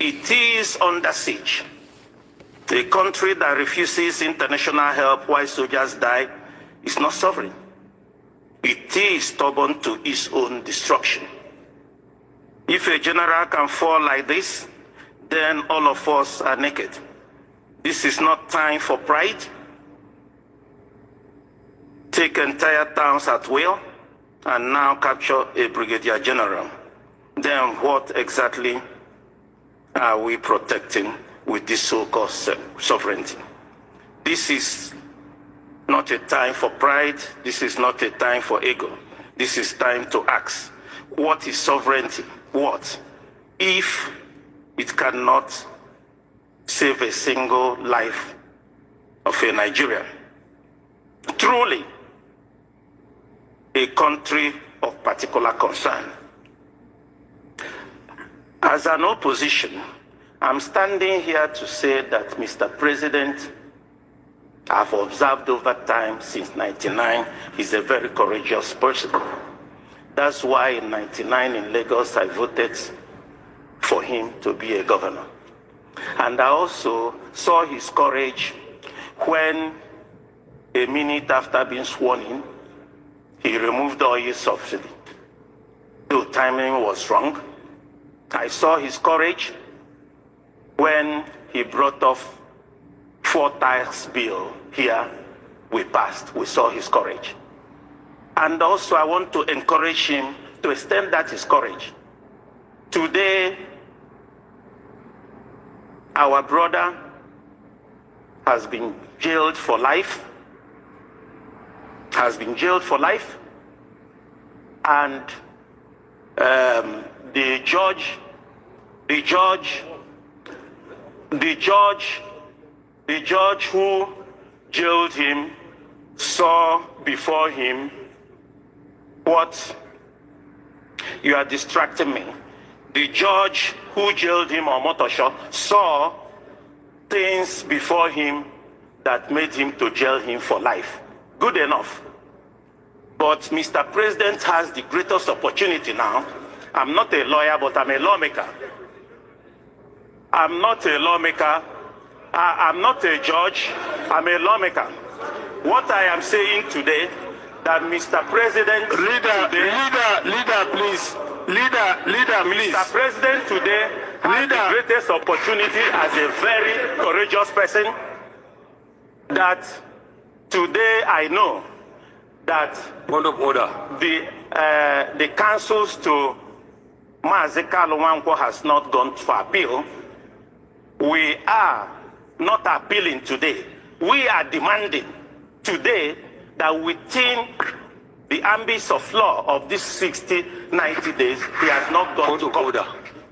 It is under siege. A country that refuses international help while soldiers die is not sovereign. It is stubborn to its own destruction. If a general can fall like this, then all of us are naked. This is not time for pride. Take entire towns at will and now capture a brigadier general. Then what exactly are we protecting with this so-called sovereignty? This is not a time for pride. This is not a time for ego. This is time to ask, what is sovereignty? What if it cannot save a single life of a Nigerian? Truly, a country of particular concern. As an opposition, I'm standing here to say that Mr. President, I've observed over time since '99, he's a very courageous person. That's why in '99 in Lagos, I voted for him to be a governor. And I also saw his courage when, a minute after being sworn in, he removed the oil subsidy. Though timing was wrong, I saw his courage when he brought off 4 tax bill here, we passed. We saw his courage. And also I want to encourage him to extend that his courage. Today, our brother has been jailed for life, and the judge who jailed him saw before him what you are distracting me. The judge who jailed him on Motosho saw things before him that made him to jail him for life. Good enough. But Mr. President has the greatest opportunity now. I'm not a lawyer, but I'm a lawmaker. I'm not a lawmaker. I'm not a judge. I'm a lawmaker. What I am saying today, that Mr. President Mr. President today has the greatest opportunity as a very courageous person, that today I know that point of order. The councils to Mazi Kalu Nwankwo has not gone for appeal. We are not appealing today. We are demanding today that within the ambits of law of this 60, 90 days, he has not gone to court.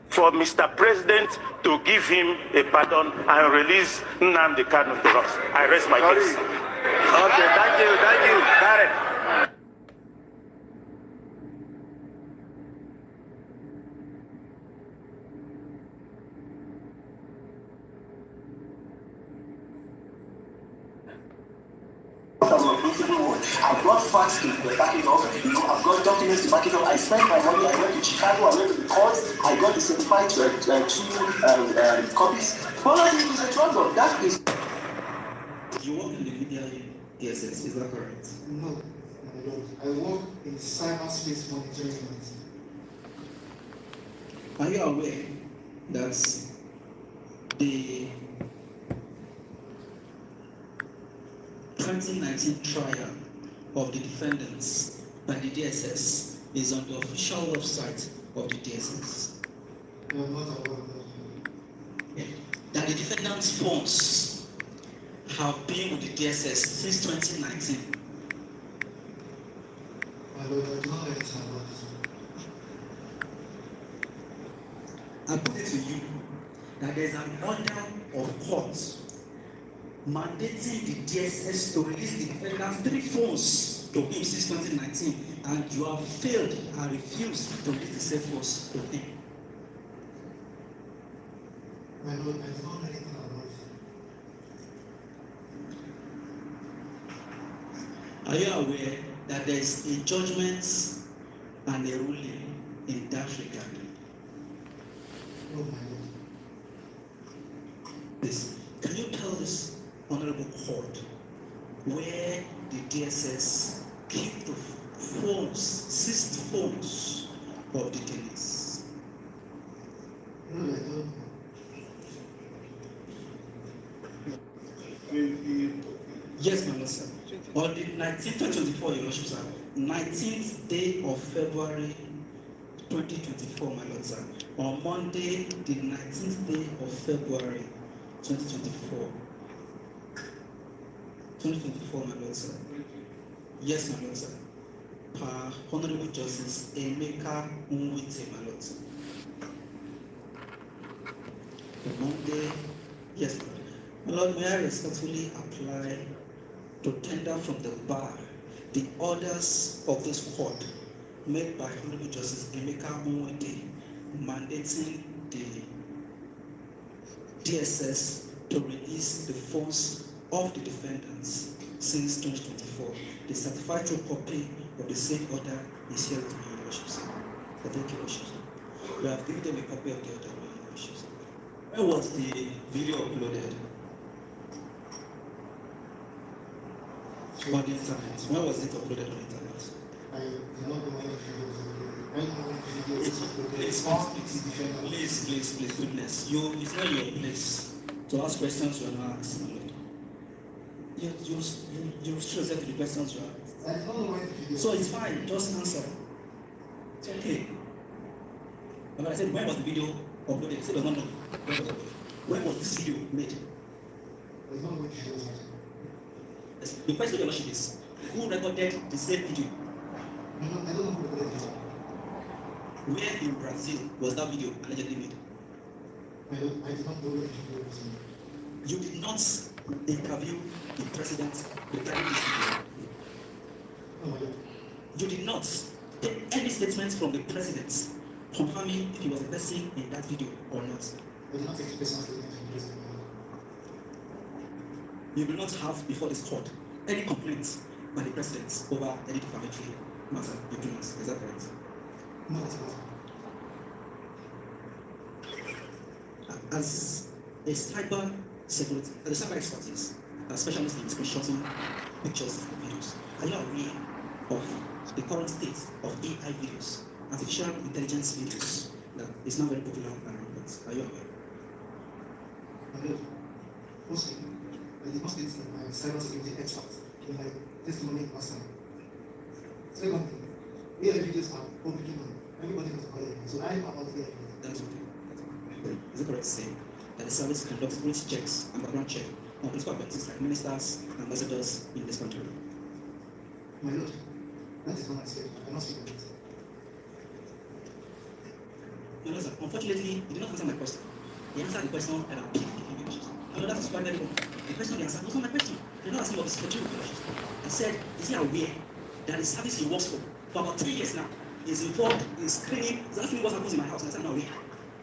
For Mr. President to give him a pardon and release Nnamdi Kanu to us. I rest my case. Okay, thank you. Karen. I've got facts to back it up, I've got documents to back it up. I spent my money, I went to Chicago, I went to the courts, I got the certified 2 copies. All I need is a trouble. That is. You work in the media DSS, is that correct? No, I don't. I work in cyberspace monitoring unit. Are you aware that the 2019 trial of the defendants by the DSS is on the official website of the DSS? I am not aware of that. Yeah. That the defendants' phones have been with the DSS since 2019. My Lord, I do not know anything about it. I put it to you that there is an order of court mandating the DSS to release the defendants 3 phones to him since 2019, and you have failed and refused to release the same phones to him. My Lord, I do not know anything about it. Are you aware that there is a judgment and a ruling in that regard? Oh, my Lord. Honorable Court where the DSS keep the phones, seized phones of detainees? No, I don't know. Yes, my Lord, sir. On the 19th, 2024, Your Lordship, sir. 19th day of February 2024, my Lord, sir. On Monday, the 19th day of February 2024. 2024, my Lord, sir. Yes, my Lord, sir. Per Honorable Justice Emeka Nwite, my Lord, sir. On Monday, yes, my Lord. My Lord, may I respectfully apply to tender from the bar the orders of this court made by Honorable Justice Emeka Nwite mandating the DSS to release the phones of the defendants since 2024. The certified true copy of the same order is here with me, Your Lordship, sir. Thank you, Your Lordship, sir. We have given them a copy of the order, Your Lordship, sir. When was the video uploaded? On the internet. When was it uploaded on the internet? I do not know when the video was uploaded. I don't know when the video was uploaded. Please, goodness. It's not your place to ask questions you are not asked, my Lord. You should answer to the questions you are asked. I don't know when the video. So it's fine, just answer. It's okay. But I said, when was the video uploaded? I said, I don't know. When was this video made? I don't know when the video was uploaded. The question of your Lordship is, who recorded the same video? I don't know who recorded the video. Where in Brazil was that video allegedly made? I did not know where the video was made. You did not interview the president regarding this video. No, I don't. You did not take any statements from the president confirming if he was a person in that video or not. I did not take personal statement from the president. You do not have before this court any complaints by the president over any defamatory matter. You do not. Is that correct? No, that's not. As a cyber security, as a cyber expertise, a specialist in screenshotting pictures and videos, are you aware of the current state of AI videos, artificial intelligence videos, that is now very popular around? Are you aware? I know. Mostly. I did not state that I'm a cybersecurity expert in my testimony last time. Second thing, AI videos are publicly known. Everybody knows about it. So I know about AI videos. That's okay. Is it correct to say that the service conducts security checks and background check on political appointees like ministers and ambassadors in this country? My lord, that is not my statement. I cannot speak on it. No, no, sir. Unfortunately, you did not answer my question. You answered the question and I'm giving you. I know that is quite very wrong. The question you answered was not my question. You're not asking what the security questions. I said, is he aware that the service he works for about 3 years now is involved in screening? He's asking me what happens in my house. And I said, no, aware.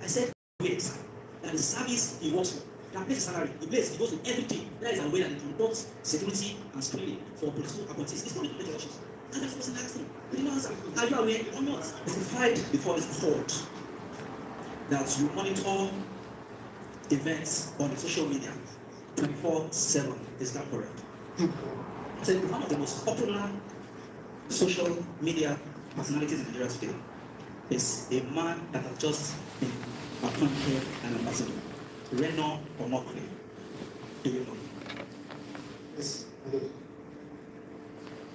I said, wait, sir, that the service he works for, that pays his salary, he goes to everything. That is aware that he conducts security and screening for political appointees. It's not the elections. And that's the person I asked him. He did not answer. Are you aware or not? Specified before this court that you monitor events on the social media 24/7. Is that correct? I said one of the most popular social media personalities in Nigeria today is a man that has just been appointed an ambassador, Reno Omoye. Do you know him? Yes, I do.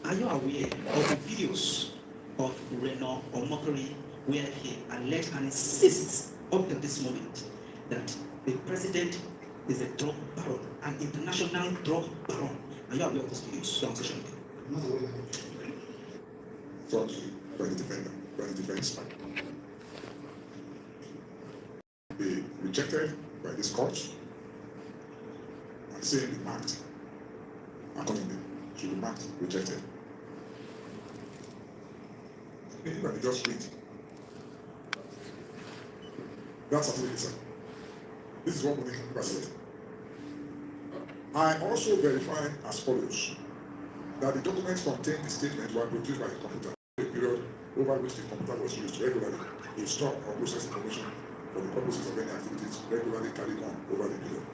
Are you aware of the videos of Reno Omoye where he alleged and insists up to this moment that the president is a drug baron, an international drug baron? Are you aware of those videos on social media? I'm not aware of it. Thought by the defense. Be rejected by this court and saying be marked accordingly. Should be marked rejected. If I just read. That's absolutely sir. This is what we need to say. I also verify as follows that the documents containing the statement were produced by the computer in a period over which the computer was used regularly to store or process information for the purposes of any activities regularly carried on over the period.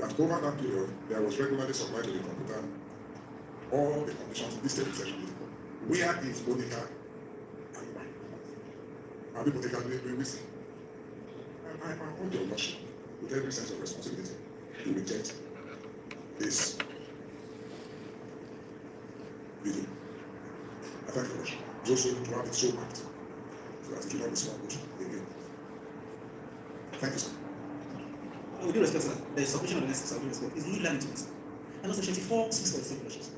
that over that period, there was regularly supplied to the computer all the conditions listed in section 84. Where is Monica? Are we Monica doing this? I want your worship with every sense of responsibility to reject this video. I thank you, worship. It's also to have it so marked so that it will not be smuggled again. Thank you, sir. With due respect, sir, the submission of the next with respect is new learning to us. And also, Section 24 speaks for the same questions.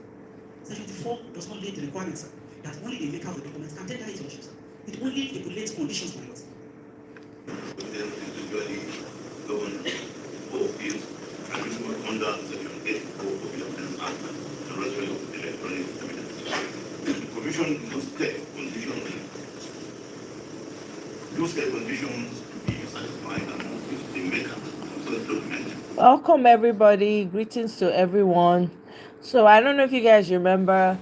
Section 24 does not lay the requirement, sir, that only the maker of the document can tender it to us. It only stipulates conditions for it. Then usually govern appeals and under Section 84 of the Evidence Act and Regulation of Electronic Evidence. The Commission must take conditions. Those conditions to be satisfied among the maker of such document. Welcome everybody, greetings to everyone. So I don't know if you guys remember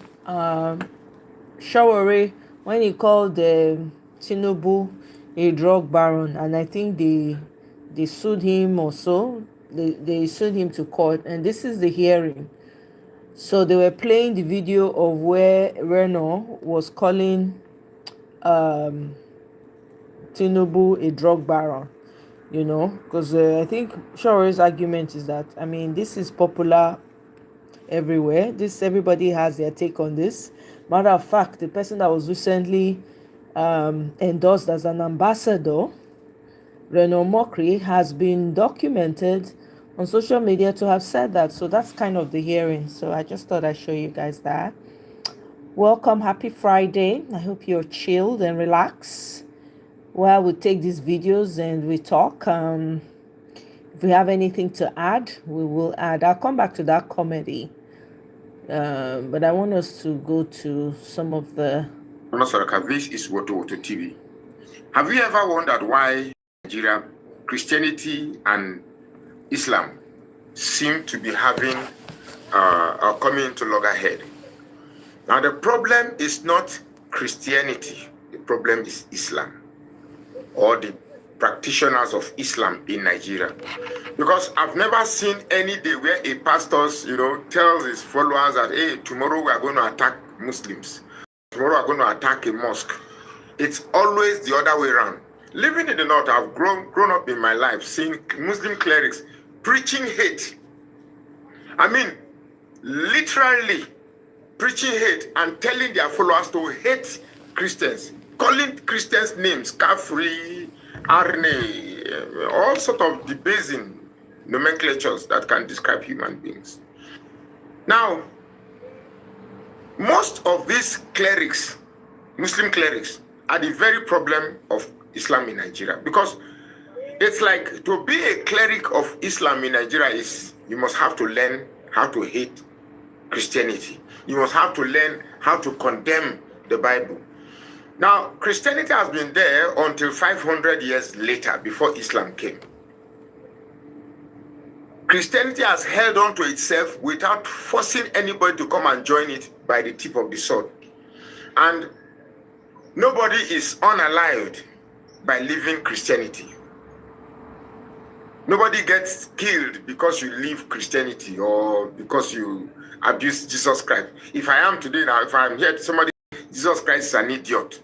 Shawari when he called Tinubu a drug baron, and I think they sued him or so. They sued him to court, and this is the hearing. So they were playing the video of where Reno was calling Tinubu a drug baron. You know, because I think Shawari's argument is that, I mean, this is popular everywhere. Everybody has their take on this. Matter of fact, the person that was recently endorsed as an ambassador, Reno Mokri, has been documented on social media to have said that. So that's kind of the hearing. So I just thought I'd show you guys that. Welcome, happy Friday. I hope you're chilled and relaxed while we take these videos and we talk. If we have anything to add, we will add. I'll come back to that comedy. But I want us to go to some of the... This is Woto TV. Have you ever wondered why Nigeria, Christianity and Islam seem to be having coming into loggerhead? Now the problem is not Christianity. The problem is Islam, or the practitioners of Islam in Nigeria. Because I've never seen any day where a pastor, tells his followers that, hey, tomorrow we are going to attack Muslims. Tomorrow we are going to attack a mosque. It's always the other way around. Living in the north, I've grown up in my life seeing Muslim clerics preaching hate. I mean, literally preaching hate and telling their followers to hate Christians, calling Christians names, Kafri, Arne, all sort of debasing nomenclatures that can describe human beings. Now, most of these clerics, Muslim clerics, are the very problem of Islam in Nigeria. Because it's like, to be a cleric of Islam in Nigeria is, you must have to learn how to hate Christianity. You must have to learn how to condemn the Bible. Now, Christianity has been there until 500 years later, before Islam came. Christianity has held on to itself without forcing anybody to come and join it by the tip of the sword. And nobody is unalived by leaving Christianity. Nobody gets killed because you leave Christianity or because you abuse Jesus Christ. If I am today now, if I'm here, somebody, Jesus Christ is an idiot,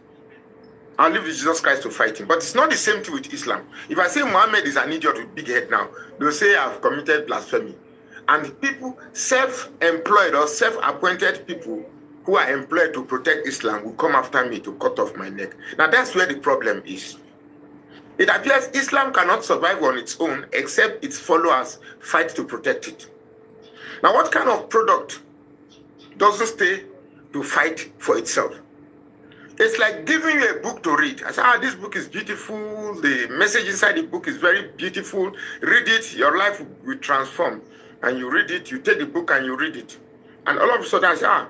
I'll leave Jesus Christ to fight him. But it's not the same thing with Islam. If I say Muhammad is an idiot with big head now, they'll say I've committed blasphemy. And people, self-employed or self-appointed people who are employed to protect Islam will come after me to cut off my neck. Now that's where the problem is. It appears Islam cannot survive on its own except its followers fight to protect it. Now what kind of product doesn't stay to fight for itself? It's like giving you a book to read. I say, this book is beautiful. The message inside the book is very beautiful. Read it, your life will transform. And you read it, you take the book and you read it. And all of a sudden I say,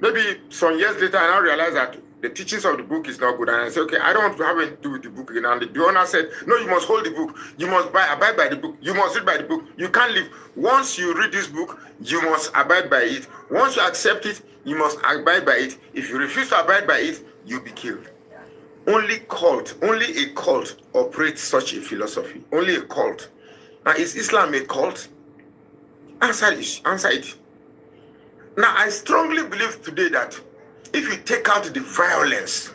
maybe some years later I now realize that the teachings of the book is not good. And I say, okay, I don't want to have anything to do with the book again. And the owner said, no, you must hold the book. You must abide by the book. You must read by the book. You can't leave. Once you read this book, you must abide by it. Once you accept it, you must abide by it. If you refuse to abide by it, you'll be killed. Only a cult operates such a philosophy. Only a cult. Now, is Islam a cult? Answer it. Now, I strongly believe today that if you take out the violence,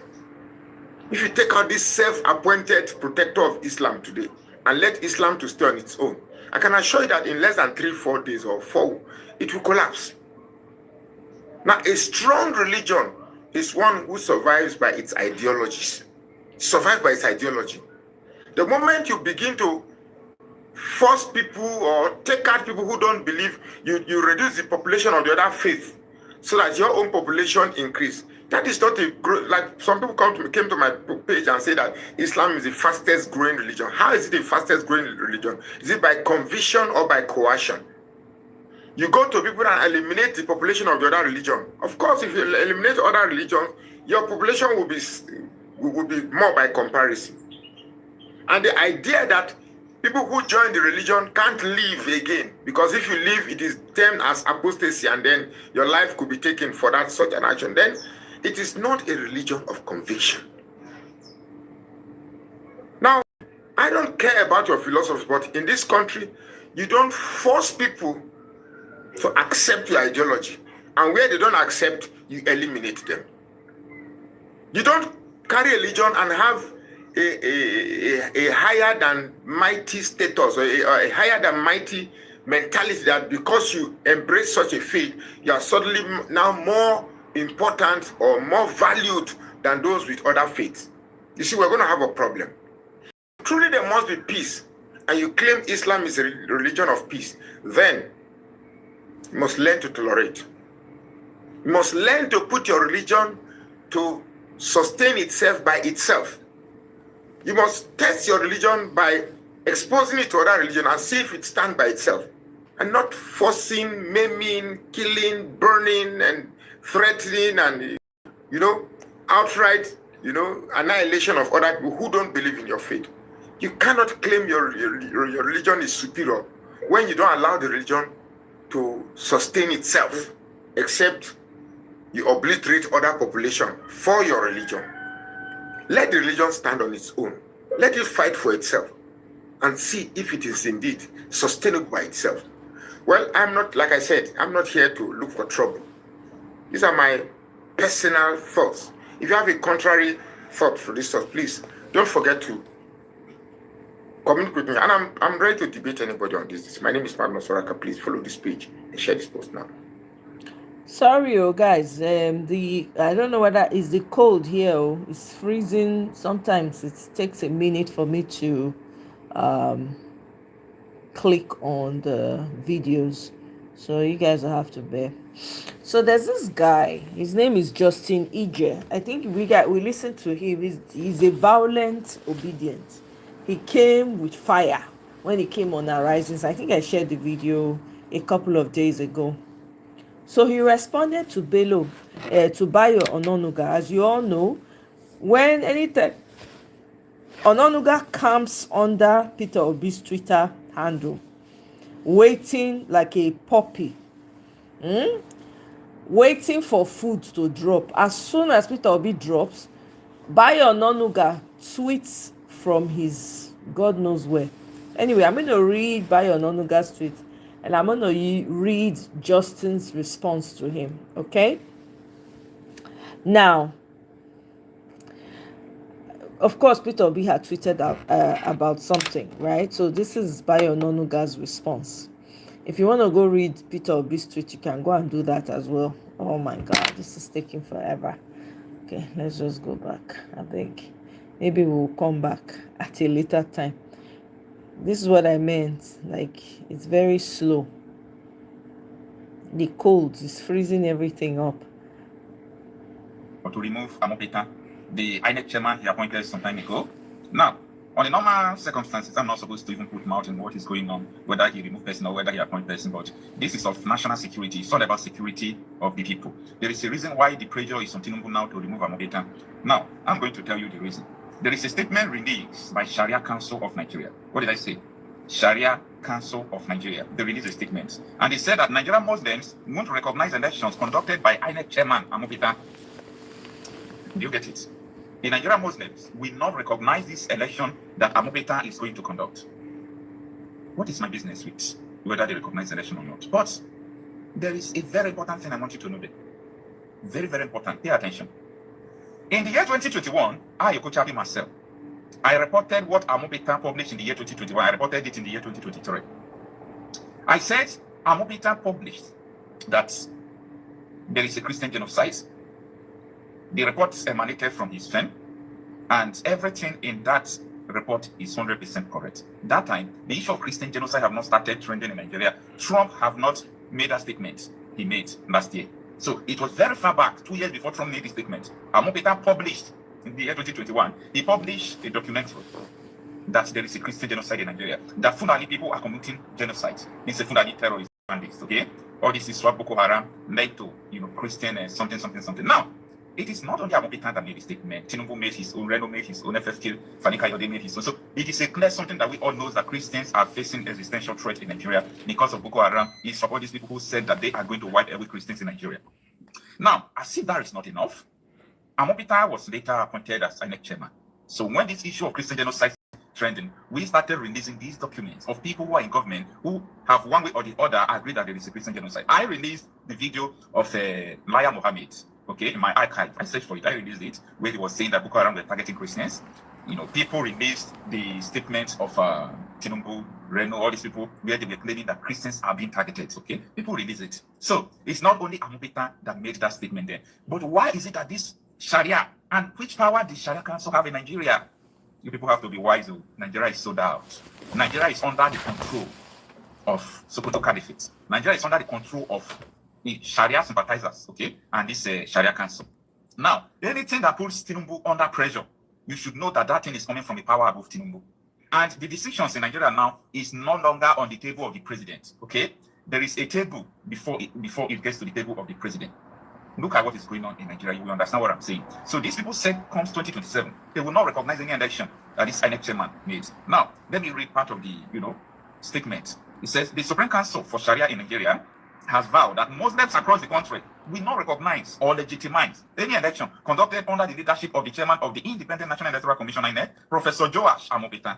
if you take out this self-appointed protector of Islam today and let Islam to stay on its own, I can assure you that in less than 3-4 days or 4, it will collapse. Now, a strong religion is one who survives by its ideologies. Survive by its ideology. The moment you begin to force people or take out people who don't believe, you reduce the population of the other faith so that your own population increase. That is not a like some people came to my page and say that Islam is the fastest growing religion. How is it the fastest growing religion? Is it by conviction or by coercion? You go to people and eliminate the population of the other religion. Of course, if you eliminate other religions, your population will be more by comparison. And the idea that people who join the religion can't live again, because if you leave, it is termed as apostasy, and then your life could be taken for that such an action. Then it is not a religion of conviction. Now, I don't care about your philosophy, but in this country, you don't force people to accept your ideology. And where they don't accept, you eliminate them. You don't carry a religion and have a higher than mighty status or a higher than mighty mentality that because you embrace such a faith, you are suddenly now more important or more valued than those with other faiths. You see, we're going to have a problem. Truly, there must be peace, and you claim Islam is a religion of peace, then you must learn to tolerate. You must learn to put your religion to sustain itself by itself. You must test your religion by exposing it to other religion and see if it stands by itself, and not forcing, maiming, killing, burning, and threatening, and outright, annihilation of other people who don't believe in your faith. You cannot claim your religion is superior when you don't allow the religion to sustain itself, except you obliterate other population for your religion. Let the religion stand on its own. Let it fight for itself and see if it is indeed sustainable by itself. Well, I'm not, like I said, I'm not here to look for trouble. These are my personal thoughts. If you have a contrary thought for this thought, please don't forget to communicate with me. And I'm ready to debate anybody on this. My name is Magnus Oraka. Please follow this page and share this post now. Sorry, guys. I don't know whether it's the cold here. It's freezing. Sometimes it takes a minute for me to click on the videos, so you guys will have to bear. So there's this guy. His name is Justin Ije. I think we listened to him. He's a violent obedient. He came with fire when he came on our Risings. I think I shared the video a couple of days ago. So he responded to Bayo Ononuga. As you all know, when anytime Ononuga comes under Peter Obi's Twitter handle, waiting like a puppy, waiting for food to drop. As soon as Peter Obi drops, Bayo Ononuga tweets from his God knows where. Anyway, I'm going to read Bayo Ononuga's tweet, and I'm going to read Justin's response to him, okay? Now, of course, Peter Obi had tweeted about something, right? So this is Bayo Ononuga's response. If you want to go read Peter Obi's tweet, you can go and do that as well. Oh my God, this is taking forever. Okay, let's just go back, I think. Maybe we'll come back at a later time. This is what I meant. Like, it's very slow. The cold is freezing everything up. To remove Amopeta, the INEC chairman he appointed some time ago. Now, on the normal circumstances, I'm not supposed to even put mouth in what is going on, whether he remove person or whether he appoint person, but this is of national security. It's all about security of the people. There is a reason why the pressure is on Tinubu now to remove Amopeta. Now, I'm going to tell you the reason. There is a statement released by Sharia Council of Nigeria. What did I say? Sharia Council of Nigeria. They released a statement. And they said that Nigerian Muslims won't recognize elections conducted by INEC chairman Amopeta. Do you get it? The Nigerian Muslims will not recognize this election that Amopeta is going to conduct. What is my business with? whether they recognize the election or not. But there is a very important thing I want you to know there. Very, very important. Pay attention. In the year 2021, I, Okochabi myself, I reported what Amobita published in the year 2021. I reported it in the year 2023. I said Amobita published that there is a Christian genocide. The report emanated from his firm, and everything in that report is 100% correct. That time, the issue of Christian genocide have not started trending in Nigeria. Trump have not made that statement he made last year. So it was very far back, 2 years before Trump made this statement. Amobita published in the year 2021, he published a documentary that there is a Christian genocide in Nigeria, that Fulani people are committing genocide. It's a Fulani terrorist bandits, okay? All this is what Boko Haram led to, Christian something. Now, it is not only Amobita that made the statement. Tinubu made his own, Reno made his own, FFK, Fani Kayode made his own. So it is a clear something that we all know that Christians are facing existential threat in Nigeria because of Boko Haram. It's from all these people who said that they are going to wipe away Christians in Nigeria. Now, as if that is not enough, Amobita was later appointed as INEC chairman. So when this issue of Christian genocide trending, we started releasing these documents of people who are in government who have one way or the other agreed that there is a Christian genocide. I released the video of Laya Mohammed, okay, in my archive. I searched for it. I released it where he was saying that Boko Haram were targeting Christians. People released the statements of Tinubu, Reno, all these people where they were claiming that Christians are being targeted. Okay, people release it. So it's not only Amobita that made that statement there, but why is it that this Sharia, and which power does Sharia Council have in Nigeria? You people have to be wise. Nigeria is sold out. Nigeria is under the control of Sokoto Caliphate. Nigeria is under the control of the Sharia sympathizers, okay, and this Sharia Council. Now, anything that puts Tinubu under pressure, you should know that that thing is coming from a power above Tinubu. And the decisions in Nigeria now is no longer on the table of the president, okay? There is a table before it gets to the table of the president. Look at what is going on in Nigeria. You will understand what I'm saying. So these people said comes 2027, they will not recognize any election that this INEC chairman made. Now, let me read part of the, statement. It says, the Supreme Council for Sharia in Nigeria has vowed that Muslims across the country will not recognize or legitimize any election conducted under the leadership of the chairman of the Independent National Electoral Commission, INEC, Professor Joash Amobita.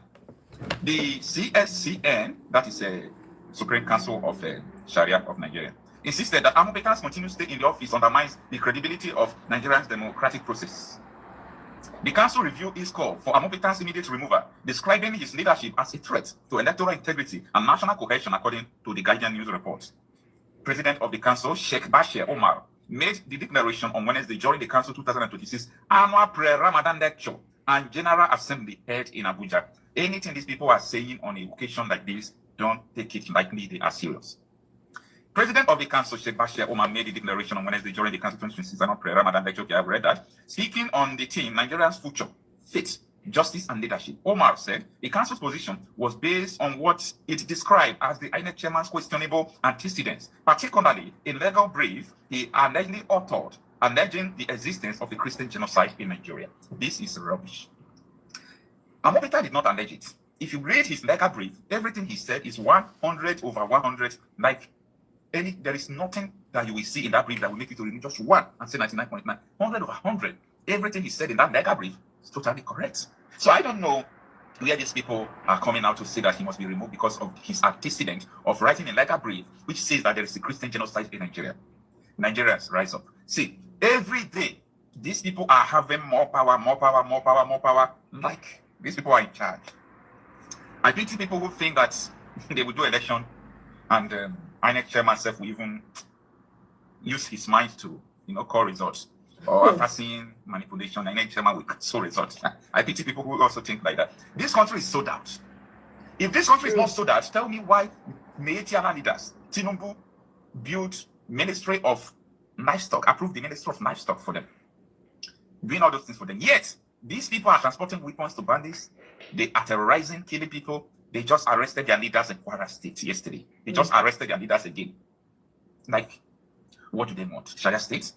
The CSCN, that is a Supreme Council of Sharia of Nigeria, insisted that Amobita's continued stay in the office undermines the credibility of Nigeria's democratic process. The council reviewed his call for Amobita's immediate removal, describing his leadership as a threat to electoral integrity and national cohesion, according to the Guardian News report. President of the council, Sheikh Bashir Omar, made the declaration on Wednesday during the council 2026 annual pre-Ramadan lecture and General Assembly held in Abuja. Anything these people are saying on a occasion like this, don't take it lightly, they are serious. President of the council, Sheikh Bashir Omar, made the declaration on Wednesday during the council 2026 annual pre-Ramadan lecture. Okay, I've read that. Speaking on the theme, Nigeria's future, faith, justice and leadership, Omar said the council's position was based on what it described as the INEC chairman's questionable antecedents, particularly a legal brief he allegedly authored alleging the existence of a Christian genocide in Nigeria. This is rubbish. Amobita did not allege it. If you read his legal brief, everything he said is 100 over 100. There is nothing that you will see in that brief that will make you to remove just one and say 99.9. 100 over 100. Everything he said in that legal brief is totally correct. So I don't know where these people are coming out to say that he must be removed because of his antecedent of writing a legal brief which says that there is a Christian genocide in Nigeria. Nigerians, rise up. See, every day, these people are having more power. Like, these people are in charge. I pity people who think that they will do election and INEC chairman self will even use his mind to, call results. Or after seeing manipulation, INEC chairman will cancel results. I pity people who also think like that. This country is sold out. If this country is not sold out, tell me why Meitiana leaders, Tinubu, built Ministry of Livestock, approved the Ministry of Livestock for them, doing all those things for them. Yet, these people are transporting weapons to bandits. They are terrorizing, killing people. They just arrested their leaders in Kwara State yesterday. They just arrested their leaders again. Like, what do they want? Sharia State?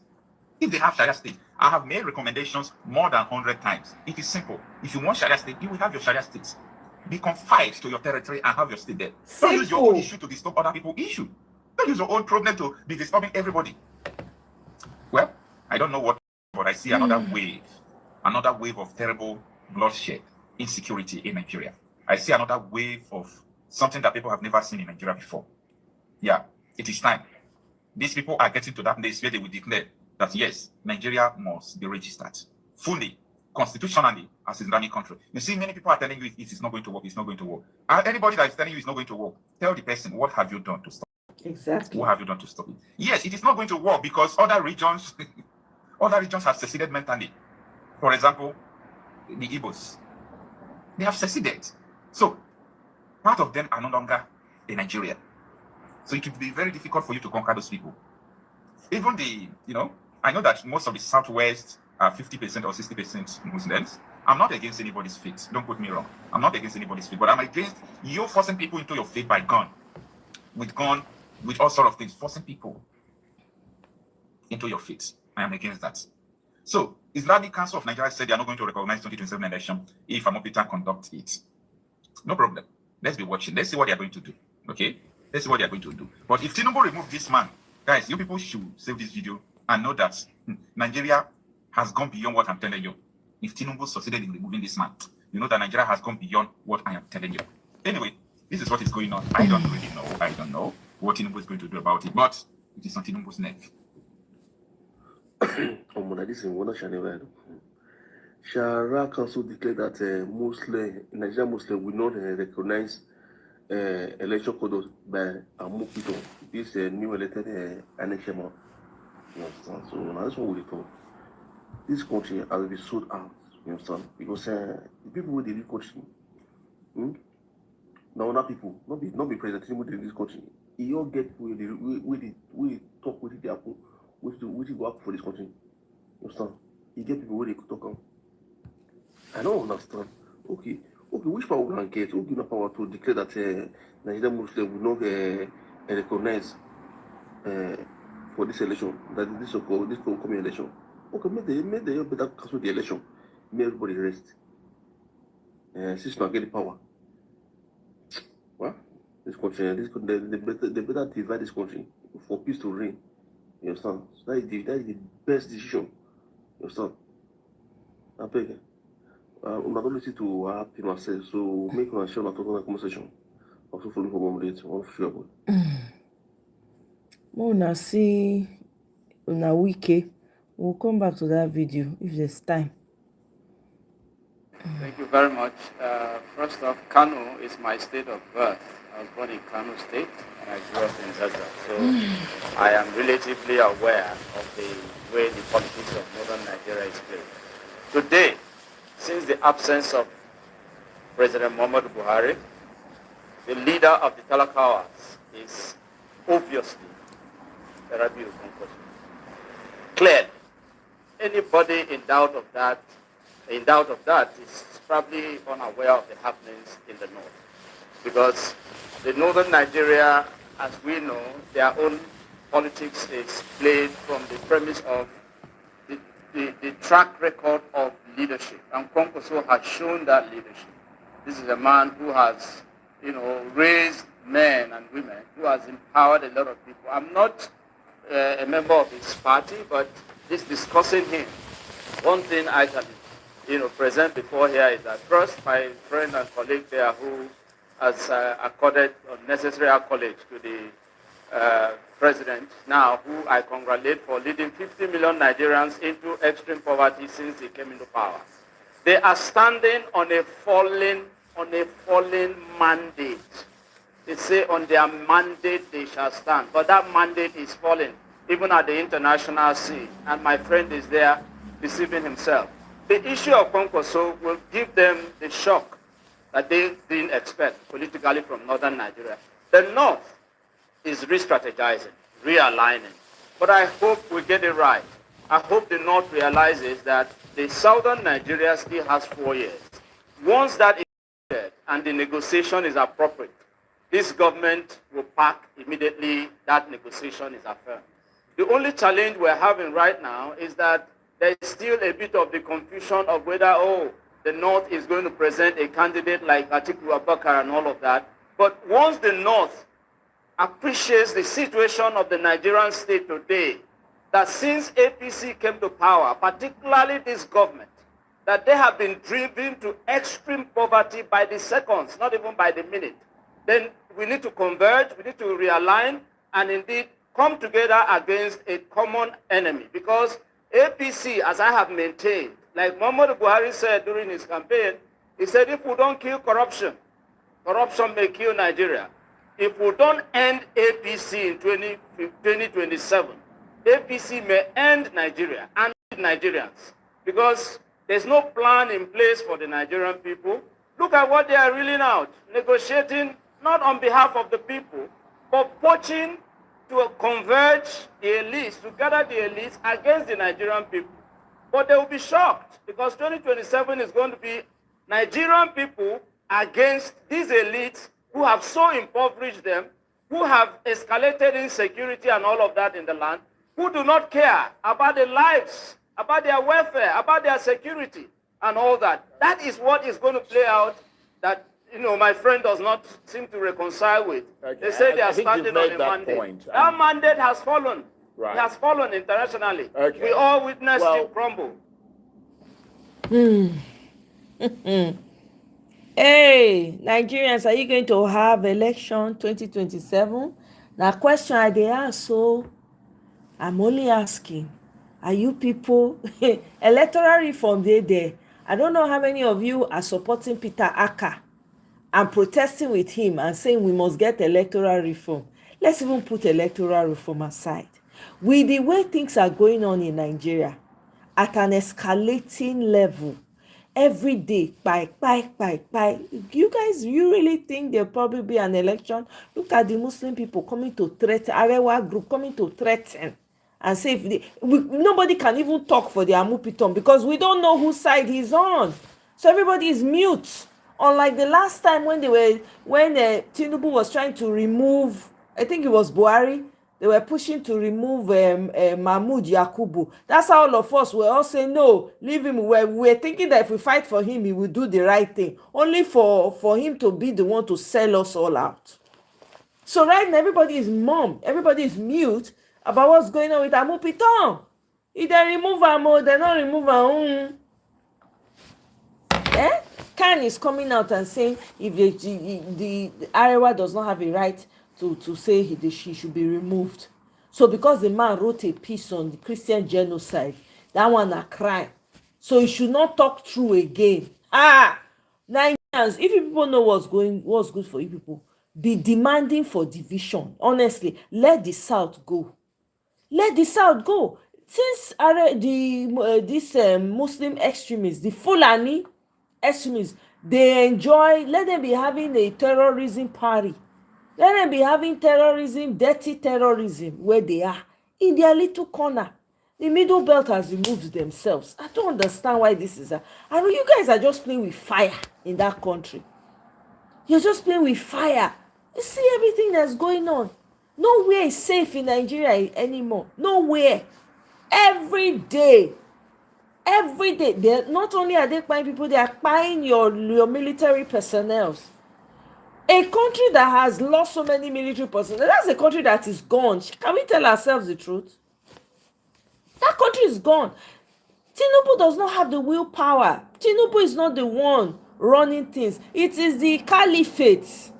If they have Sharia State, I have made recommendations more than 100 times. It is simple. If you want Sharia State, you will have your Sharia State. Be confined to your territory and have your state there. Don't use your own issue to disturb other people's issue. Don't use your own problem to be disturbing everybody. Well, I don't know what, but I see another wave of terrible bloodshed, insecurity in Nigeria. I see another wave of something that people have never seen in Nigeria before. Yeah, it is time. These people are getting to that place where they will declare that yes, Nigeria must be registered fully, constitutionally as an Islamic country. You see, many people are telling you it is not going to work, it's not going to work. And anybody that is telling you it's not going to work, tell the person, what have you done to stop it? Exactly. What have you done to stop it? Yes, it is not going to work because other regions have seceded mentally. For example, the Igbos, they have seceded. So part of them are no longer in Nigeria. So it would be very difficult for you to conquer those people. Even I know that most of the Southwest are 50% or 60% Muslims. I'm not against anybody's faith. Don't quote me wrong. I'm not against anybody's faith, but I'm against you forcing people into your faith by gun, with all sort of things, forcing people into your faith. I am against that. So, Islamic Council of Nigeria said they are not going to recognize 2027 election if Amopita conducts it. No problem. Let's be watching. Let's see what they are going to do. Okay? Let's see what they are going to do. But if Tinubu remove this man, guys, you people should save this video and know that Nigeria has gone beyond what I'm telling you. If Tinubu succeeded in removing this man, you know that Nigeria has gone beyond what I am telling you. Anyway, this is what is going on. I don't really know. I don't know what Tinubu is going to do about it, but it is on Tinubu's neck. Shara Council declared that Nigerian Muslim will not recognize election code by Amopito, this new elected annexation. You understand? So that's what we thought. This country has been sold out. You understand? Because the people who did this country, now other people, not be president, who did this country. You all get we talk with the apple, we go up for this country. You understand? You get people where they could talk on. I don't understand. Okay, which power will I get? Who give the power to declare that Nigerian Muslim will not recognize for this election, that this coming election? Okay, make the better cancel the election. Make everybody rest. Since not get the power. What? This country, they better divide this country for peace to reign. You understand? So that is the best decision. You understand? I beg. I'm not listen to what happened myself, so make una share una talk on the conversation. Also follow for one minute, one few about. Una see una wiki. We'll come back to that video if there's time. Thank you very much. First off, Kano is my state of birth. I was born in Kano State and I grew up in Zaza. So I am relatively aware of the way the politics of northern Nigeria is played. Today, since the absence of President Muhammadu Buhari, the leader of the Talakawas is obviously Rabiu Kwankwaso. Clearly, anybody in doubt of that is probably unaware of the happenings in the north. Because the northern Nigeria, as we know, their own politics is played from the premise of the track record of leadership. And Kwankwaso has shown that leadership. This is a man who has, raised men and women, who has empowered a lot of people. I'm not a member of his party, but just discussing him, one thing I can, present before here is that first, my friend and colleague there who has accorded unnecessary accolades to the president now, who I congratulate for leading 50 million Nigerians into extreme poverty since he came into power. They are standing on a fallen mandate. They say on their mandate they shall stand, but that mandate is falling, even at the international scene. And my friend is there deceiving himself. The issue of Kwankwaso will give them the shock that they didn't expect politically from northern Nigeria. The north is re-strategizing, realigning. But I hope we get it right. I hope the north realizes that the southern Nigeria still has 4 years. Once that is dead and the negotiation is appropriate, this government will pack immediately that negotiation is affirmed. The only challenge we're having right now is that there is still a bit of the confusion of whether, the North is going to present a candidate like Atiku Abubakar and all of that. But once the North appreciates the situation of the Nigerian state today, that since APC came to power, particularly this government, that they have been driven to extreme poverty by the seconds, not even by the minute, then we need to converge, we need to realign, and indeed come together against a common enemy. Because APC, as I have maintained, like Muhammadu Buhari said during his campaign, he said, if we don't kill corruption, corruption may kill Nigeria. If we don't end APC in 2027, APC may end Nigeria and Nigerians, because there's no plan in place for the Nigerian people. Look at what they are reeling out, negotiating not on behalf of the people, but poaching to converge the elites, to gather the elites against the Nigerian people. But they will be shocked, because 2027 is going to be Nigerian people against these elites who have so impoverished them, who have escalated insecurity and all of that in the land, who do not care about their lives, about their welfare, about their security and all that. That is what is going to play out that, my friend does not seem to reconcile with. Okay. They say they I are think standing you've made on a that mandate. point. That mandate has fallen. Right. It has fallen internationally. Okay. We all witnessed it crumble. Hey, Nigerians, are you going to have election 2027? Now, question I dey ask, so I'm only asking, are you people electoral reform dey there? I don't know how many of you are supporting Peter Aka and protesting with him and saying we must get electoral reform. Let's even put electoral reform aside. With the way things are going on in Nigeria, at an escalating level, every day, bye. You really think there'll probably be an election? Look at the Muslim people coming to threaten, Arewa group coming to threaten and say nobody can even talk for the Amupiton because we don't know whose side he's on. So everybody is mute. Unlike the last time when Tinubu was trying to remove, I think it was Buhari, they were pushing to remove Mahmoud Yakubu. That's how all of us were all saying, no, leave him. We were thinking that if we fight for him, he will do the right thing. Only for him to be the one to sell us all out. So right now, everybody is mum. Everybody is mute about what's going on with Amupiton. If they remove Amo, they don't remove Amun. Khan is coming out and saying if the Arewa does not have a right to say she should be removed. So because the man wrote a piece on the Christian genocide, that one a crime. So he should not talk through again. Nigerians, if you people know what's good for you people, be demanding for division. Honestly, let the South go. Let the South go. Since these Muslim extremists, the Fulani extremists, they enjoy, let them be having a terrorism party. Let them be having terrorism, dirty terrorism, where they are, in their little corner. The middle belt has removed themselves. I don't understand why this is. I know you guys are just playing with fire in that country. You're just playing with fire. You see everything that's going on. Nowhere is safe in Nigeria anymore. Nowhere. Every day, not only are they buying people, they are buying your military personnel. A country that has lost so many military personnel, that's a country that is gone. Can we tell ourselves the truth? That country is gone. Tinubu does not have the willpower. Tinubu is not the one running things. It is the caliphate.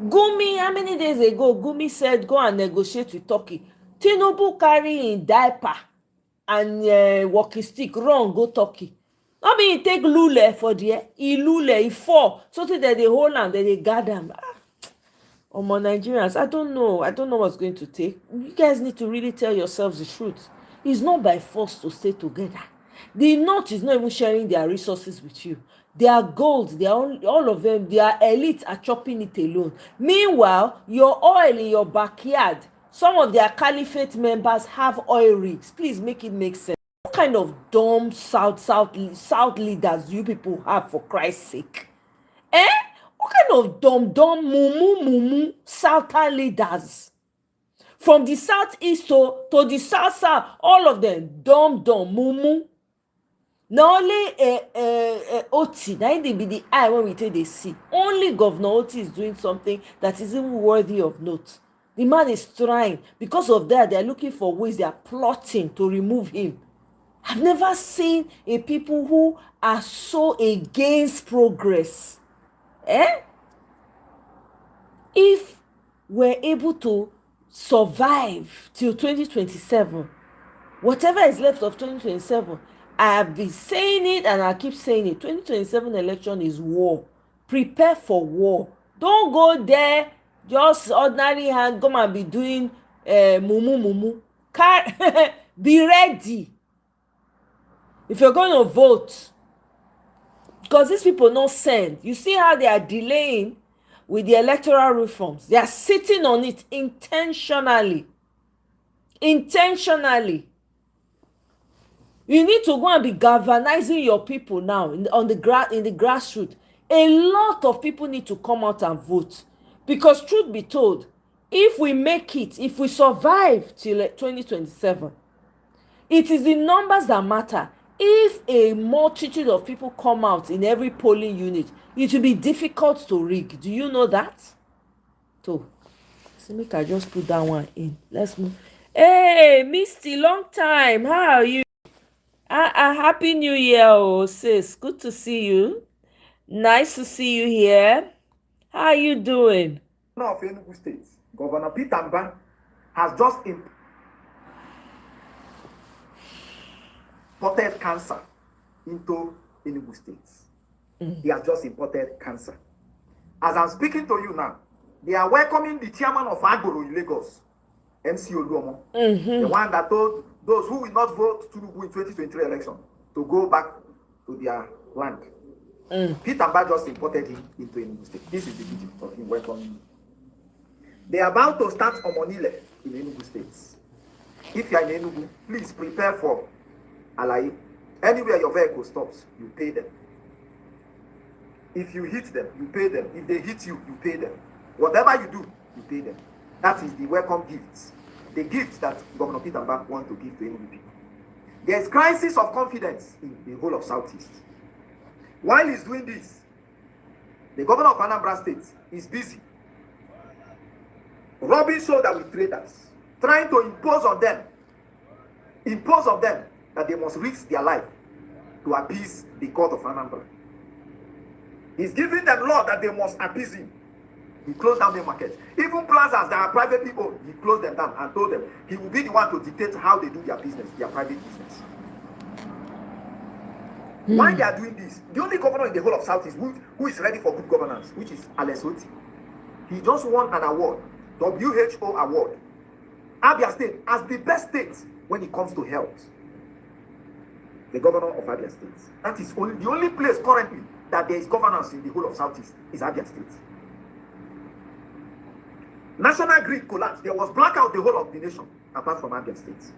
Gumi, how many days ago, Gumi said, go and negotiate with Turkey. Tinubu carry in diaper and walking stick, run, go Turkey. I mean, he take lule for there. He fall. So that they hold and they guard them. Omo Nigerians, I don't know what's going to take. You guys need to really tell yourselves the truth. It's not by force to stay together. The North is not even sharing their resources with you. Their gold, all of them, their elites are chopping it alone. Meanwhile, your oil in your backyard, some of their caliphate members have oil rigs. Please make it make sense. What kind of dumb South leaders do you people have, for Christ's sake? What kind of dumb mumu Southern leaders? From the southeast to the south, all of them dumb mumu. Na only Oti, na they be the eye when we take they see. Only Governor Oti is doing something that is even worthy of note. The man is trying. Because of that, they are looking for ways, they are plotting to remove him. I've never seen a people who are so against progress. If we're able to survive till 2027, whatever is left of 2027, I have been saying it and I keep saying it. 2027 election is war. Prepare for war. Don't go there just ordinary hand come and be doing mumu mumu. Be ready if you're going to vote, because these people no send. You see how they are delaying with the electoral reforms. They are sitting on it intentionally. You need to go and be galvanizing your people now in the grassroots. A lot of people need to come out and vote, because truth be told, if we make it, if we survive till 2027, it is the numbers that matter. If a multitude of people come out in every polling unit, it will be difficult to rig. Do you know that? So make I just put that one in. Let's move. Hey Misty, long time, how are you? Happy New Year, oh sis. Good to see you. Nice to see you here. How are you doing? Of Enugu State, Governor Peter Mban has just imported cancer into Enugu State. He has just imported cancer. As I'm speaking to you now, they are welcoming the chairman of Agboro in Lagos, MC Oluomo, the one that told those who will not vote Tinubu in 2023 election to go back to their land. Peter Mban just imported him into Enugu State. This is the beauty of him welcoming. They are about to start Omonile in Enugu State. If you are in Enugu, please prepare for Alai. Anywhere your vehicle stops, you pay them. If you hit them, you pay them. If they hit you, you pay them. Whatever you do, you pay them. That is the welcome gifts. The gifts that Governor Peter Mban wants to give to Enugu people. There is crisis of confidence in the whole of Southeast. While he's doing this, the governor of Anambra State is busy rubbing shoulder with traders, trying to impose on them that they must risk their life to appease the court of Anambra. He's giving them law that they must appease him. He closed down the market. Even plazas that are privately owned, he closed them down and told them he will be the one to dictate how they do their business, their private business. Why they are doing this? The only governor in the whole of Southeast who is ready for good governance, which is Alex Oti. He just won an award, WHO award. Abia State as the best state when it comes to health. The governor of Abia State. That is the only place currently that there is governance in the whole of Southeast is Abia State. National grid collapsed. There was blackout the whole of the nation apart from Abia State.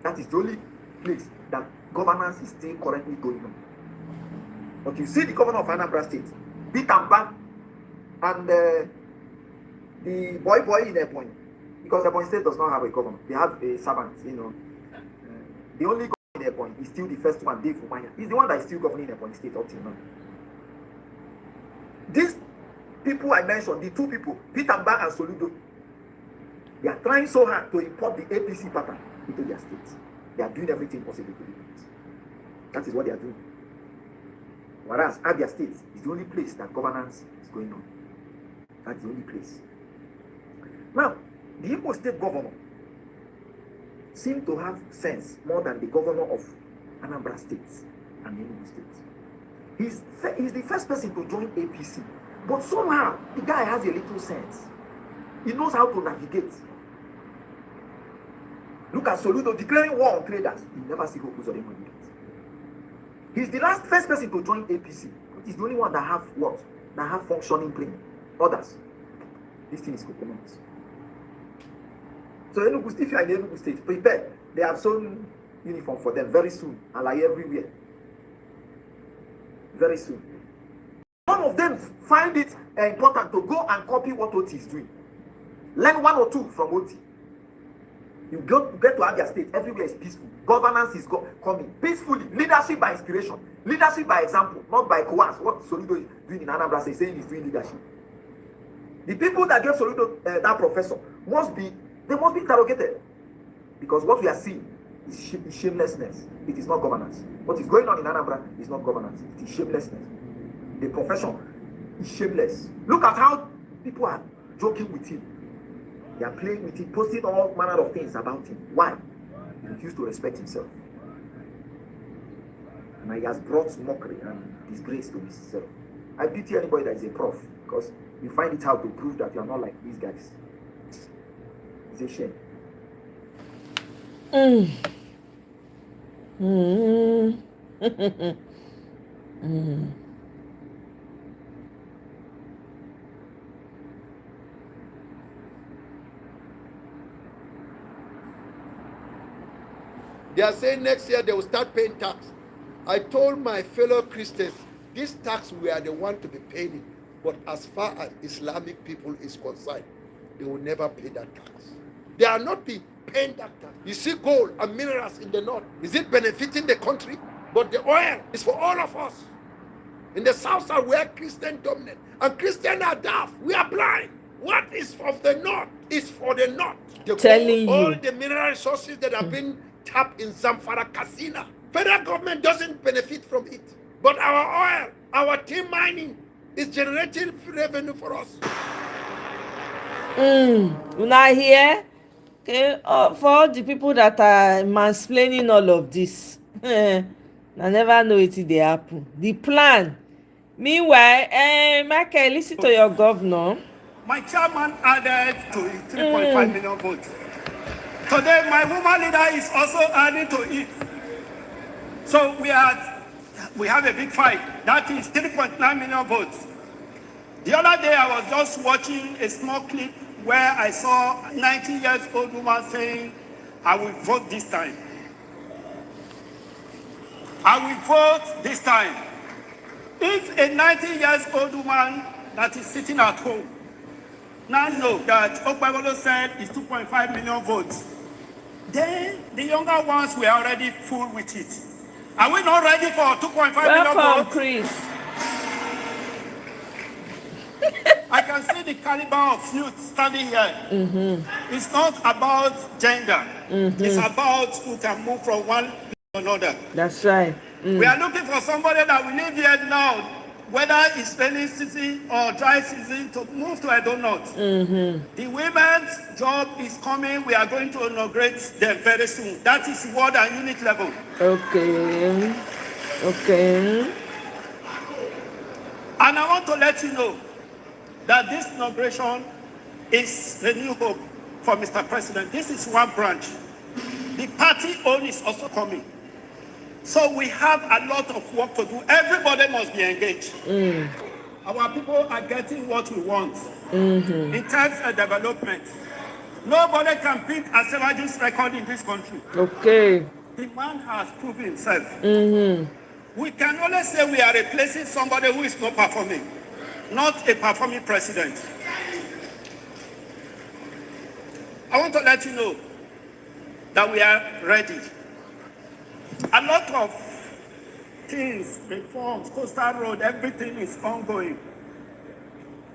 That is the only place that governance is still currently going on. But you see the governor of Anambra State, Peter Mban, and the boy in Ebonyi, because Ebonyi State does not have a governor. They have a servant, the only governor in Ebonyi is still the first one, Dave Umaya. He's the one that is still governing Ebonyi State up till now. These people I mentioned, the two people, Peter Mban and Soludo, they are trying so hard to import the APC pattern into their states. They are doing everything possible to do it. That is what they are doing. Whereas Abia State is the only place that governance is going on. That's the only place. Now, the Imo State governor seemed to have sense more than the governor of Anambra State and Enugu State. He's the first person to join APC. But somehow, the guy has a little sense. He knows how to navigate. Look at Soludo declaring war on traders. You never see Hokus or anyone. He's the first person to join APC. But he's the only one that have what? That have functioning brain. Others. This thing is coconut. So if you are in Enugu State, prepare. They have sown uniform for them very soon. And like everywhere. Very soon. None of them find it important to go and copy what Oti is doing. Learn one or two from Oti. You get to Abia State, everywhere is peaceful. Governance is coming peacefully. Leadership by inspiration. Leadership by example, not by coerce. What Soludo is doing in Anambra State, saying he's doing leadership. The people that gave Soludo that professor must be interrogated. Because what we are seeing is shamelessness. It is not governance. What is going on in Anambra is not governance. It is shamelessness. The profession is shameless. Look at how people are joking with him. They are playing with him, posting all manner of things about him. Why? He refused to respect himself. And he has brought mockery and disgrace to himself. I pity anybody that is a prof, because you find it hard to prove that you are not like these guys. It's a shame. They are saying next year they will start paying tax. I told my fellow Christians, this tax we are the one to be paying it. But as far as Islamic people is concerned, they will never pay that tax. They are not be paying that tax. You see gold and minerals in the north. Is it benefiting the country? But the oil is for all of us. In the south side, we are Christian dominant. And Christians are deaf. We are blind. What is of the north is for the north. The Telling gold, all you. the mineral resources that have been tapped in Zamfara Casino. Federal government doesn't benefit from it. But our oil, our tin mining is generating revenue for us. Una here? Okay, for all the people that are mansplaining all of this, I never know it dey happen. The plan. Meanwhile, Michael, listen to your governor. My chairman added to it 3.5 million votes. Today, my woman leader is also adding to it. So we have a big fight. That is 3.9 million votes. The other day, I was just watching a small clip where I saw a 90-year-old woman saying, I will vote this time. I will vote this time. If a 90-year-old woman that is sitting at home now know that Okpebolo said is 2.5 million votes, then the younger ones were already full with it. Are we not ready for 2.5 million votes? Welcome, Chris. I can see the caliber of youth standing here. It's not about gender. It's about who can move from one to another. That's right. We are looking for somebody that will live here now, whether it's rainy season or dry season, to move to Edo North. The women's job is coming. We are going to inaugurate them very soon. That is ward and unit level. Okay. And I want to let you know that this inauguration is the new hope for Mr. President. This is one branch. The party own is also coming. So we have a lot of work to do. Everybody must be engaged. Our people are getting what we want in terms of development. Nobody can pick a Savage's record in this country. Okay. The man has proven himself. We can only say we are replacing somebody who is not performing, not a performing president. I want to let you know that we are ready. A lot of things, reforms, coastal road, everything is ongoing.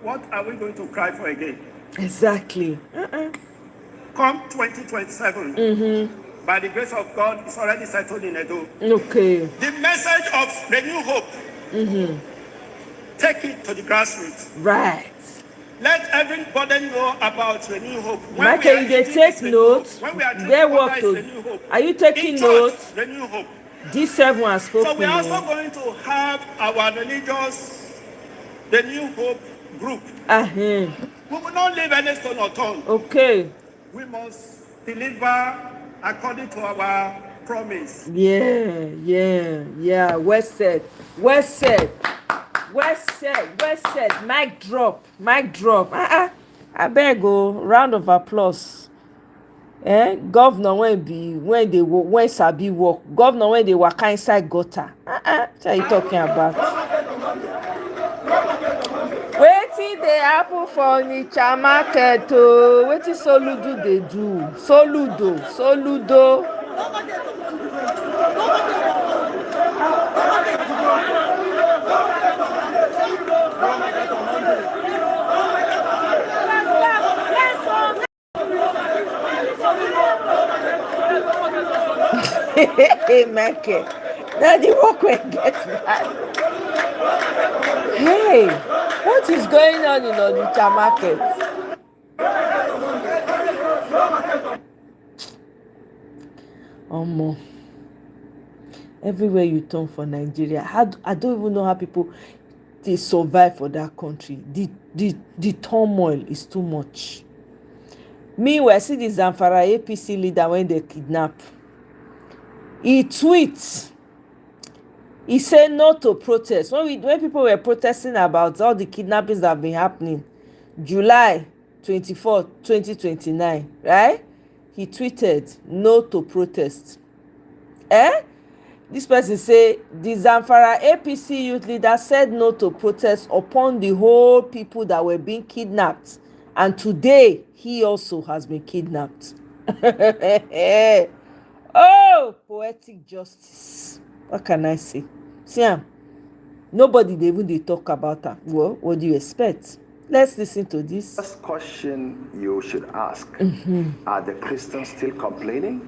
What are we going to cry for again? Exactly. Come 2027, by the grace of God, it's already settled in Edo. Okay. The message of the new hope, take it to the grassroots. Right. Let everybody know about the new hope. Michael, they take notes. They work to. Are you taking notes? The new hope. This everyone spoke. So we are also going to have our religious, the new hope group. We will not leave any stone unturned. Okay. We must deliver according to our promise. Yeah. Well said. Mic drop. I beg go round of applause. Governor when sabi work. Governor when they waka inside gutter. What are you talking about? Wetin dey happen for Onitsha market o? Wetin Soludo dey do? Soludo. Hey, Michael, now the work will get bad. Hey, what is going on in Onitsha market? Everywhere you turn for Nigeria, I don't even know how people they survive for that country. The turmoil is too much. Meanwhile, see the Zamfara APC leader when they kidnap. He tweets. He said no to protest. When people were protesting about all the kidnappings that have been happening, July 24, 2029, right? He tweeted no to protest. This person say the Zamfara APC youth leader said no to protest upon the whole people that were being kidnapped, and today he also has been kidnapped. Oh, poetic justice. What can I say? See, nobody they even they talk about her. Well, what do you expect? Let's listen to this. First question you should ask: Are the Christians still complaining?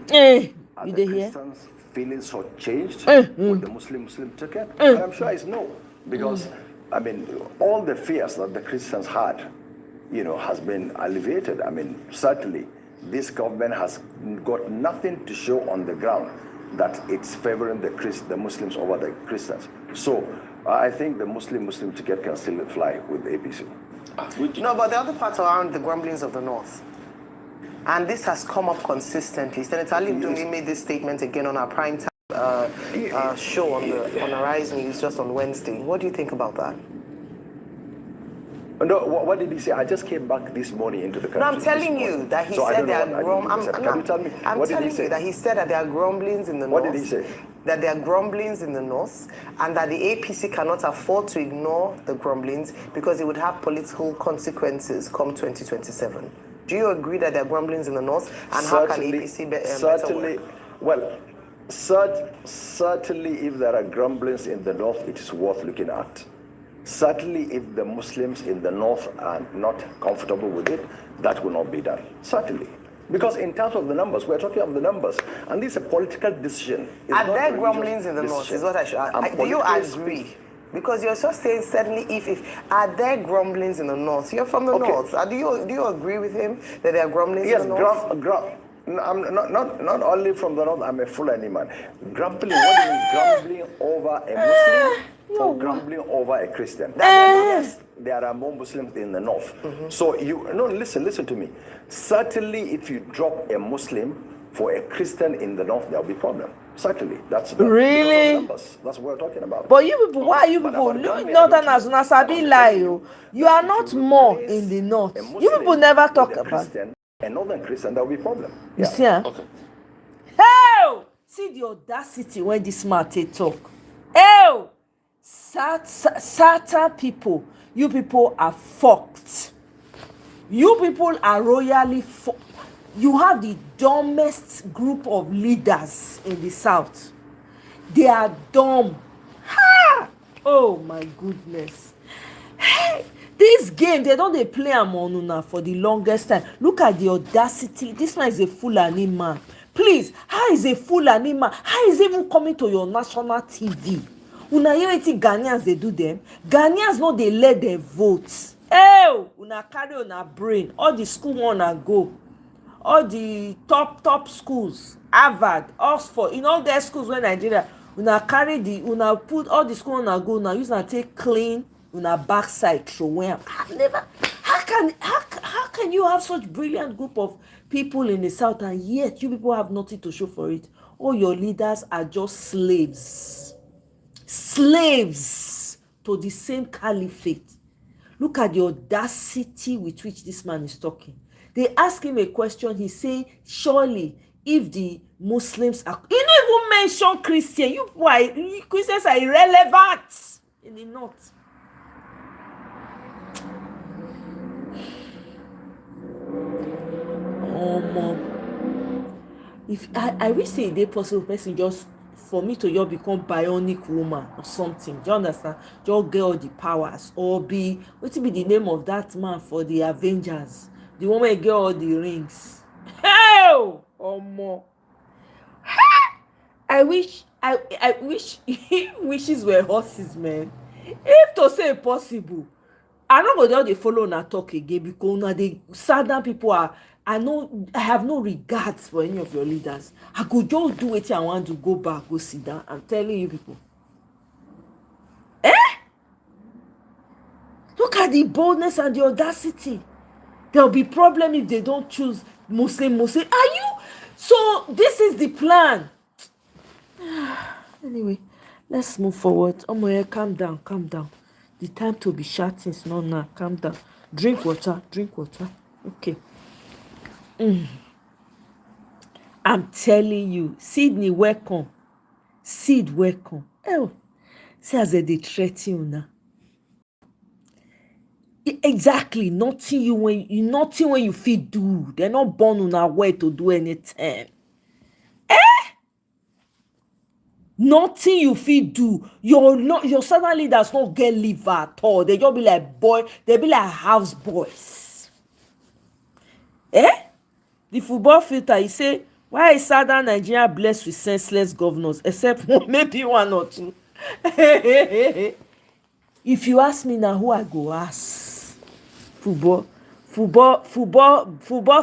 Are the Christians feeling so changed with the Muslim ticket? And I'm sure it's no, because I mean, all the fears that the Christians had, has been alleviated. I mean, certainly this government has got nothing to show on the ground that it's favoring the Muslims over the Christians. So I think the Muslim ticket can still fly with the APC. No, but the other part around the grumblings of the North. And this has come up consistently. Senator Ali Dumi made this statement again on our prime time show on the Rise News just on Wednesday. What do you think about that? No, what did he say? I just came back this morning into the country. No, I'm telling you that he said there are grumblings. Can you tell me? I'm telling you that he said that there are grumblings in the North. What did he say? That there are grumblings in the North, and that the APC cannot afford to ignore the grumblings because it would have political consequences come 2027. Do you agree that there are grumblings in the North, and how can APC certainly, well, certainly if there are grumblings in the North, it is worth looking at. Certainly if the Muslims in the North are not comfortable with it, that will not be done. Certainly. Because in terms of the numbers, we're talking of the numbers, and this is a political decision. Are there grumblings in the North, is what I should ask. Do you agree? Because you're just saying certainly if are there grumblings in the North? You're from the North. Do you agree with him that there are grumblings in the North? I'm not only from the North, I'm a Fulani man. Grumbling, what do you mean? Grumbling over a Muslim or grumbling over a Christian? Yes, there are more Muslims in the North. So listen to me. Certainly if you drop a Muslim for a Christian in the North, there'll be problem. Certainly, that's really numbers. That's what we're talking about. But you people, why are you people Northerners Nasabi lie? You are not more in the North. You people never talk about a Northern Christian, there'll be problem. You see, Hell! See the audacity when this man talk. Hell! Certain people, you people are fucked. You people are royally fucked. You have the dumbest group of leaders in the South. They are dumb. Ha! Oh my goodness. Hey, this game, they don't play among una for the longest time. Look at the audacity. This man is a Fulani man. Please, how is a Fulani man? How is he even coming to your national TV? Una hear wetin Ghanaians they do them? Ghanaians know they let their votes. Hey, una carry una brain. All the school wanna go. All the top schools, Harvard, Oxford, in all their schools in Nigeria, una carry una put all the school una go, una use una take clean una backside throw am. How can you have such brilliant group of people in the South and yet you people have nothing to show for it? All your leaders are just slaves to the same caliphate. Look at the audacity with which this man is talking. They ask him a question. He say, surely, if the Muslims are... You don't even mention Christian. Christians are irrelevant in the North. If I wish say a possible person just for me to just become bionic woman or something. Do you understand? Just get all the powers or be... What will be the name of that man for the Avengers? The woman get all the rings. Hell! More. I wish wishes were horses, man. If to say possible, I don't go down they follow na talk again because now the southern people are I have no regards for any of your leaders. I could just do it. I want to go back, go sit down. I'm telling you people. Look at the boldness and the audacity. There'll be problem if they don't choose Muslim. Are you? So this is the plan. Anyway, let's move forward. Omoye, calm down. The time to be shouting is not now. Calm down. Drink water. Okay. I'm telling you, Sydney, welcome. Sid, welcome. Oh, see as they threaten you now. Exactly, nothing when you feel do. They're not born on our way to do anything. Nothing you feel do. Your southern leaders not get liver at all. They just be like they be like house boys. The football filter, he say, why is southern Nigeria blessed with senseless governors, except maybe one or two? If you ask me now, who I go ask? Football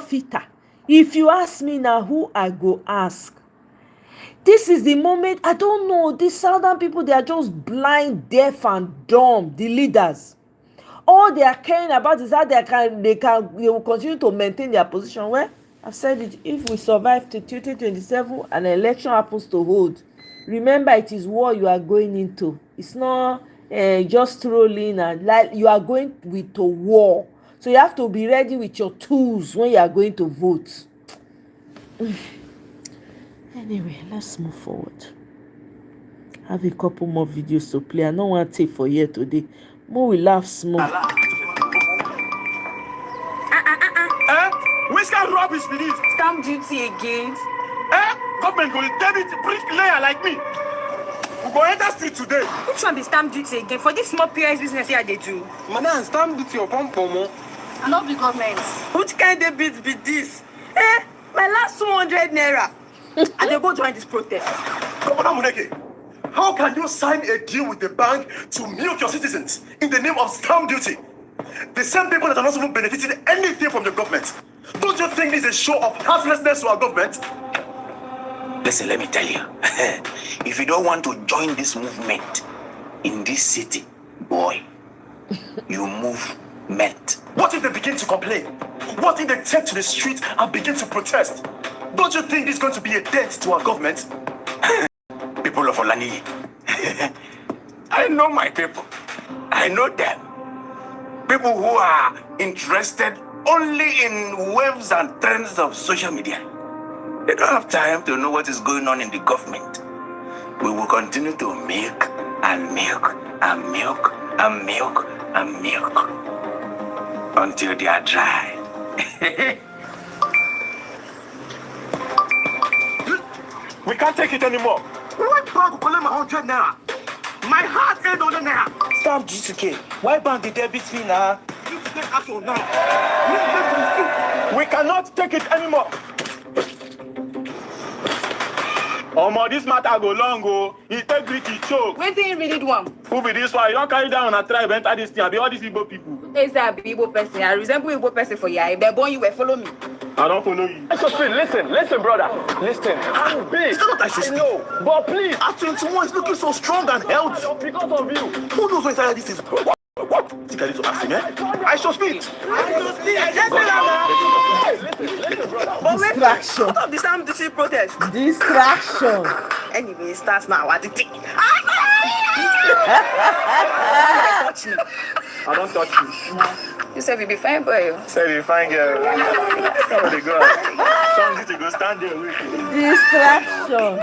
filter. If you ask me now, who I go ask? This is the moment. I don't know. These southern people, they are just blind, deaf, and dumb. The leaders. All they are caring about is how they will continue to maintain their position. Well, I've said it. If we survive to 2027, an election happens to hold. Remember, it is war you are going into. It's not just rolling and like you are going with a war. So you have to be ready with your tools when you are going to vote. Anyway, let's move forward. I have a couple more videos to play. I don't want to take for here today. More we laugh small. Which kind of rubbish is this? Stamp duty again. Government going to debit bricklayer like me. We go enter street today. Which one be stamp duty again? For this small POS business here they do. Madam, stamp duty your pom. I not be government. Which kind of debit be this? My last 200 naira. And they go join this protest. Governor Muneke, how can you sign a deal with the bank to milk your citizens in the name of stamp duty? The same people that are not even benefiting anything from the government. Don't you think this is a show of heartlessness to our government? Listen, let me tell you. If you don't want to join this movement in this city, boy, you move met. What if they begin to complain? What if they take to the street and begin to protest? Don't you think this is going to be a dent to our government? People of Olani, I know my people. I know them. People who are interested only in waves and trends of social media. They don't have time to know what is going on in the government. We will continue to milk and milk and milk and milk and milk until they are dry. We can't take it anymore. Why bank collect my 100 naira? My heart ain't on the naira. Stamp GTK. Why bank the debit fee now? You take action now. We cannot take it anymore. This matter go long go. Integrity choke. Where did you really do one? Who be this one? You don't carry down on a tribe, enter this thing. I be all these Igbo people. Is that Igbo person? I resemble Igbo person for you. If they're born, you will follow me. I don't follow you. Listen, brother. Listen. I'm big. It's not what I should speak. No, but please. At 21, it's looking so strong and healthy. Because of you. Who knows what inside this is? What? Think I need to ask him, I should speak. Listen, brother. Distraction. What of the Sam DC protest? Distraction. Anyway, it starts now. What the thing? Touch me. I don't touch you. You said we be fine, boy. Say you fine girl. Somebody go. Somebody to go stand there with you. Distraction.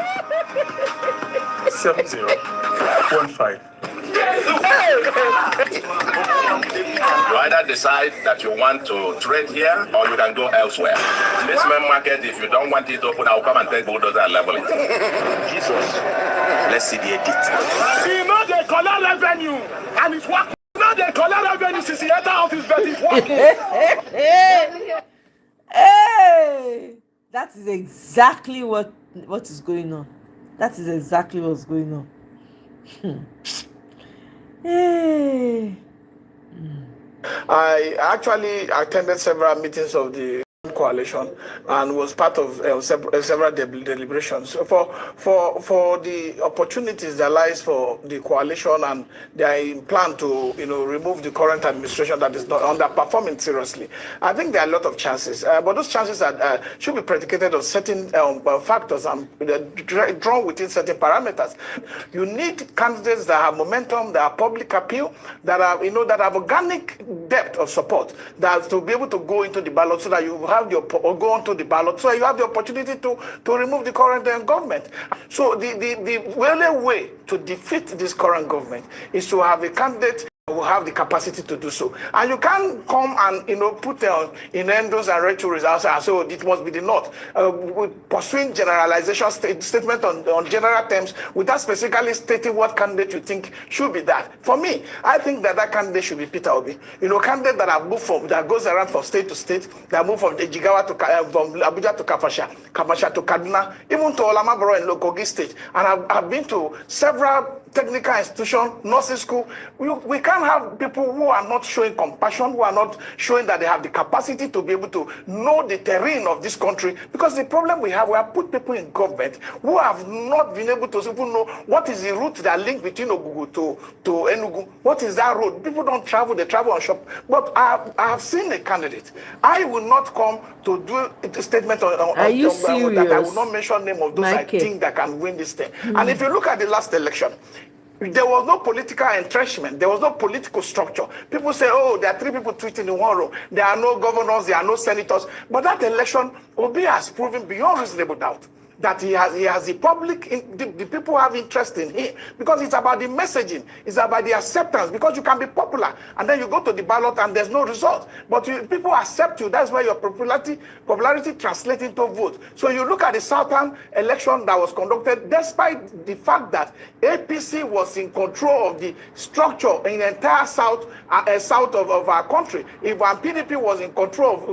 7015. You either decide that you want to trade here or you can go elsewhere. This main market, if you don't want it open, I'll come and take bulldozer and level it. Jesus. Let's see the edit. You know they collect revenue and it's working. You know they collect revenue since he entered office, but it's working. Hey! That is exactly what is going on. That is exactly what's going on. Hey. I actually attended several meetings of the coalition and was part of several deliberations. So for the opportunities that lies for the coalition and their plan to remove the current administration that is not underperforming seriously, I think there are a lot of chances. But those chances should be predicated on certain factors and drawn within certain parameters. You need candidates that have momentum, that have public appeal, that have organic depth of support, that to be able to go into the ballot so that you have or go onto the ballot so that you have the opportunity to remove the current government. So the only way to defeat this current government is to have a candidate will have the capacity to do so. And you can't come and put innuendos and rhetoric outside. So it must be the North. Pursuing generalization statement on general terms without specifically stating what candidate you think should be that. For me, I think that candidate should be Peter Obi. Candidate that have moved that goes around from state to state, that move from Jigawa to from Abuja to Kafasha to Kaduna, even to Olamaboro in Kogi State. And I've been to several technical institution, nursing school. We can't have people who are not showing compassion, who are not showing that they have the capacity to be able to know the terrain of this country. Because the problem we have put people in government who have not been able to even know what is the route that link between Ogugu to Enugu. What is that road? People don't travel, they travel on shop. But I have seen a candidate. I will not come to do a statement on that I will not mention name of those I think that can win this thing. And if you look at the last election, there was no political entrenchment. There was no political structure. People say, oh, there are 3 people tweeting in one row. There are no governors, there are no senators. But that election, Obi has proven beyond reasonable doubt that he has the public, the people have interest in him, because it's about the messaging, it's about the acceptance, because you can be popular and then you go to the ballot and there's no result, but people accept you. That's where your popularity translates into vote. So you look at the Southern election that was conducted, despite the fact that APC was in control of the structure in the entire south of our country. If PDP was in control of,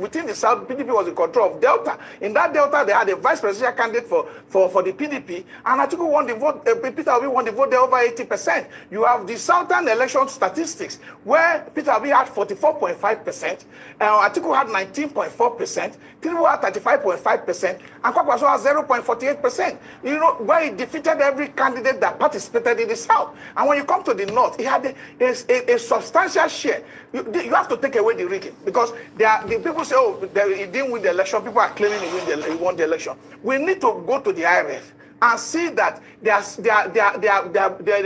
within the south, PDP was in control of Delta. In that Delta, they had a vice presidential candidate for the PDP, and Atiku won the vote. Peter Obi won the vote there over 80%. You have the Southern election statistics where Peter Obi had 44.5%, Atiku had 19.4%, Tinubu had 35.5%, and Kwakwaso had 0.48%. Where he defeated every candidate that participated in the South. And when you come to the North, he had a substantial share. You have to take away the rigging, because the people say, oh, he didn't win the election. People are claiming he won the election. We need to go to the IRF and see that there are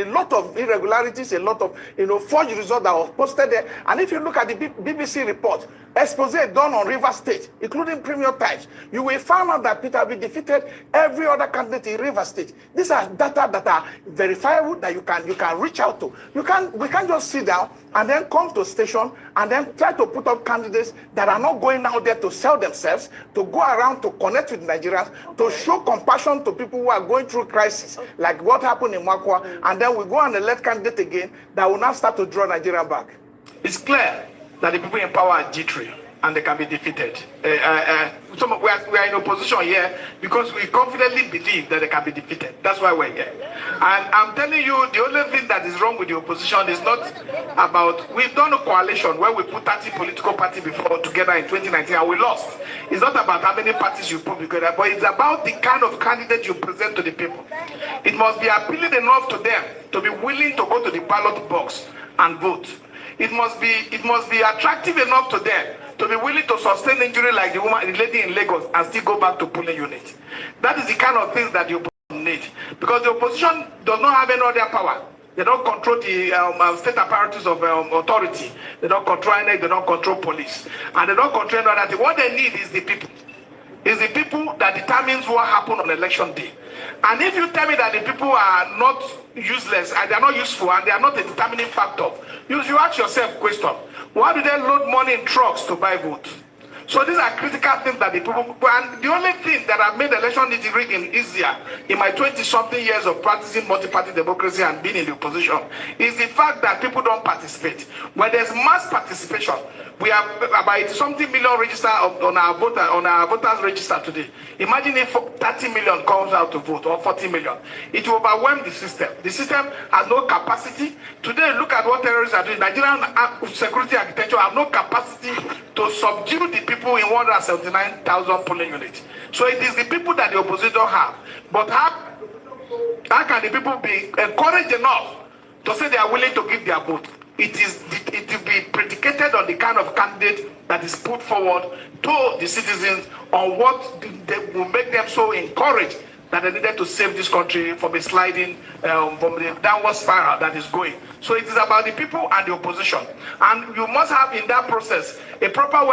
a lot of irregularities, a lot of forged results that was posted there. And if you look at the BBC report, expose done on River State, including Premium Times, you will find out that Peter Obi defeated every other candidate in River State. These are data that are verifiable, that you can reach out to. We can't just sit down and then come to station and then try to put up candidates that are not going out there to sell themselves, to go around to connect with Nigerians, to show compassion to people who are going through crisis, like what happened in Makwa, and then we go and elect candidate again that will now start to draw Nigeria back. It's clear that the people in power are jittery and they can be defeated. We are in opposition here because we confidently believe that they can be defeated. That's why we're here. And I'm telling you, the only thing that is wrong with the opposition is not about, we've done a coalition where we put 30 political parties before together in 2019 and we lost. It's not about how many parties you put together, but it's about the kind of candidate you present to the people. It must be appealing enough to them to be willing to go to the ballot box and vote. It must be attractive enough to them to be willing to sustain injury like the lady in Lagos and still go back to polling unit. That is the kind of things that the opposition need. Because the opposition does not have any other power. They don't control the state apparatus of authority. They don't control any, they don't control police. And they don't control any other thing. What they need is the people. It's the people that determines what happens on election day. And if you tell me that the people are not useless and they are not useful and they are not a determining factor, you ask yourself question, why do they load money in trucks to buy votes? So these are critical things that the people, and the only thing that have made election rigging easier in my 20-something years of practicing multi-party democracy and being in the opposition is the fact that people don't participate. When there's mass participation, we have about something million registered on our voters register today. Imagine if 30 million comes out to vote, or 40 million. It will overwhelm the system. The system has no capacity. Today, look at what terrorists are doing. Nigerian security architecture have no capacity to subdue the people people in 179,000 polling units. So it is the people that the opposition have. But how can the people be encouraged enough to say they are willing to give their vote? It will be predicated on the kind of candidate that is put forward to the citizens on what they will make them so encouraged that they needed to save this country from a sliding, from the downward spiral that is going. So it is about the people and the opposition. And you must have in that process a proper,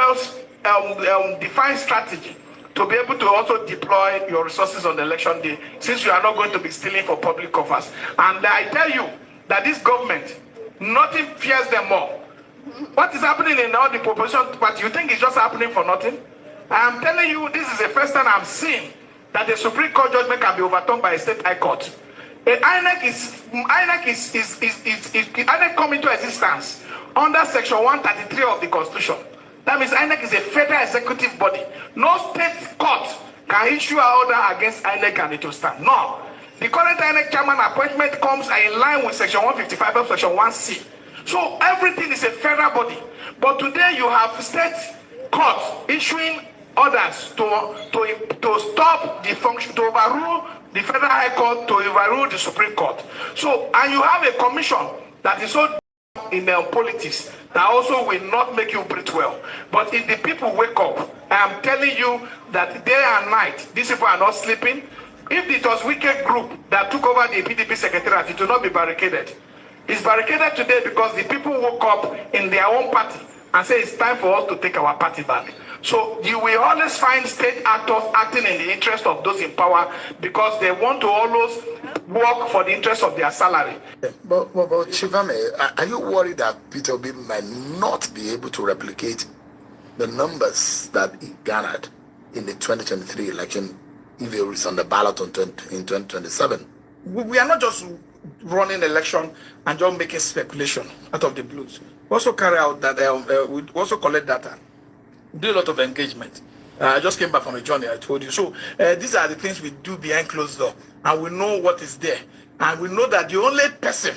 defined strategy to be able to also deploy your resources on the election day, since you are not going to be stealing for public offers. And I tell you that this government, nothing fears them more. What is happening in all the opposition party, you think it's just happening for nothing? I am telling you, this is the first time I'm seeing that the Supreme Court judgment can be overturned by a state high court. INEC come into existence under section 133 of the Constitution. That means INEC is a federal executive body. No state court can issue an order against INEC and it will stand. No. The current INEC chairman appointment comes in line with section 155 of section 1C. So everything is a federal body. But today you have state courts issuing orders to stop the function, to overrule the Federal High Court, to overrule the Supreme Court. So, and you have a commission that is so in politics that also will not make you breathe well. But if the people wake up, I am telling you that day and night, these people are not sleeping. If it was wicked group that took over the PDP secretariat, it will not be barricaded. It's barricaded today because the people woke up in their own party and say it's time for us to take our party back. So you will always find state actors acting in the interest of those in power because they want to always work for the interest of their salary. But Chivame, are you worried that Peter Obi might not be able to replicate the numbers that he garnered in the 2023 election if he is on the ballot in 2027? We are not just running election and just making speculation out of the blues. We also carry out that, we also collect data, do a lot of engagement. I just came back from a journey, I told you. So these are the things we do behind closed door, and we know what is there. And we know that the only person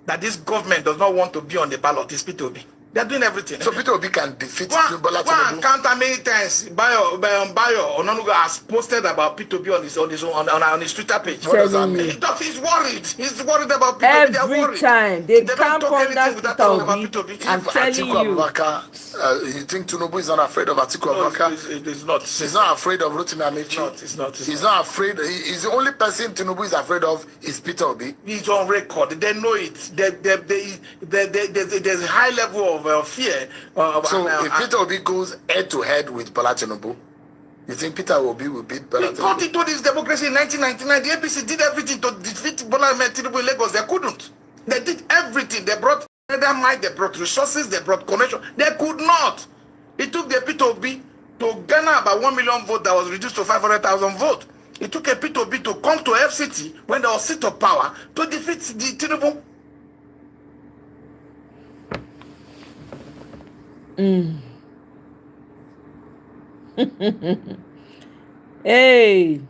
that this government does not want to be on the ballot is Peter Obi. They are doing everything. So Peter Obi can defeat Bola Tinubu. One counter many times. Bayo Ononuga has posted about Peter Obi on his Twitter page. What does that mean? He's worried. He's worried about Peter Obi. Every time they can't contact Peter Obi. I'm telling you. You think Tinubu is not afraid of Atiku Abubakar? It is not. He's not afraid of Rotimi Amechi. It's not. He's not afraid. He's the only person Tinubu is afraid of is Peter Obi. He's on record. They know it. There's a high level of fear. So if Peter Obi goes head to head with Bola Tinubu, you think Peter Obi will beat Bola Tinubu? They got into this democracy in 1999. The APC did everything to defeat Bola Tinubu in Lagos. They couldn't. They did everything. They brought mind, they brought resources, they brought connection. They could not. It took the Peter Obi to garner about 1 million votes that was reduced to 500,000 votes. It took a Peter Obi to come to FCT when there was seat of power to defeat the Tinubu. Hey.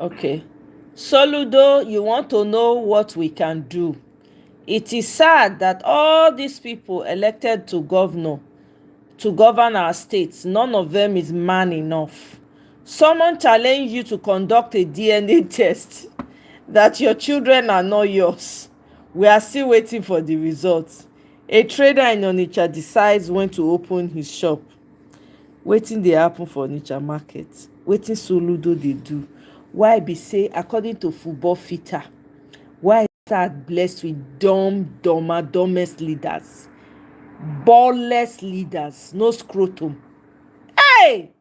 Okay. Soludo, you want to know what we can do. It is sad that all these people elected to govern our states, none of them is man enough. Someone challenged you to conduct a DNA test that your children are not yours. We are still waiting for the results. A trader in Onitsha decides when to open his shop. Waiting dey happen for Onitsha market. Waiting Soludo they do. Why be say, according to football fitter, why start blessed with dumbest leaders, ballless leaders, no scrotum. Hey!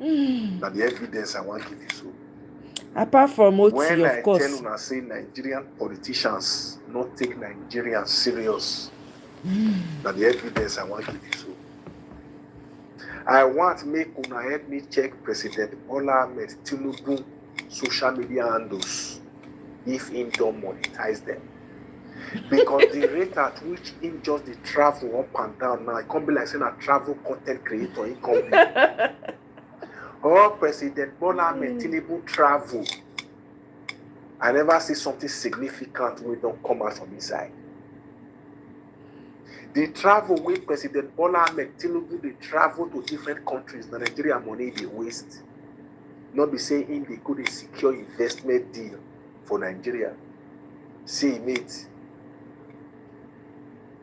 That the evidence I want to give you so. Apart from OT, when of I course. tell una say Nigerian politicians not take Nigerians serious, that the evidence I want to give you so. I want make una help me check President Bola Ahmed Tinubu social media handles if him don't monetize them. Because the rate at which him just the travel up and down now, it can't be like saying a travel content creator, it can't be. Or President Bola Ahmed Tinubu travel I never see something significant wey don come out from inside. The travel wey President Bola Ahmed Tinubu dey travel to different countries, na Nigeria money dey waste. No be say im dey go dey secure investment deal for Nigeria. See im mate.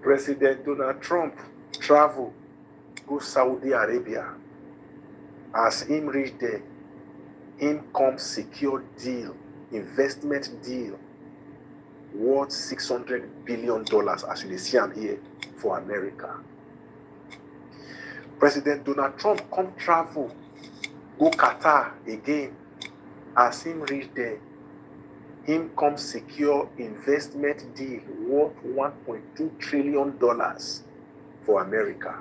President Donald Trump travel go Saudi Arabia. As him reach there, him come secure deal, investment deal worth $600 billion, as you dey see am here, for America. President Donald Trump come travel go Qatar again. As him reach there, him come secure investment deal worth $1.2 trillion for America.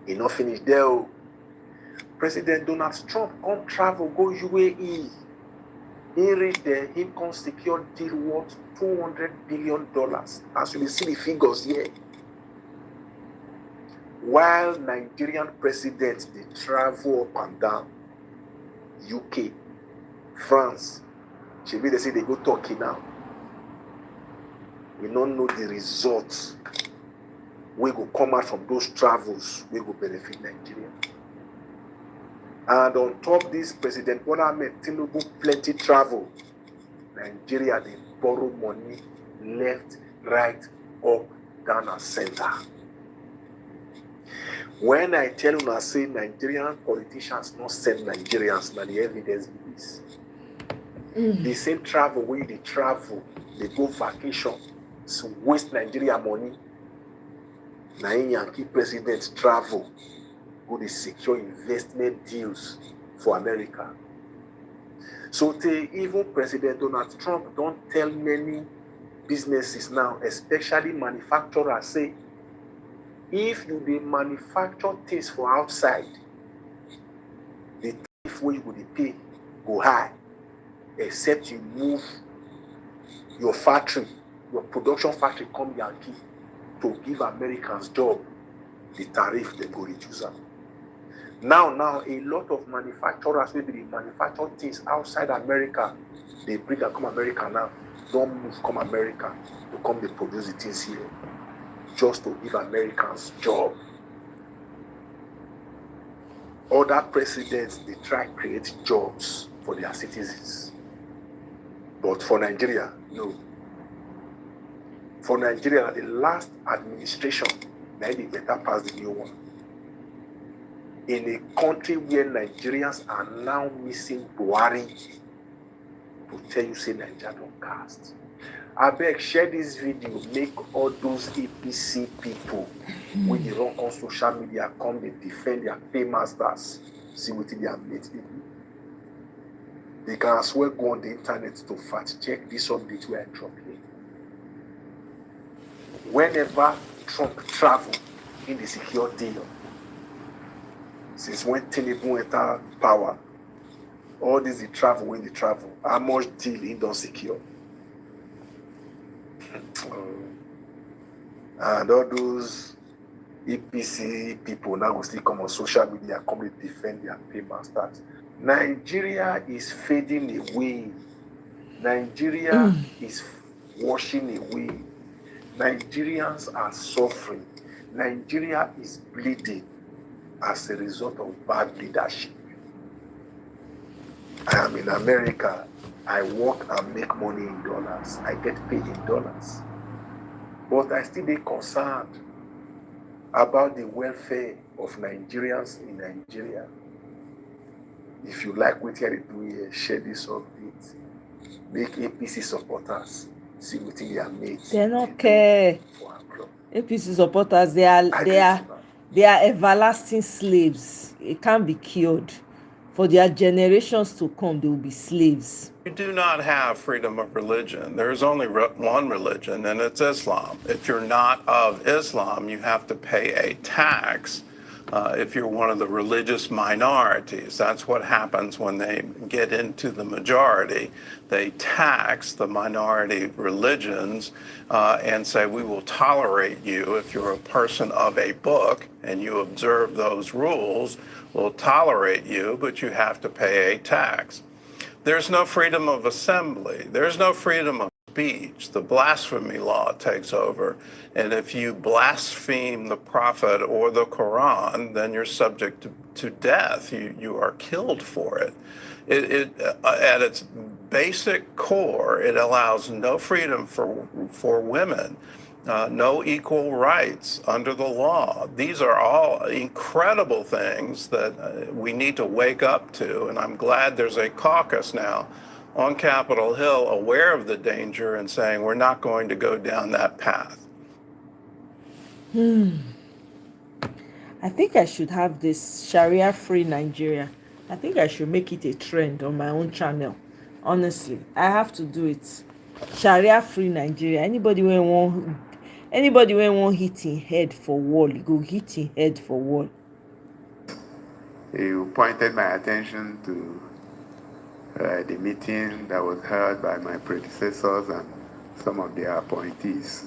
He not finish there. Oh. President Donald Trump come travel go UAE. He reach there, he come secure deal worth $200 billion. As you will see the figures here. While Nigerian presidents they travel up and down, UK, France, maybe they say they go Turkey now. We don't know the results. We go come out from those travels, we go benefit Nigeria. And on top this, President Bola Ahmed Tinubu plenty travel. Nigeria they borrow money left, right, up, down, and center. When I tell you, I say Nigerian politicians not send Nigerians, but the evidence is the same travel where they travel, they go vacation, so waste Nigeria money. Now Yankee presidents travel, go they secure investment deals for America. So even President Donald Trump don't tell many businesses now, especially manufacturers, say, if you dey manufacture things for outside, the tariff wey you go dey pay go high, except you move your factory, your production factory come Yankee to give Americans job, the tariff they go reduce am. Now, a lot of manufacturers wey dey manufacture things outside America, they bring them come America now, don't move come America to come dey produce the things here, just to give Americans job. Other presidents, they try to create jobs for their citizens. But for Nigeria, no. For Nigeria, the last administration, they better pass the new one. In a country where Nigerians are now missing Buhari, to tell you, say Nigeria don't cast. I beg, share this video, make all those APC people when they run on social media come they defend their paymasters. See what they are made. They can as well go on the internet to fact check this update where I drop here. Whenever Trump travel in the secure deal, since when Tinubu enter power, all this they travel when they travel, how much deal he don't secure? And all those EPC people now will still come on social media, come to defend their paymasters. Nigeria is fading away. Nigeria is washing away. Nigerians are suffering. Nigeria is bleeding as a result of bad leadership. I am in America. I work and make money in dollars. I get paid in dollars. But I still be concerned about the welfare of Nigerians in Nigeria. If you like what you do here, share this update. Make APC supporters see what they are made. They don't care. APC supporters, they are everlasting slaves. It can't be cured. For their generations to come, they will be slaves. You do not have freedom of religion. There is only one religion, and it's Islam. If you're not of Islam, you have to pay a tax if you're one of the religious minorities. That's what happens when they get into the majority. They tax the minority religions and say, we will tolerate you if you're a person of a book and you observe those rules. We'll tolerate you, but you have to pay a tax. There's no freedom of assembly. There's no freedom of speech. The blasphemy law takes over. And if you blaspheme the prophet or the Quran, then you're subject to death. You are killed for it. At its basic core, it allows no freedom for women, no equal rights under the law. These are all incredible things that we need to wake up to, and I'm glad there's a caucus now on Capitol Hill aware of the danger and saying we're not going to go down that path. I think I should have this Sharia-free Nigeria. I think I should make it a trend on my own channel. Honestly, I have to do it. Sharia-free Nigeria. Anybody when want hit in head for wall, you go hit in head for wall. You pointed my attention to the meeting that was held by my predecessors and some of their appointees.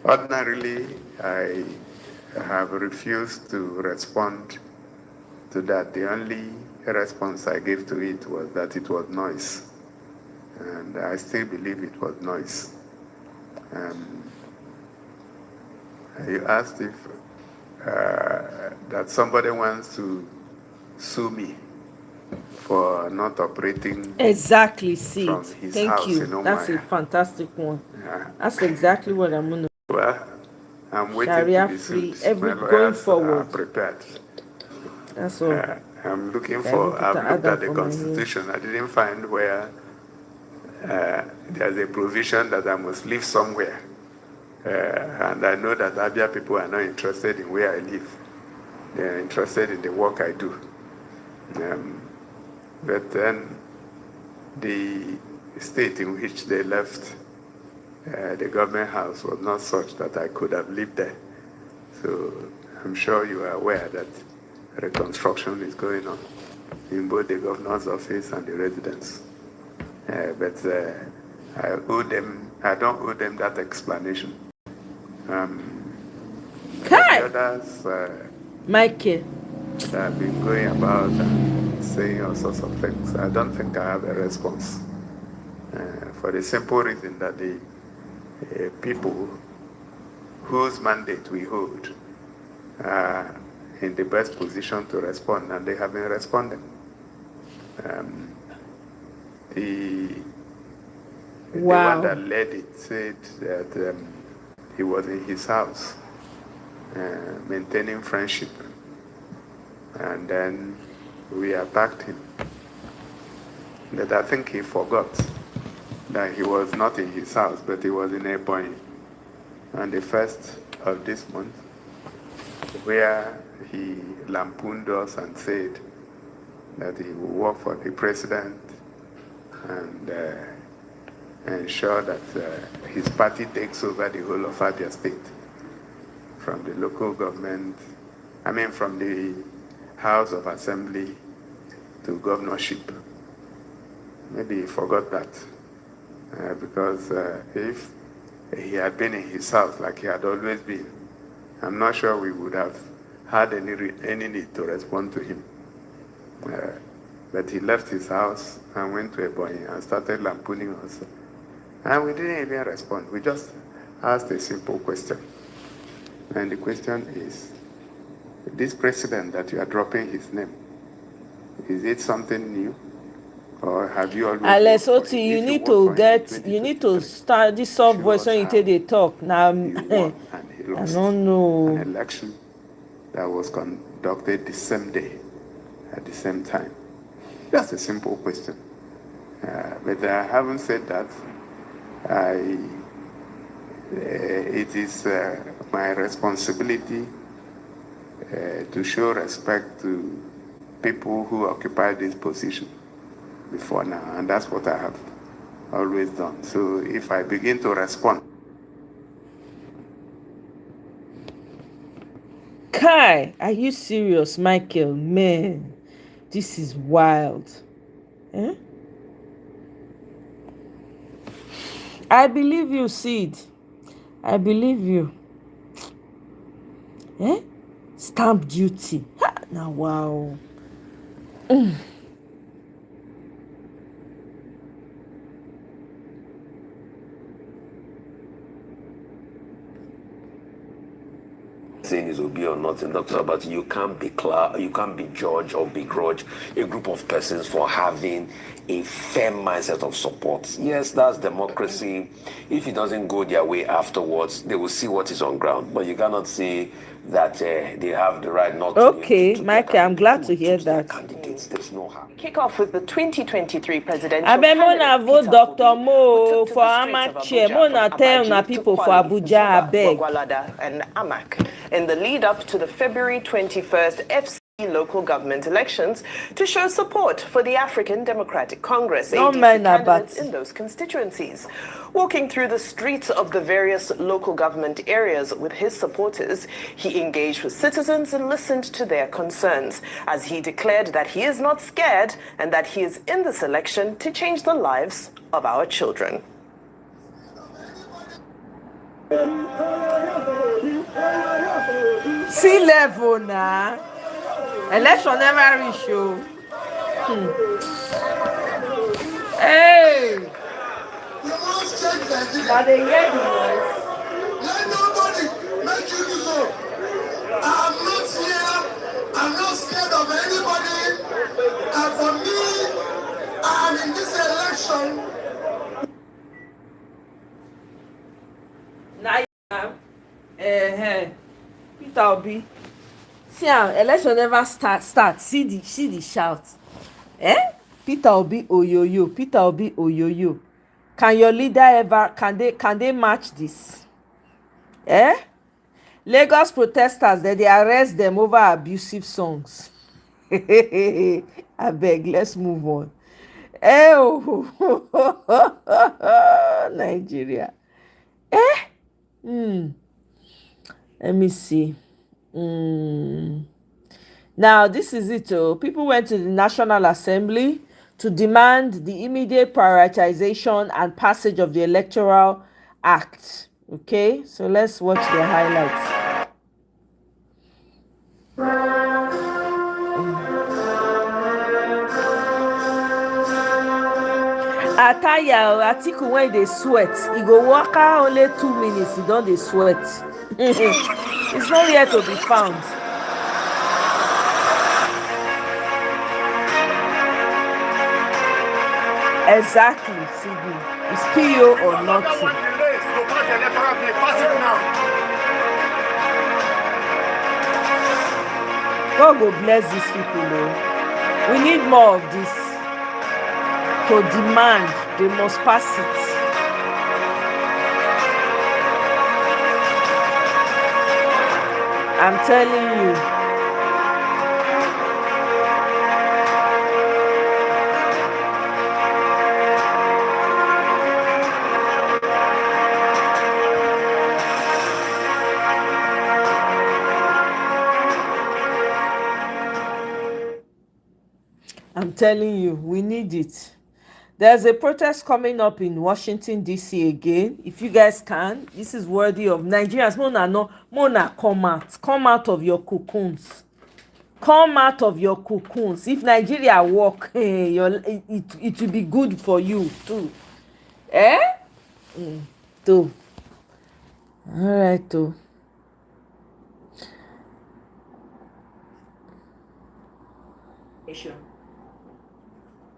Ordinarily, I have refused to respond to that. The only response I gave to it was that it was noise. And I still believe it was noise. You asked if that somebody wants to sue me for not operating exactly. See, from his thank house you. in Omoye. That's a fantastic one. Yeah. That's exactly what I'm gonna. Well, I'm waiting Sharia to be free. sued. My Going lawyers forward. are prepared. That's all. I'm looking I for. need to I've add looked that at the for my Constitution. I didn't find where there's a provision that I must live somewhere. And I know that Abia people are not interested in where I live. They're interested in the work I do. But then the state in which they left the government house was not such that I could have lived there. So I'm sure you are aware that reconstruction is going on in both the governor's office and the residence. But I don't owe them that explanation. The others Michael have been going about and saying all sorts of things. I don't think I have a response for the simple reason that the people whose mandate we hold are in the best position to respond, and they have been responding. The one that led it said that he was in his house maintaining friendship, and then we attacked him. But I think he forgot that he was not in his house, but he was in Ebonyi on the 1st of this month, where he lampooned us and said that he will work for the president and ensure that his party takes over the whole of Abia State, from the local government, from the House of Assembly to governorship. Maybe he forgot that, because if he had been in his house like he had always been, I'm not sure we would have had any need to respond to him. But he left his house and went to Ebonyi and started lampooning us. And we didn't even respond. We just asked a simple question. And the question is, this president that you are dropping his name, is it something new? Or have you always... Alex Oti, you need to start this soft voice when you take the talk. Now, I don't know. An election that was conducted the same day, at the same time. That's a simple question. But I haven't said that. It is my responsibility to show respect to people who occupy this position before now, and that's what I have always done. So if I begin to respond... Kai, are you serious, Michael? Man, this is wild. Eh? I believe you, Sid. I believe you. Eh? Stamp duty. Ha, now, wow. Saying is Obi or not in Dr. But you can't be judge or begrudge a group of persons for having a firm mindset of support. Yes, that's democracy. If it doesn't go their way afterwards, they will see what is on ground. But you cannot say that they have the right not to. Okay, Mike, I'm glad to hear that. Candidates, there's no harm. Kick off with the 2023 presidential Abemona vote Peter Dr. Obi, Mo who took to for the streets of Amache. Abuja Mona from tell Abaji na to people for Kwali, Abuja, Zuba, abeg. Gwagwalada, and Amak in the lead up to the February 21st FC local government elections to show support for the African Democratic Congress ADC candidates in those constituencies. Walking through the streets of the various local government areas with his supporters, he engaged with citizens and listened to their concerns, as he declared that he is not scared and that he is in this election to change the lives of our children. Sea level na. Election never reach you. Hey. Now they hear the noise. Let nobody make you lose hope. I'm not here. I'm not scared of anybody. And for me, I'm in this election. Now, Peter Obi. See how election never start. See the shout. Peter Obi oyoyo. Peter Obi oyoyo. Can your leader ever can they match this? Lagos protesters they arrest them over abusive songs. Abeg, let's move on. Nigeria. Let me see. Now, this is it. People went to the National Assembly to demand the immediate prioritization and passage of the Electoral Act. Okay, so let's watch the highlights. Ataya Atiku when they sweat, he go walk out only 2 minutes. He don't they sweat. It's not yet to be found. Exactly, Sydney. It's PO or nothing. God will bless these people, though. We need more of this. To demand, they must pass it. I'm telling you. I'm telling you, we need it. There's a protest coming up in Washington, D.C. again. If you guys can, this is worthy of Nigerians. Mona, come out of your cocoons. Come out of your cocoons. If Nigeria work, it will be good for you too. Too. All right, too.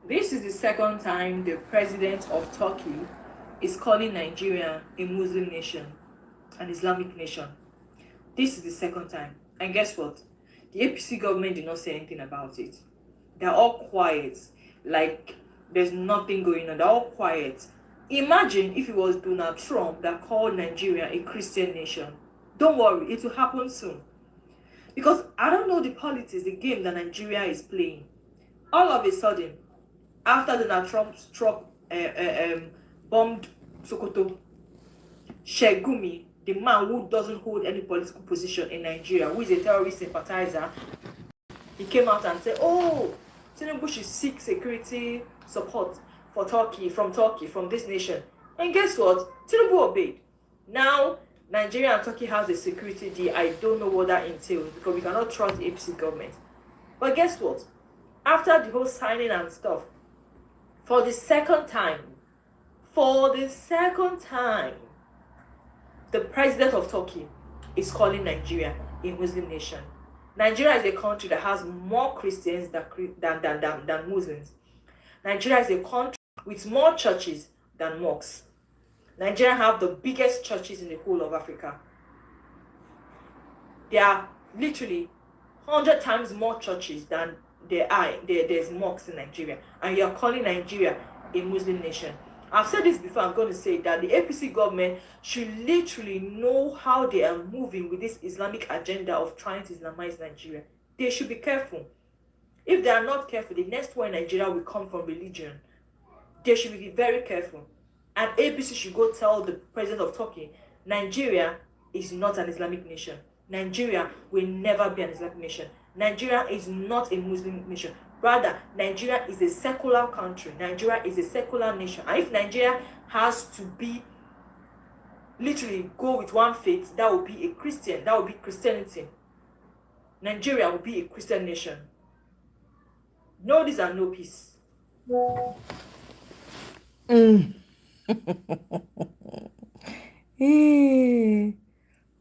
This is the second time the president of Turkey is calling Nigeria a Muslim nation, an Islamic nation. This is the second time. And guess what? The APC government did not say anything about it. They're all quiet, like there's nothing going on. They're all quiet. Imagine if it was Donald Trump that called Nigeria a Christian nation. Don't worry, it will happen soon. Because I don't know the politics, the game that Nigeria is playing. All of a sudden, after Donald Trump bombed Sokoto, Shegumi, the man who doesn't hold any political position in Nigeria, who is a terrorist sympathizer, he came out and said, oh, Tinubu should seek security support for Turkey, from this nation. And guess what? Tinubu obeyed. Now, Nigeria and Turkey has a security deal. I don't know what that entails because we cannot trust the APC government. But guess what? after the whole signing and stuff, for the second time, the president of Turkey is calling Nigeria a Muslim nation. Nigeria is a country that has more Christians than Muslims. Nigeria is a country with more churches than mosques. Nigeria have the biggest churches in the whole of Africa. There are literally 100 times more churches than there's mosques in Nigeria, and you are calling Nigeria a Muslim nation. I've said this before, I'm going to say that the APC government should literally know how they are moving with this Islamic agenda of trying to Islamize Nigeria. They should be careful. If they are not careful, the next war in Nigeria will come from religion. They should be very careful. And APC should go tell the president of Turkey, Nigeria is not an Islamic nation. Nigeria will never be an Islamic nation. Nigeria is not a Muslim nation. Rather, Nigeria is a secular country. Nigeria is a secular nation. And if Nigeria has to be, literally go with one faith, that will be a Christian. That will be Christianity. Nigeria will be a Christian nation. No this and no peace.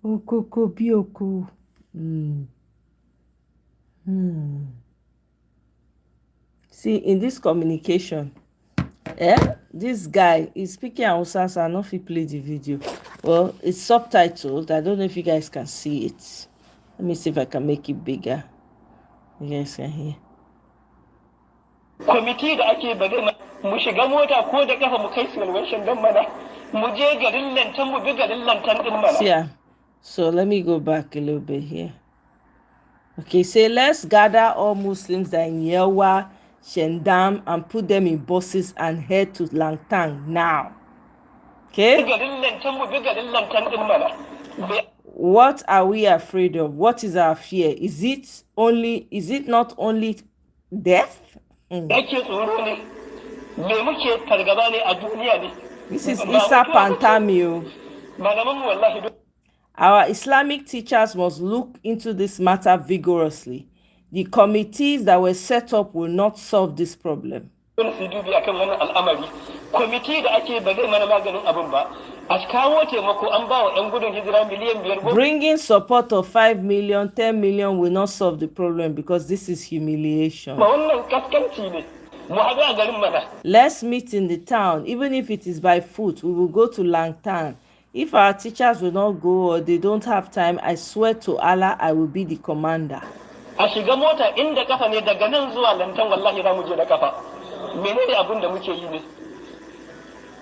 Okoko bioko. See, in this communication, this guy is speaking Hausa, so I don't fit play the video. Well, it's subtitled. I don't know if you guys can see it. Let me see if I can make it bigger. You guys can hear. Kwamiti da ake bagana mu shiga mota ko da kafa mu kai salvation don mana mu je garin lantan mu bi garin lantan din mana. Yeah. So let me go back a little bit here. Okay, say let's gather all Muslims that are in Yewa, Shendam, and put them in buses and head to Langtang now. Okay? What are we afraid of? What is our fear? Is it not only death? This is Isa Pantamio. Our Islamic teachers must look into this matter vigorously. The committees that were set up will not solve this problem. Bringing support of 5 million, 10 million will not solve the problem because this is humiliation. Let's meet in the town. Even if it is by foot, we will go to Langtan. If our teachers will not go or they don't have time, I swear to Allah, I will be the commander. A shiga mota inda kafa ne daga nan zuwa lantan wallahi za mu je da kafa. Menene abin da muke yi ne?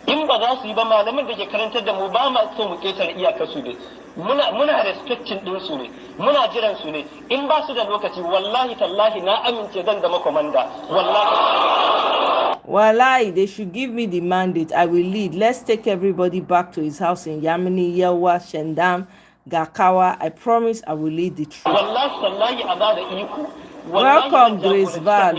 In ba za su yi ba malamin da ke karantar da mu ba ma so mu ketare iyakar su ne. Muna respecting din su ne. Muna jiran su ne. In ba su da lokaci wallahi tallahi na amince zan zama komanda. Wallahi, they should give me the mandate. I will lead. Let's take everybody back to his house in Yamini, Yewa, Shendam, Gakawa. I promise I will lead the troop. Welcome, Grace Val.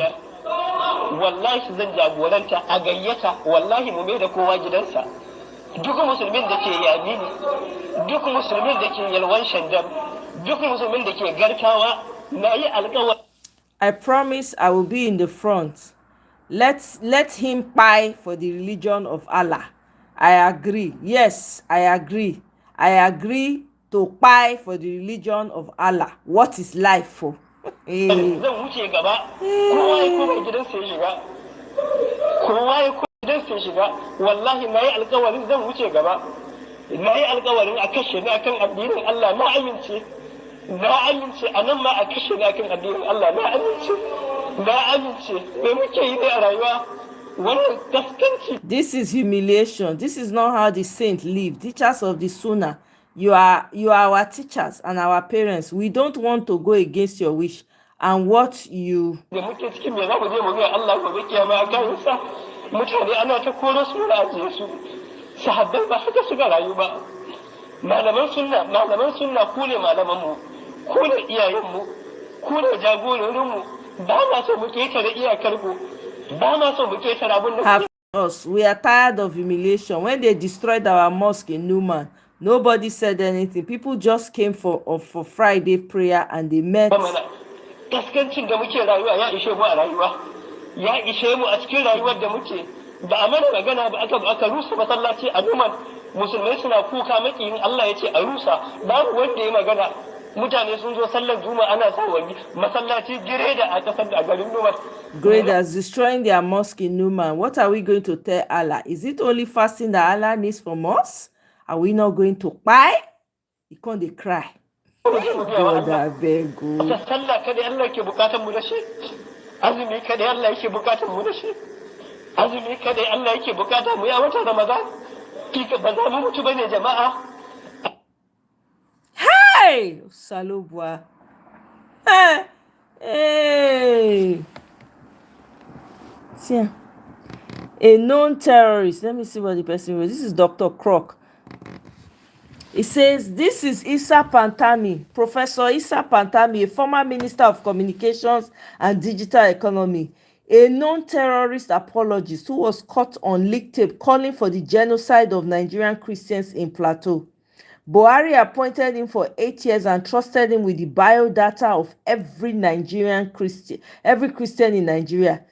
Wallahi zan jagoranta a gayyata wallahi mu mai da kowa gidansa. Duk musulmin da ke Yamini, duk musulmin da ke Yalwan Shandam, duk musulmin da ke Garkawa, na yi alƙawari. I promise I will be in the front. Let him pay for the religion of Allah. I agree. Yes, I agree. I agree to pay for the religion of Allah. What is life for? Zan wuce gaba, kowa ya koma gidansa ya shiga. Kowa ya koma gidansa ya shiga. Wallahi na yi alƙawarin zan wuce gaba. Na yi alƙawarin a kashe ni akan addinin Allah, na amince. Na amince a nan ma a kashe ni akan addinin Allah, na amince. This is humiliation. This is not how the saints live. Teachers of the Sunnah, you are our teachers and our parents. We don't want to go against your wish and what you. Have us. We are tired of humiliation. When they destroyed our mosque in Numan, nobody said anything. People just came for Friday prayer and they met. kaskancin da muke rayuwa ya ishe mu a rayuwa, ya ishe mu a cikin rayuwar da muke. Ba a mana magana ba aka rusa masallaci a Numan, musulmai suna kuka makiyin Allah ya ce a rusa, babu wanda ya magana. Mutane sun zo sallar Juma'a ana sa wani masallaci gireda a kasar a garin Numan. Graders destroying their mosque in Numan. What are we going to tell Allah? Is it only fasting that Allah needs from us? Are we not going to buy? You can't cry. God, I beg you. Sallah kada Allah ke bukatar mu da shi. Azumi kada Allah yake bukatar mu da shi. Azumi kada Allah yake bukata mu ya wata Ramadan. Kika ba za mu mutu bane jama'a. Hey, Salubwa. Hey. See, a known terrorist. Let me see what the person was. This is Dr. Croc. It says, this is Issa Pantami, Professor Issa Pantami, a former Minister of Communications and Digital Economy, a known terrorist apologist who was caught on leaked tape calling for the genocide of Nigerian Christians in Plateau. Buhari appointed him for 8 years and trusted him with the biodata of every Nigerian Christian, every Christian in Nigeria.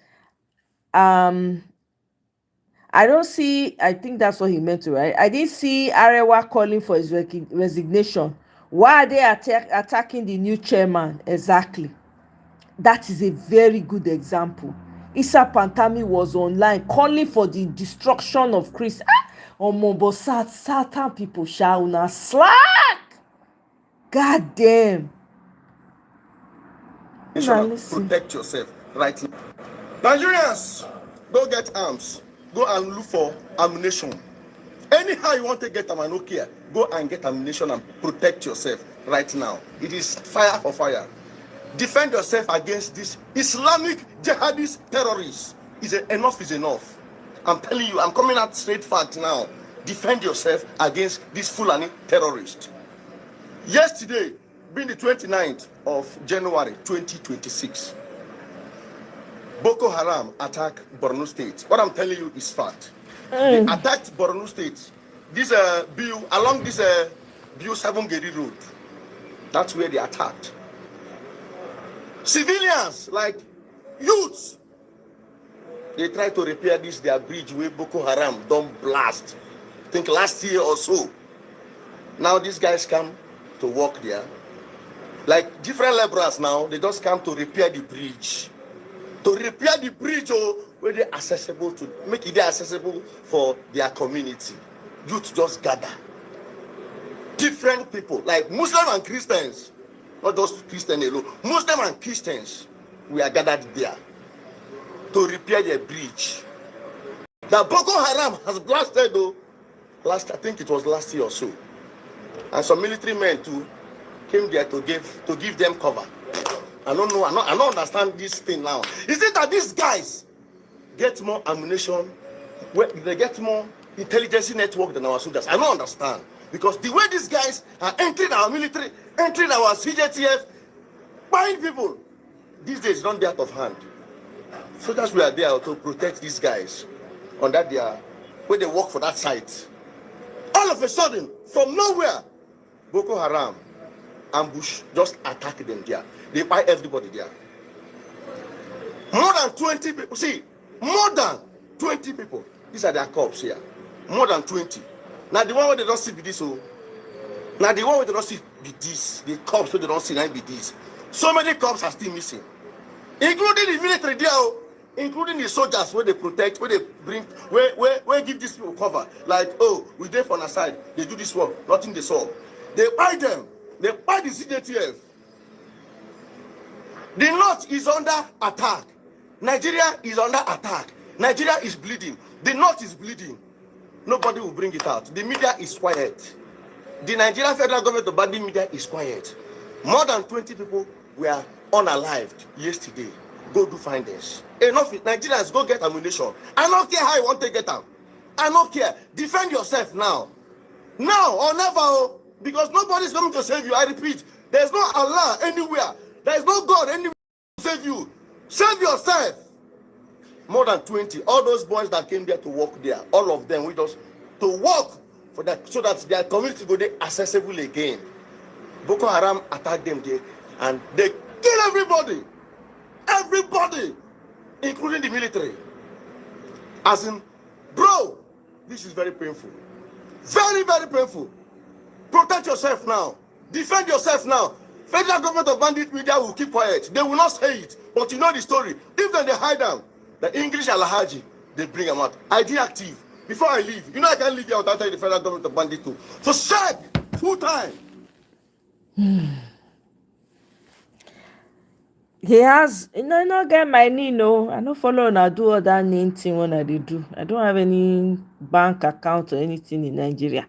I don't see, I think that's what he meant to, right? I didn't see Arewa calling for his resignation. Why are they attacking the new chairman? Exactly. That is a very good example. Issa Pantami was online calling for the destruction of Christ. But Satan people shall not slack. God damn. Protect yourself right now. Nigerians, go get arms. Go and look for ammunition. Anyhow you want to get them, I don't care. Go and get ammunition and protect yourself right now. It is fire for fire. Defend yourself against this Islamic jihadist terrorists. Enough is enough. I'm telling you, I'm coming out straight fact now. Defend yourself against this Fulani terrorist. Yesterday, being the 29th of January 2026, Boko Haram attacked Borno State. What I'm telling you is fact. They attacked Borno State. This along this Biu 7 Gedi Road. That's where they attacked. Civilians, like youths, they try to repair their bridge where Boko Haram don't blast. I think last year or so. Now these guys come to work there. Like different laborers now, they just come to repair the bridge. To repair the bridge where they accessible to make it accessible for their community. Youth just gather. Different people, like Muslim and Christians, not just Christian alone, Muslim and Christians, we are gathered there to repair the bridge. The Boko Haram has blasted I think it was last year or so. And some military men too came there to give them cover. I don't know. I don't understand this thing now. Is it that these guys get more ammunition? They get more intelligence network than our soldiers? I don't understand. Because the way these guys are entering our military, entering our CJTF, buying people, these days don't get out of hand. Soldiers were there to protect these guys on that where they work for that site. All of a sudden, from nowhere, Boko Haram ambush just attack them there. They buy everybody there. More than 20 people. See, more than 20 people. These are their corpses here. More than 20. Now the one where they don't see be this. Now the one where they don't see be this. The corpse where they don't see now be this. So many corpses are still missing. Including the military there, including the soldiers where they protect, where they bring, where give these people cover. Like, we there on our side. They do this work. Nothing they saw. They buy them. They buy the CJTF. The North is under attack. Nigeria is under attack. Nigeria is bleeding. The North is bleeding. Nobody will bring it out. The media is quiet. The Nigerian federal government, the body media is quiet. More than 20 people were unalived yesterday. Go do findings. Enough. Nigerians, go get ammunition. I don't care how you want to get them. I don't care. Defend yourself now. Now or never. Because nobody is coming to save you. I repeat, there's no Allah anywhere. There is no God anywhere to save you. Save yourself. More than 20. All those boys that came there to work there, all of them with us to work for that, so that their community go there accessible again. Boko Haram attacked them there, and they Kill everybody. Everybody, including the military. As in, bro, this is very painful. Very, very painful. Protect yourself now. Defend yourself now. Federal government of bandit media will keep quiet. They will not say it. But you know the story. If they hide down, the English Alhaji, they bring them out. I deactive. Before I leave, you know I can't leave here without telling the federal government of bandit too. So check full time. He has, not get my knee, no. I don't follow and I do all that name thing when I do. I don't have any bank account or anything in Nigeria.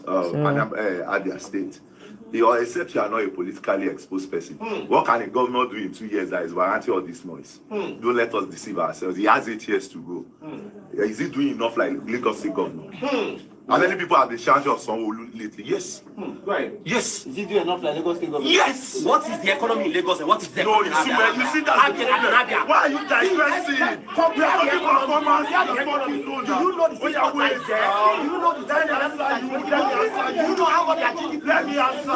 At their state. Except you are not a politically exposed person. What can a governor do in 2 years that is warranting all this noise? Don't let us deceive ourselves. He has 8 years to go. Is he doing enough like Lagos State governor? How many people have been charged of Sanwo-Olu lately? Yes. Right. Yes. Is he doing enough like Lagos State government? Yes. What is the economy in Lagos and what is the No, economy you see, that's the problem. Why are you digressing? We are talking performance. Do you know the situation there? Do you know the situation? Do you know how much they are giving? Let me answer you.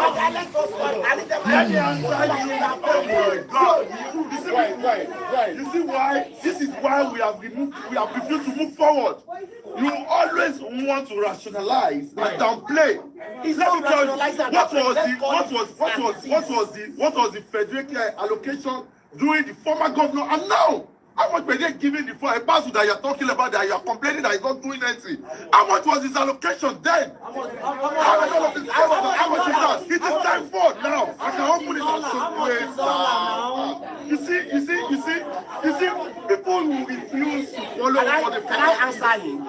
Let me answer you. Oh my God. You see why? This is why we have refused to move forward. You always want to rationalize and downplay. Let me tell you, what was the federal allocation during the former governor, and now how much were they giving the for a person that you're talking about that you're complaining that he's not doing anything? How much was his allocation then? How much is that? It is time for now. I can open it and show you see, people who refuse to follow what the Can I answer you? I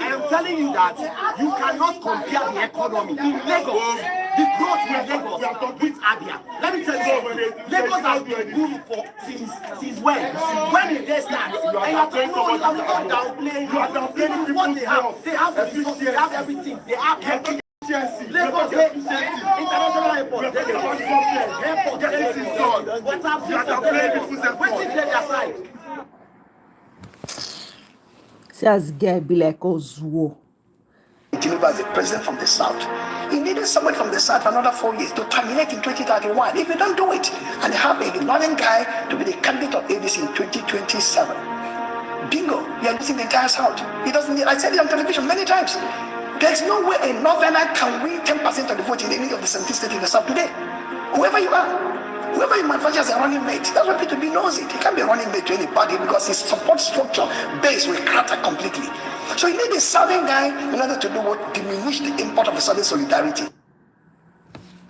am telling you that you cannot compare the economy in Lagos, the growth in Lagos with Abia. Let me tell you something. Lagos has been booming for since when? When did they start? And you are downplaying what they have. They have everything. They have everything. They have everything. Lagos international airport. See as guy be like Ozuo. Tinubu as the president from the south. He needed somebody from the south for another 4 years to terminate in 2031. If you don't do it, and have a northern guy to be the candidate of ADC in 2027, bingo, you are losing the entire south. He doesn't need, I said it on television many times. There's no way a northerner can win 10% of the vote in any of the 17 states in the south today. Whoever you are, whoever you manufacture as a running mate, that's why Peter B knows it. He can't be a running mate to any party because his support structure base will crater completely. So you need a southern guy in order to do what? Diminish the import of a southern solidarity.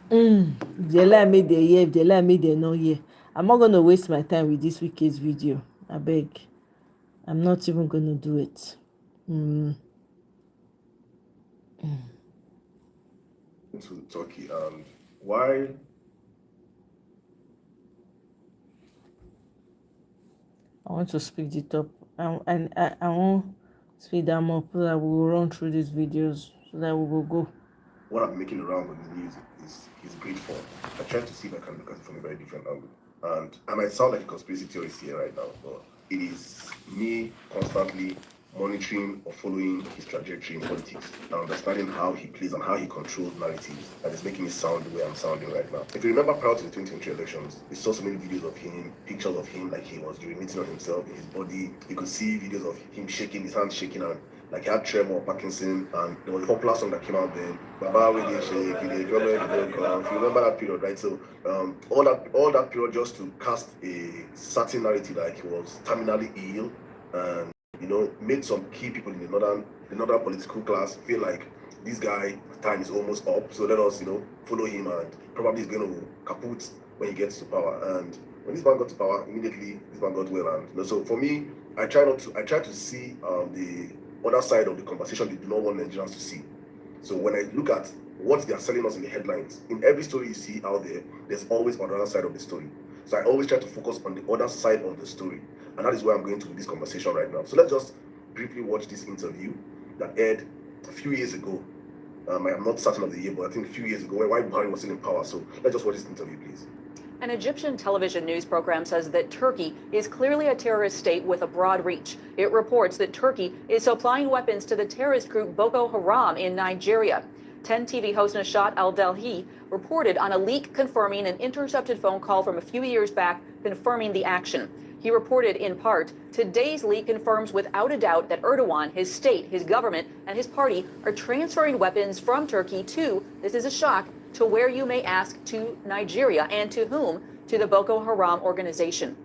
They let me they hear, if they let me they know here. I'm not gonna waste my time with this week's video. I beg. I'm not even gonna do it. To Turkey, why? I want to speed it up. And I won't speed them up so that we will run through these videos so that we will go. What I'm making around on the news is great fun. I try to see if I can look at it from a very different angle. And I might sound like a conspiracy theorist here right now, but it is me constantly monitoring or following his trajectory in politics and understanding how he plays and how he controls narratives that is making me sound the way I'm sounding right now. If you remember prior to the 2023 elections, we saw so many videos of him, pictures of him like he was urinating on himself in his body. You could see videos of him shaking, his hands shaking, and like he had tremor, Parkinson, and there was a popular song that came out then, Baba we did shake, if you remember that period, right? So all that period just to cast a certain narrative like he was terminally ill, and made some key people in the northern political class feel like this guy time is almost up, so let us follow him, and probably he's going to kaput when he gets to power. And when this man got to power, immediately this man got well. And so for me, I try to see the other side of the conversation they do not want Nigerians to see. So when I look at what they are selling us in the headlines, in every story you see out there, there's always another side of the story. So I always try to focus on the other side of the story. And that is where I'm going to with this conversation right now. So let's just briefly watch this interview that aired a few years ago. I am not certain of the year, but I think a few years ago, while Buhari was still in power. So let's just watch this interview, please. An Egyptian television news program says that Turkey is clearly a terrorist state with a broad reach. It reports that Turkey is supplying weapons to the terrorist group Boko Haram in Nigeria. 10 TV host Nashad Al-Delhi reported on a leak confirming an intercepted phone call from a few years back confirming the action. He reported in part, today's leak confirms without a doubt that Erdogan, his state, his government, and his party are transferring weapons from Turkey to, this is a shock, to where you may ask, to Nigeria. And to whom? To the Boko Haram organization.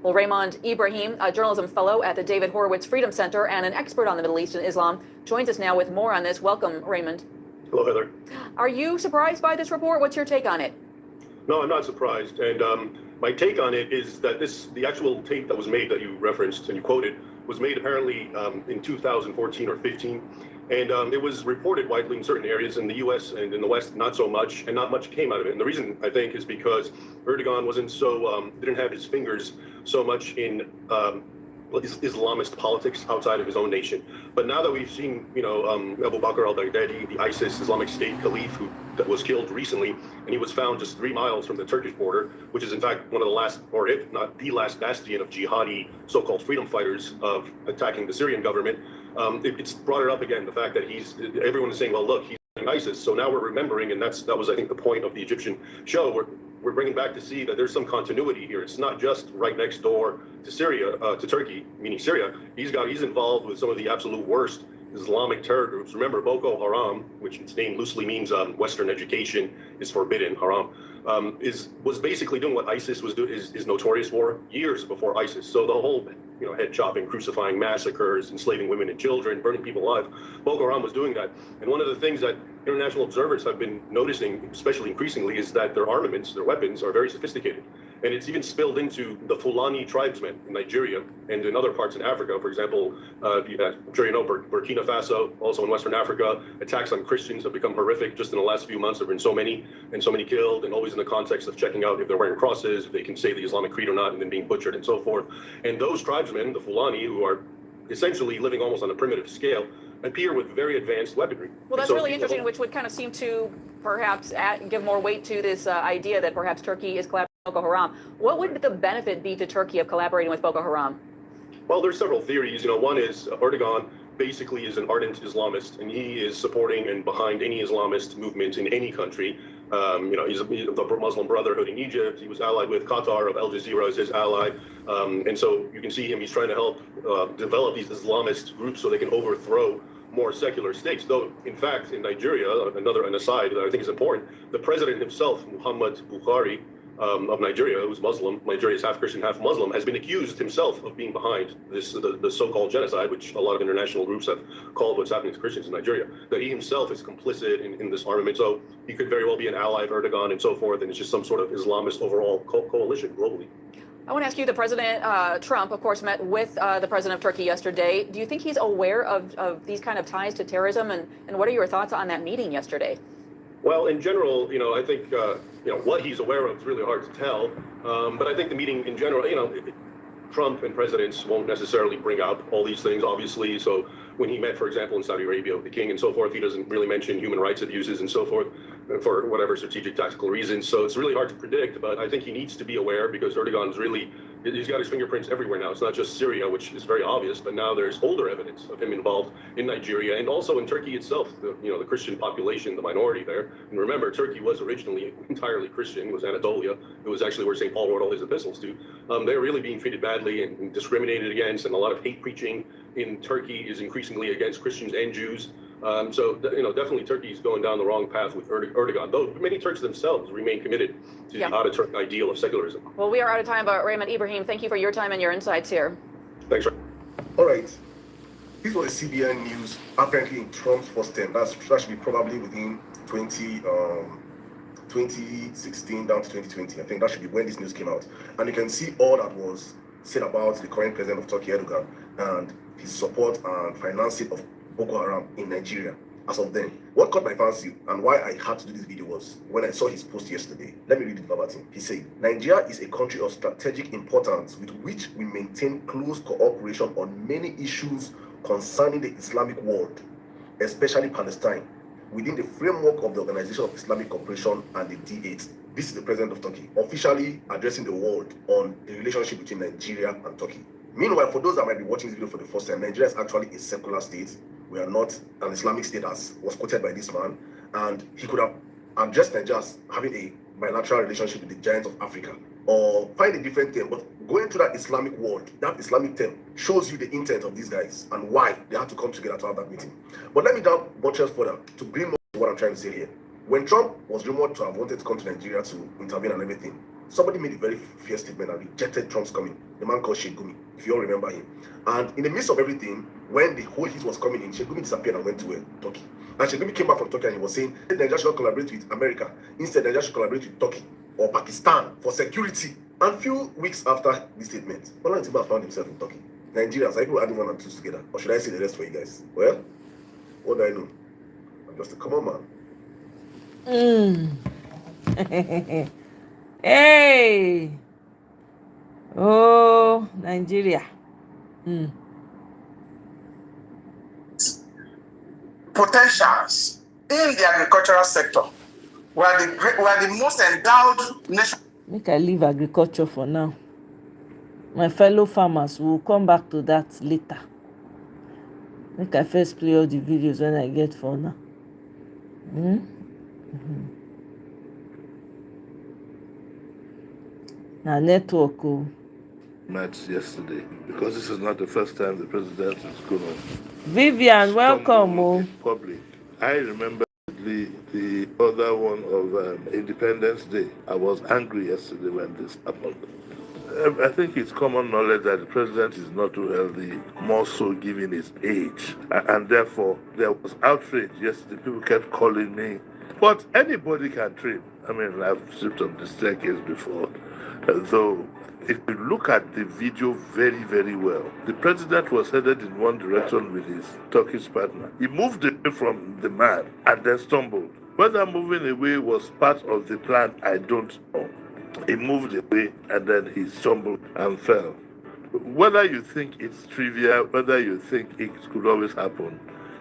Well, Raymond Ibrahim, a journalism fellow at the David Horowitz Freedom Center and an expert on the Middle East and Islam, joins us now with more on this. Welcome, Raymond. Hello, Heather. Are you surprised by this report? What's your take on it? No, I'm not surprised. And my take on it is that the actual tape that was made that you referenced and you quoted was made apparently in 2014 or 15. And it was reported widely in certain areas in the U.S. and in the West, not so much, and not much came out of it. And the reason, I think, is because Erdogan wasn't so, didn't have his fingers so much in Islamist politics outside of his own nation. But now that we've seen, Abu Bakr al-Baghdadi, the ISIS Islamic State caliph that was killed recently, and he was found just 3 miles from the Turkish border, which is in fact one of the last, or if not the last bastion of jihadi so-called freedom fighters of attacking the Syrian government. It's brought it up again, the fact that everyone is saying, well, look, he's ISIS. So now we're remembering, and that was, I think, the point of the Egyptian show. We're bringing back to see that there's some continuity here. It's not just right next door to Syria, to Turkey, meaning Syria. He's involved with some of the absolute worst Islamic terror groups. Remember, Boko Haram, which its name loosely means Western education is forbidden, haram, was basically doing what ISIS is notorious for years before ISIS. So the whole head chopping, crucifying, massacres, enslaving women and children, burning people alive, Boko Haram was doing that. And one of the things that international observers have been noticing, especially increasingly, is that their armaments, their weapons, are very sophisticated. And it's even spilled into the Fulani tribesmen in Nigeria and in other parts in Africa. For example, I'm sure you know Burkina Faso, also in Western Africa, attacks on Christians have become horrific. Just in the last few months, there have been so many killed, and always in the context of checking out if they're wearing crosses, if they can say the Islamic creed or not, and then being butchered and so forth. And those tribesmen, the Fulani, who are essentially living almost on a primitive scale, appear with very advanced weaponry. Well, that's really interesting, which would kind of seem to perhaps give more weight to this idea that perhaps Turkey is collaborating with Boko Haram. What would the benefit be to Turkey of collaborating with Boko Haram? Well, there's several theories. One is Erdogan basically is an ardent Islamist, and he is supporting and behind any Islamist movement in any country. He's the Muslim Brotherhood in Egypt. He was allied with Qatar of Al Jazeera as his ally. And so you can see him, he's trying to help develop these Islamist groups so they can overthrow more secular states. Though, in fact, in Nigeria, an aside that I think is important, the president himself, Muhammad Buhari, of Nigeria, who's Muslim, Nigeria is half Christian, half Muslim, has been accused himself of being behind the so-called genocide, which a lot of international groups have called what's happening to Christians in Nigeria, that he himself is complicit in this armament. So he could very well be an ally of Erdogan and so forth, and it's just some sort of Islamist overall coalition globally. I want to ask you, the President Trump, of course, met with the President of Turkey yesterday. Do you think he's aware of these kind of ties to terrorism, and what are your thoughts on that meeting yesterday? Well, in general, I think, what he's aware of is really hard to tell. But I think the meeting in general, Trump and presidents won't necessarily bring up all these things, obviously. So when he met, for example, in Saudi Arabia with the king and so forth, he doesn't really mention human rights abuses and so forth for whatever strategic, tactical reasons. So it's really hard to predict, but I think he needs to be aware because Erdogan's he's got his fingerprints everywhere now. It's not just Syria, which is very obvious, but now there's older evidence of him involved in Nigeria and also in Turkey itself, the Christian population, the minority there. And remember, Turkey was originally entirely Christian. It was Anatolia. It was actually where St. Paul wrote all his epistles to. They're really being treated badly and discriminated against, and a lot of hate preaching in Turkey is increasingly against Christians and Jews. So definitely Turkey is going down the wrong path with Erdogan, though many Turks themselves remain committed to the Ataturk ideal of secularism. Well, we are out of time, but Raymond Ibrahim, thank you for your time and your insights here. Thanks. All right. This was the CBN news, apparently in Trump's first term. That should be probably within 2016 down to 2020. I think that should be when this news came out. And you can see all that was said about the current president of Turkey, Erdogan, and his support and financing of Boko Haram in Nigeria as of then. What caught my fancy and why I had to do this video was when I saw his post yesterday. Let me read it verbatim. He said, Nigeria is a country of strategic importance with which we maintain close cooperation on many issues concerning the Islamic world, especially Palestine, within the framework of the Organization of Islamic Cooperation and the D8. This is the president of Turkey, officially addressing the world on the relationship between Nigeria and Turkey. Meanwhile, for those that might be watching this video for the first time, Nigeria is actually a secular state we are not an Islamic state as was quoted by this man, and he could have addressed Nigeria as having a bilateral relationship with the giants of Africa, or find a different term. But going through that Islamic word, that Islamic term, shows you the intent of these guys and why they had to come together to have that meeting. But let me down buttress further to bring more to what I'm trying to say here. When Trump was rumored to have wanted to come to Nigeria to intervene and everything, somebody made a very fierce statement and rejected Trump's coming. The man called Sheikh Gumi, if you all remember him. And in the midst of everything, when the whole heat was coming in, Sheikh Gumi disappeared and went to Turkey. And Sheikh Gumi came back from Turkey and he was saying Nigeria should not collaborate with America. Instead, Nigeria should collaborate with Turkey or Pakistan for security. And a few weeks after this statement, Bola Tinubu found himself in Turkey. Nigerians, are people adding one and two together? Or should I say the rest for you guys? Well, what do I know? I'm just a common man. Hey, oh, Nigeria. Potentials in the agricultural sector. We are the most endowed nation. Make I leave agriculture for now. My fellow farmers will come back to that later. Make I first play all the videos when I get for now. Now network. Met yesterday, because this is not the first time the president is going to. Vivian, welcome. Public. I remember the other one of Independence Day. I was angry yesterday when this happened. I think it's common knowledge that the president is not too healthy, more so given his age. And therefore, there was outrage yesterday. People kept calling me. But anybody can trip. I mean, I've slipped on the staircase before. Though, if you look at the video very, very well, the president was headed in one direction with his Turkish partner. He moved away from the man and then stumbled. Whether moving away was part of the plan, I don't know. He moved away and then he stumbled and fell. Whether you think it's trivial, whether you think it could always happen,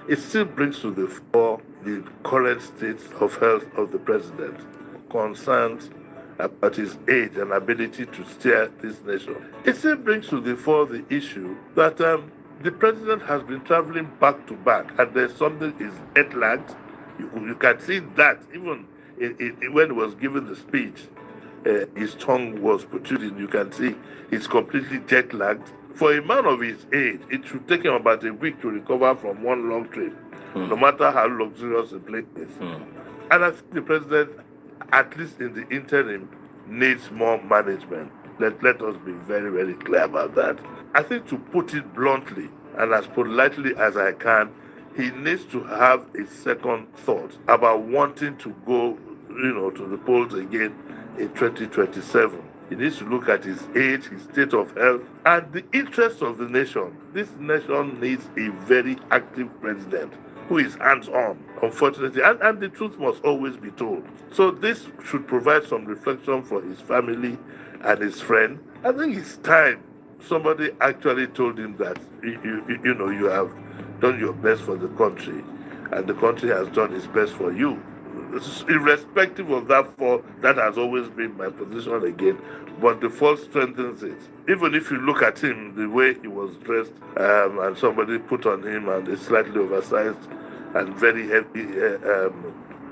it still brings to the fore the current state of health of the president, concerns about his age and ability to steer this nation. It still brings to the fore the issue that the president has been traveling back to back, and there's something is jet-lagged. You can see that even when he was given the speech, his tongue was protruding. You can see he's completely jet-lagged. For a man of his age, it should take him about a week to recover from one long trip, no matter how luxurious the place is. And I think the president, at least in the interim, needs more management. Let us be very, very clear about that. I think, to put it bluntly and as politely as I can, he needs to have a second thought about wanting to go, to the polls again in 2027. He needs to look at his age, his state of health, and the interests of the nation. This nation needs a very active president who is hands-on, unfortunately, and the truth must always be told. So this should provide some reflection for his family and his friend. I think it's time somebody actually told him that you have done your best for the country, and the country has done its best for you. Irrespective of that fall, that has always been my position again, but the fall strengthens it. Even if you look at him, the way he was dressed, and somebody put on him and a slightly oversized and very heavy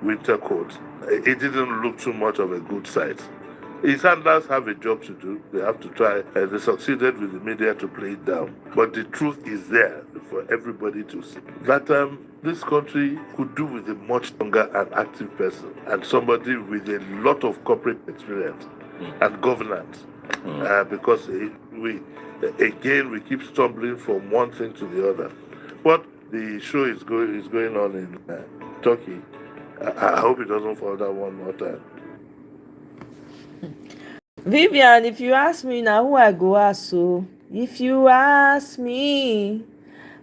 winter coat, it didn't look too much of a good sight. His handlers have a job to do. They have to try. They succeeded with the media to play it down. But the truth is there for everybody to see. That this country could do with a much younger and active person, and somebody with a lot of corporate experience and governance. Because we keep stumbling from one thing to the other. But the show is going on in Turkey. I hope it doesn't fall down one more time. Vivian, if you ask me now, who I go ask? So if you ask me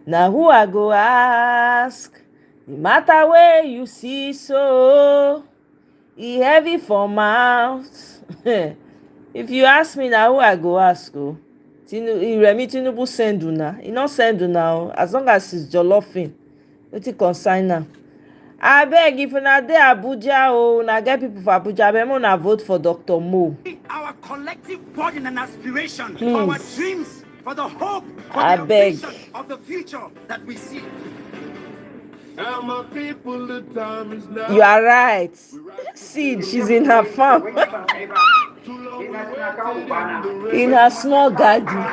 now, who I go ask? The matter where you see, so he heavy for mouth. If you ask me now, who I go ask? Remi Tinubu send una. He not send una. As long as it's jollofing, wetin concern now. Abeg, if una dey Abuja una get people for Abuja, abeg una vote for Dr. Mo. Our collective burden and aspiration, for our dreams, for the hope, for the vision of the future that we see. You are right. See, she's in her farm. In her small garden.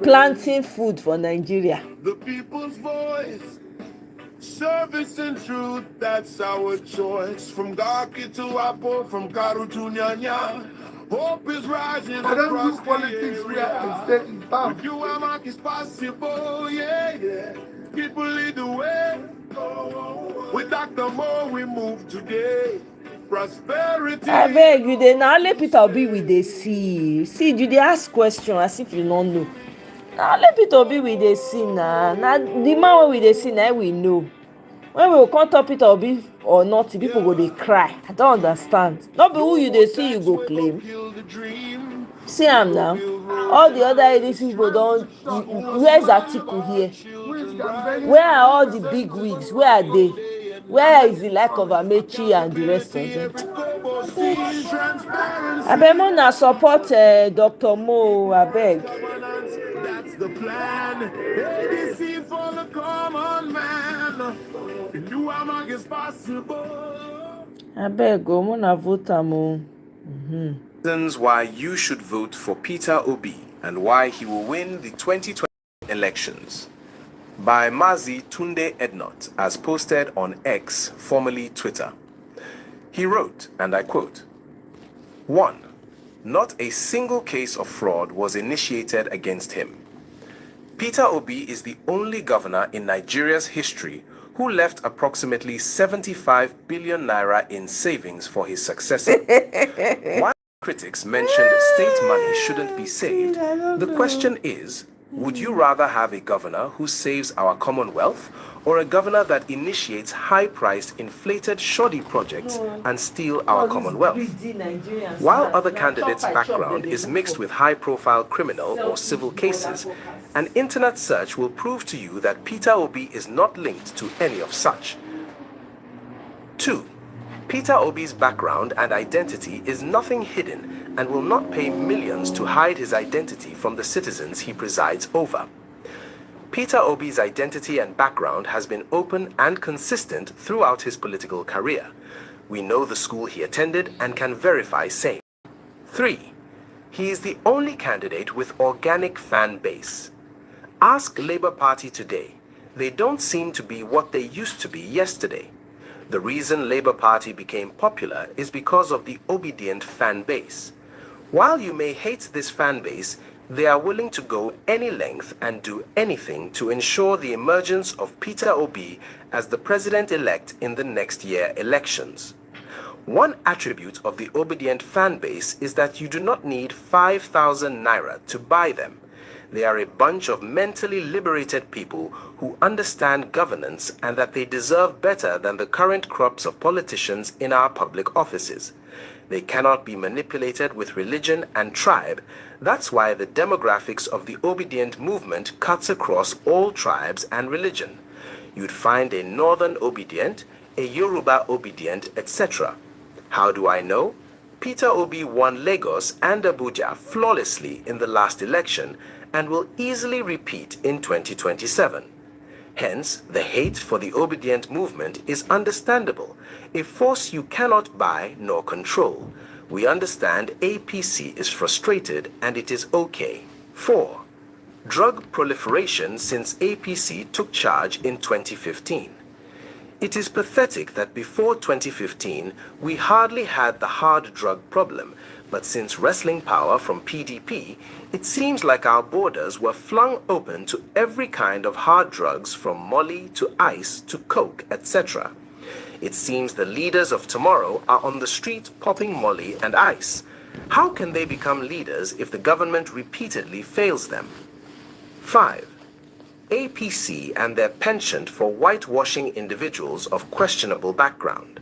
Planting food for Nigeria. The people's voice. Service and truth, that's our choice. From Gaki to Apo, from Karu to Nyanya. Hope is rising across the politics area. With you, Amak is possible, yeah. People lead the way. With Dr. Mo, we move today. Prosperity. I beg you, they now let Peter Obi with the see. See, you they ask question as if you don't know. Now let Peter Obi with the see now. Now the man with the see now we know. When we will come talk Peter Obi or not, people go they cry. I don't understand. Not be who you they see you go claim. See am now. All the other ADC people don't. Where's Atiku here? Where are all the big wigs? Where are they? Where is the lack of Amechi and the rest of them? Abeg mo na support Dr. Mo, abeg. That's the plan. ADC for the common man. New Amak is possible. Abeg go mo na vote am o. Reasons why you should vote for Peter Obi and why he will win the 2020 elections. By Mazi Tunde Ednot, as posted on X, formerly Twitter. He wrote, and I quote, 1. Not a single case of fraud was initiated against him. Peter Obi is the only governor in Nigeria's history who left approximately 75 billion naira in savings for his successor. While critics mentioned state money shouldn't be saved, the question is, would you rather have a governor who saves our commonwealth or a governor that initiates high-priced, inflated, shoddy projects and steal our commonwealth? While other candidates' background is mixed with high-profile criminal or civil cases, an internet search will prove to you that Peter Obi is not linked to any of such. 2. Peter Obi's background and identity is nothing hidden and will not pay millions to hide his identity from the citizens he presides over. Peter Obi's identity and background has been open and consistent throughout his political career. We know the school he attended and can verify same. 3. He is the only candidate with organic fan base. Ask Labour Party today. They don't seem to be what they used to be yesterday. The reason Labour Party became popular is because of the obedient fan base. While you may hate this fan base, they are willing to go any length and do anything to ensure the emergence of Peter Obi as the president-elect in the next year elections. One attribute of the obedient fan base is that you do not need 5,000 naira to buy them. They are a bunch of mentally liberated people who understand governance and that they deserve better than the current crops of politicians in our public offices. They cannot be manipulated with religion and tribe. That's why the demographics of the obedient movement cuts across all tribes and religion. You'd find a northern obedient, a Yoruba obedient, etc. How do I know? Peter Obi won Lagos and Abuja flawlessly in the last election and will easily repeat in 2027. Hence, the hate for the obedient movement is understandable, a force you cannot buy nor control. We understand APC is frustrated and it is okay. 4. Drug proliferation since APC took charge in 2015. It is pathetic that before 2015, we hardly had the hard drug problem, but since wrestling power from PDP, it seems like our borders were flung open to every kind of hard drugs from Molly to ice to coke, etc. It seems the leaders of tomorrow are on the street popping Molly and ice. How can they become leaders if the government repeatedly fails them? 5. APC and their penchant for whitewashing individuals of questionable background.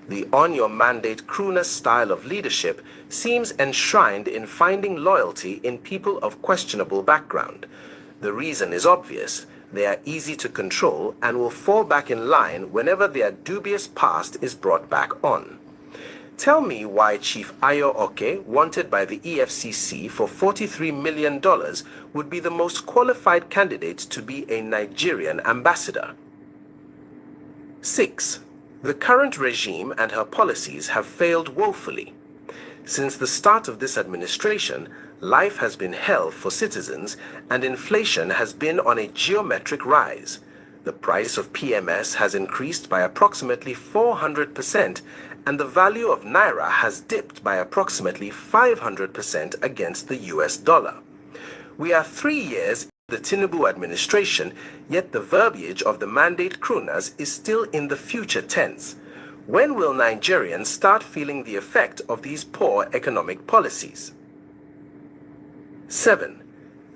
The on-your-mandate crooner style of leadership seems enshrined in finding loyalty in people of questionable background. The reason is obvious. They are easy to control and will fall back in line whenever their dubious past is brought back on. Tell me why Chief Ayo Oke, wanted by the EFCC for $43 million, would be the most qualified candidate to be a Nigerian ambassador. 6. The current regime and her policies have failed woefully. Since the start of this administration, life has been hell for citizens and inflation has been on a geometric rise. The price of PMS has increased by approximately 400% and the value of Naira has dipped by approximately 500% against the US dollar. We are 3 years into the Tinubu administration, yet the verbiage of the mandate kronas is still in the future tense. When will Nigerians start feeling the effect of these poor economic policies? 7.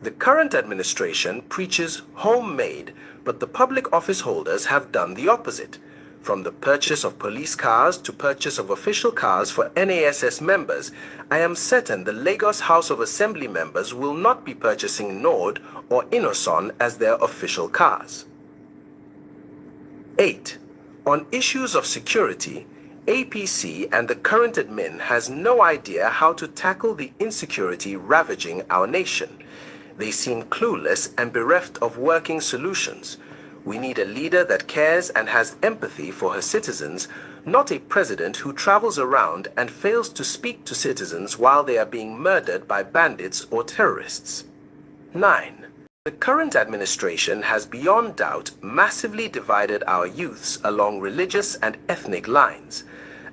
The current administration preaches homemade, but the public office holders have done the opposite. From the purchase of police cars to purchase of official cars for NASS members, I am certain the Lagos House of Assembly members will not be purchasing Nord or Innoson as their official cars. 8. On issues of security, APC and the current admin has no idea how to tackle the insecurity ravaging our nation. They seem clueless and bereft of working solutions. We need a leader that cares and has empathy for her citizens, not a president who travels around and fails to speak to citizens while they are being murdered by bandits or terrorists. 9. The current administration has beyond doubt massively divided our youths along religious and ethnic lines.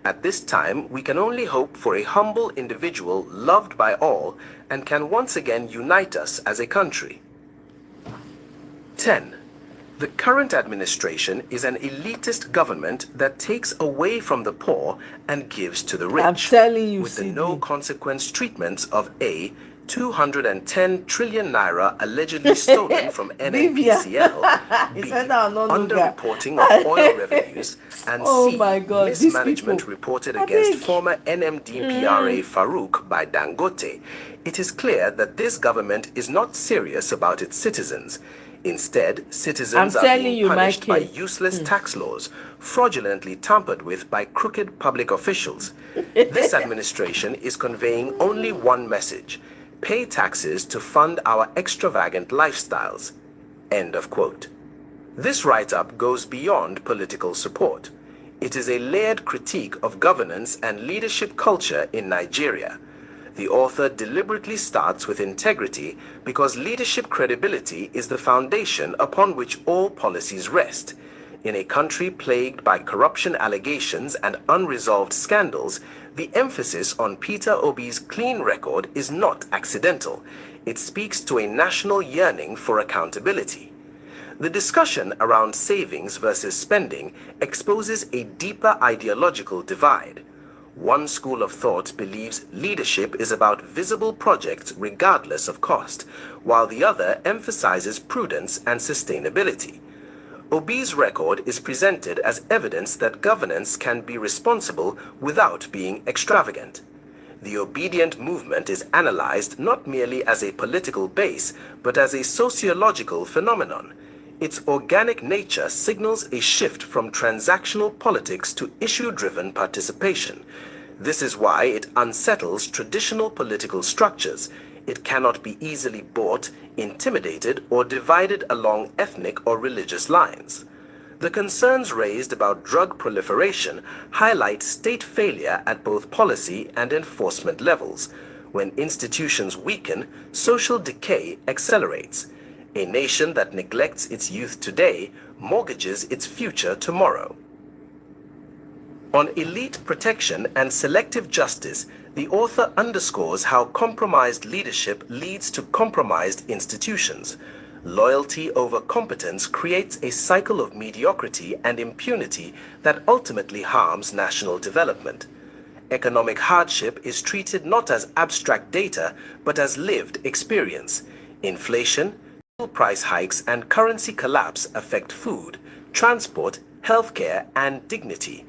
At this time, we can only hope for a humble individual loved by all and can once again unite us as a country. 10. The current administration is an elitist government that takes away from the poor and gives to the rich. I'm telling you, with the no-consequence treatments of A, 210 trillion naira allegedly stolen from NNPCL, B, underreporting of oil revenues, and C, mismanagement reported against former NMDPRA Farouk by Dangote, it is clear that this government is not serious about its citizens. Instead, citizens are being punished by useless tax laws, fraudulently tampered with by crooked public officials. This administration is conveying only one message: pay taxes to fund our extravagant lifestyles. End of quote. This write-up goes beyond political support. It is a layered critique of governance and leadership culture in Nigeria. The author deliberately starts with integrity because leadership credibility is the foundation upon which all policies rest. In a country plagued by corruption allegations and unresolved scandals, the emphasis on Peter Obi's clean record is not accidental. It speaks to a national yearning for accountability. The discussion around savings versus spending exposes a deeper ideological divide. One school of thought believes leadership is about visible projects regardless of cost, while the other emphasizes prudence and sustainability. Obi's record is presented as evidence that governance can be responsible without being extravagant. The obedient movement is analyzed not merely as a political base, but as a sociological phenomenon. Its organic nature signals a shift from transactional politics to issue-driven participation. This is why it unsettles traditional political structures. It cannot be easily bought, intimidated, or divided along ethnic or religious lines. The concerns raised about drug proliferation highlight state failure at both policy and enforcement levels. When institutions weaken, social decay accelerates. A nation that neglects its youth today mortgages its future tomorrow. On elite protection and selective justice, the author underscores how compromised leadership leads to compromised institutions. Loyalty over competence creates a cycle of mediocrity and impunity that ultimately harms national development. Economic hardship is treated not as abstract data, but as lived experience. Inflation, price hikes, and currency collapse affect food, transport, healthcare, and dignity.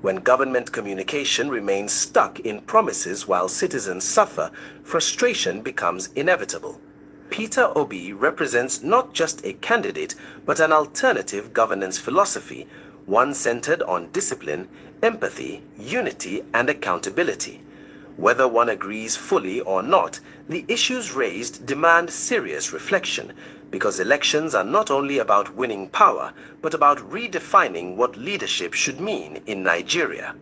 When government communication remains stuck in promises while citizens suffer, frustration becomes inevitable. Peter Obi represents not just a candidate, but an alternative governance philosophy, one centered on discipline, empathy, unity, and accountability. Whether one agrees fully or not, the issues raised demand serious reflection, because elections are not only about winning power, but about redefining what leadership should mean in Nigeria.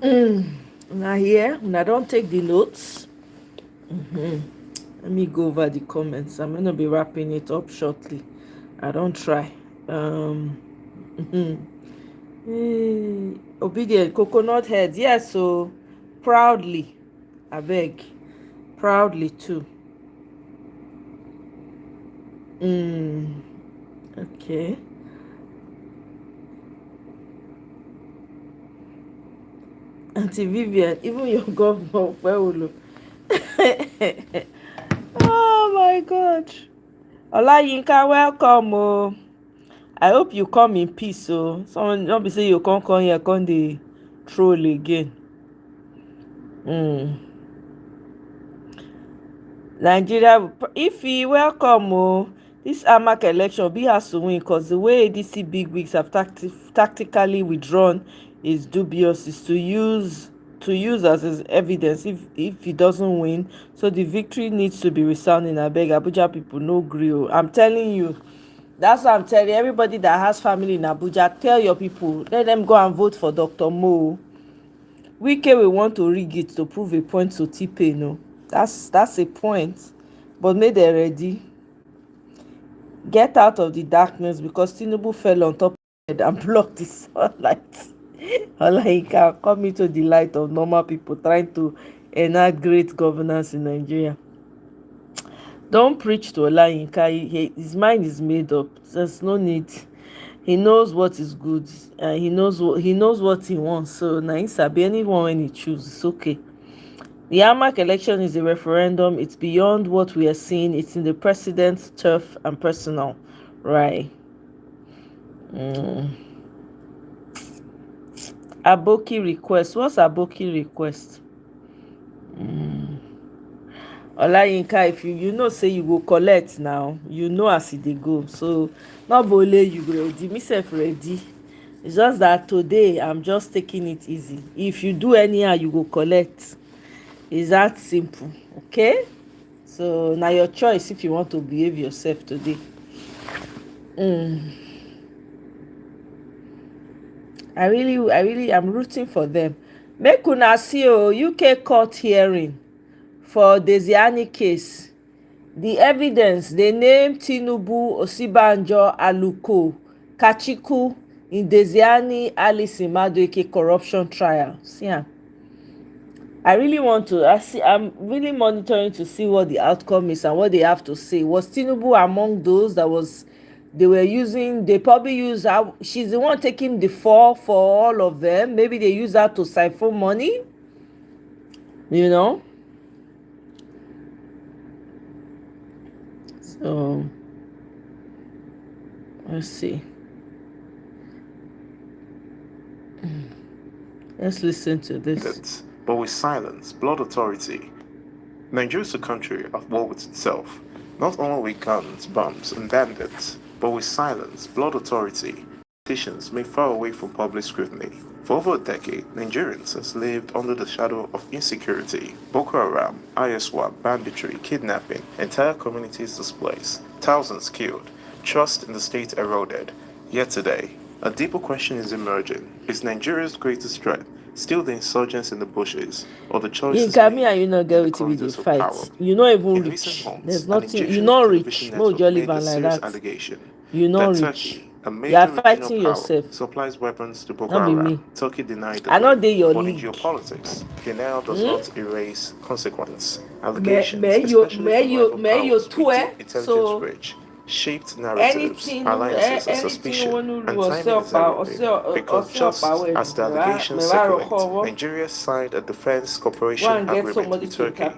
Now here, now don't take the notes. Let me go over the comments. I'm going to be wrapping it up shortly. I don't try. Obedient coconut head. Yes, so proudly. I beg. Proudly too. Okay. Auntie Vivian, even your governor, well, oh my God. Olayinka, welcome. Oh. I hope you come in peace. So someone don't be say you can't come here, come the troll again. Nigeria, if he welcome, oh, this AMAC election be has to win, because the way ADC big wigs have tactically withdrawn is dubious. Is to use as evidence if he doesn't win. So the victory needs to be resounding. I beg Abuja people, no gree. I'm telling you. That's what I'm telling everybody that has family in Abuja. Tell your people, let them go and vote for Dr. Mo. Wike will want to rig it to prove a point to T-Pain. No, that's a point. But make them ready. Get out of the darkness, because Tinubu fell on top of it and blocked the sunlight. Olayinka, come into the light of normal people trying to enact great governance in Nigeria. Don't preach to Olayinka. His mind is made up. There's no need. He knows what is good. He knows what he wants. So nice. Be anyone when he chooses. It's okay. The AMAC election is a referendum. It's beyond what we are seeing. It's in the president's turf and personal. Right. Aboki request. What's Aboki request? Olayinka, if you know say you go collect now, you know as they go. So not only you ready, myself ready. It's just that today I'm just taking it easy. If you do anyhow, you go collect. It's that simple. Okay? So now your choice if you want to behave yourself today. I'm rooting for them. Make una see UK court hearing for Desiani case. The evidence, they name Tinubu, Osibanjo, Aluko, Kachiku in Desiani Alice Madueke corruption trial. See, I'm really monitoring to see what the outcome is and what they have to say. Was Tinubu among those they were using? They probably use her. She's the one taking the fall for all of them. Maybe they use her to siphon money. You know. So let's see. Let's listen to this. But with silence, blood authority. Nigeria is a country at war with itself, not only with guns, bombs, and bandits, but with silence, blood authority. Politicians made far away from public scrutiny. For over a decade, Nigerians have lived under the shadow of insecurity. Boko Haram, ISWAP, banditry, kidnapping, entire communities displaced, thousands killed, trust in the state eroded. Yet today, a deeper question is emerging. Is Nigeria's greatest threat still the insurgents in the bushes, or the choices and you not get with the fight? You not even reach. There's nothing. You not reach. No jolly van like that. You not reach. You are fighting yourself. Supplies weapons to Boko Haram. Turkey denied the I know they your league. In geopolitics, denial does not erase consequence. Allegations, especially from rival powers, intelligence breach, shaped narratives, alliances, and suspicion, and time is everything. Because just as the allegations circulate, Nigeria signed a defense cooperation agreement with Turkey.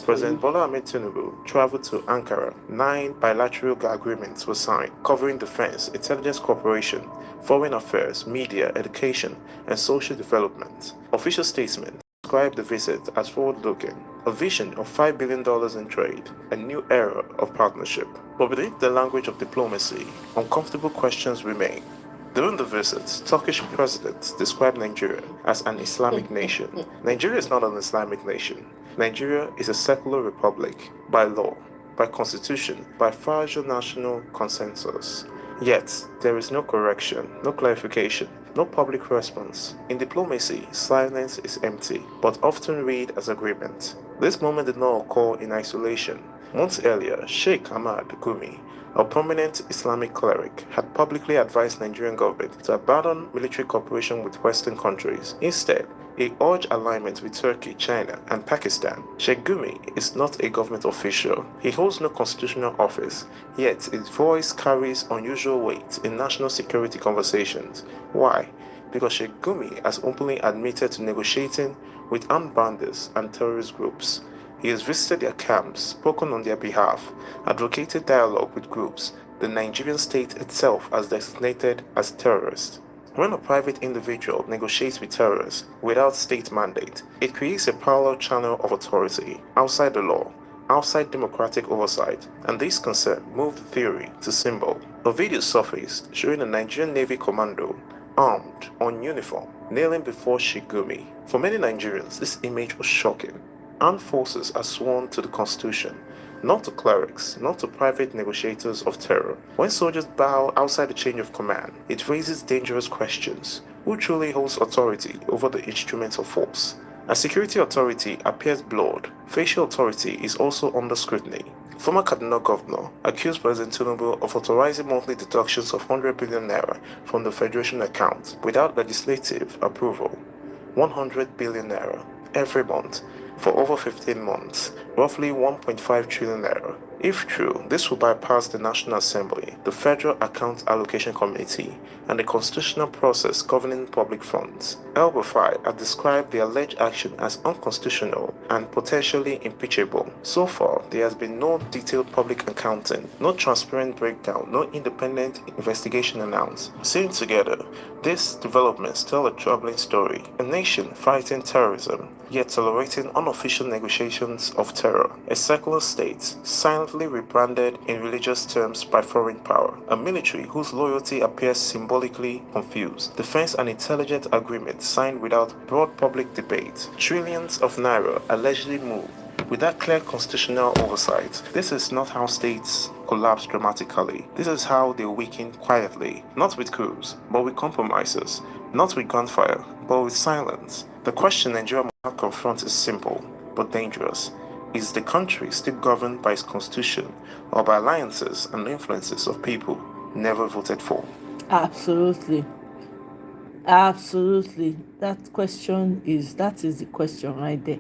President Bola Ahmed Tinubu traveled to Ankara. 9 bilateral agreements were signed, covering defense, intelligence cooperation, foreign affairs, media, education, and social development. Official statements described the visit as forward-looking, a vision of $5 billion in trade, a new era of partnership. But beneath the language of diplomacy, uncomfortable questions remain. During the visit, Turkish president described Nigeria as an Islamic nation. Nigeria is not an Islamic nation. Nigeria is a secular republic by law, by constitution, by fragile national consensus. Yet, there is no correction, no clarification, no public response. In diplomacy, silence is empty, but often read as agreement. This moment did not occur in isolation. Months earlier, Sheikh Ahmad Gumi, a prominent Islamic cleric, had publicly advised Nigerian government to abandon military cooperation with Western countries. Instead, he urged alignment with Turkey, China, and Pakistan. Sheikh Gumi is not a government official. He holds no constitutional office, yet his voice carries unusual weight in national security conversations. Why? Because Sheikh Gumi has openly admitted to negotiating with armed bandits and terrorist groups. He has visited their camps, spoken on their behalf, advocated dialogue with groups the Nigerian state itself has designated as terrorists. When a private individual negotiates with terrorists without state mandate, it creates a parallel channel of authority outside the law, outside democratic oversight, and this concern moved theory to symbol. A video surfaced showing a Nigerian Navy commando, armed, on uniform, kneeling before Sheikh Gumi. For many Nigerians, this image was shocking. Armed forces are sworn to the Constitution, not to clerics, not to private negotiators of terror. When soldiers bow outside the chain of command, it raises dangerous questions. Who truly holds authority over the instruments of force? As security authority appears blurred, facial authority is also under scrutiny. Former Kaduna governor accused President Tinubu of authorizing monthly deductions of 100 billion naira from the federation account without legislative approval. 100 billion naira every month for over 15 months, roughly 1.5 trillion naira. If true, this will bypass the National Assembly, the Federal Account Allocation Committee, and the constitutional process governing public funds. El-Rufai had described the alleged action as unconstitutional and potentially impeachable. So far, there has been no detailed public accounting, no transparent breakdown, no independent investigation announced. Seen together, these developments tell a troubling story. A nation fighting terrorism, yet tolerating unofficial negotiations of terror. A secular state, silently rebranded in religious terms by foreign power. A military whose loyalty appears symbolically confused. Defense and intelligence agreements signed without broad public debate. Trillions of naira allegedly moved without clear constitutional oversight. This is not how states collapse dramatically. This is how they weaken quietly, not with coups, but with compromises, not with gunfire, but with silence. The question Nigeria must confront is simple, but dangerous. Is the country still governed by its constitution or by alliances and influences of people never voted for? Absolutely. Absolutely. That is the question right there.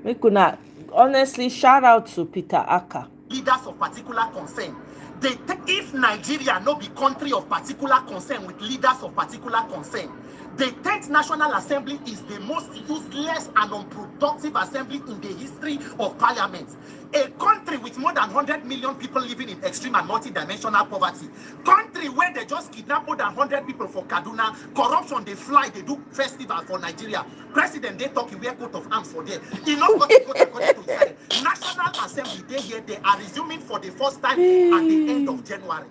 We could not honestly shout out to Peter Aka. Leaders of particular concern. If Nigeria no be country of particular concern with leaders of particular concern, the 10th National Assembly is the most useless and unproductive assembly in the history of parliament. A country with more than 100 million people living in extreme and multi-dimensional poverty. Country where they just kidnap more than 100 people for Kaduna. Corruption, they fly, they do festival for Nigeria. President, they talk, he wear coat of arms for them. He not got to go according to Israel. National Assembly, they are resuming for the first time at the end of January.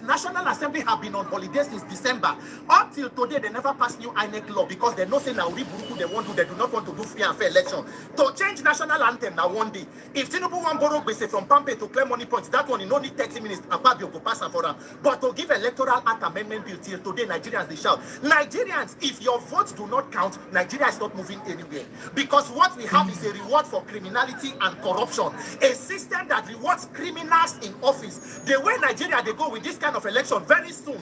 National Assembly have been on holiday since December. Up till today, they never passed new INEC law because they know say now Buruku they want to, they do not want to do free and fair election. To change national anthem now one day. If Tinubu want borrow base from Pampe to claim money points, that one you no need 30 minutes. Akpabio go pass for them. But to give electoral act amendment bill till today, Nigerians they shout. Nigerians, if your votes do not count, Nigeria is not moving anywhere. Because what we have is a reward for criminality and corruption. A system that rewards criminals in office. The way Nigeria they go with this kind of election very soon,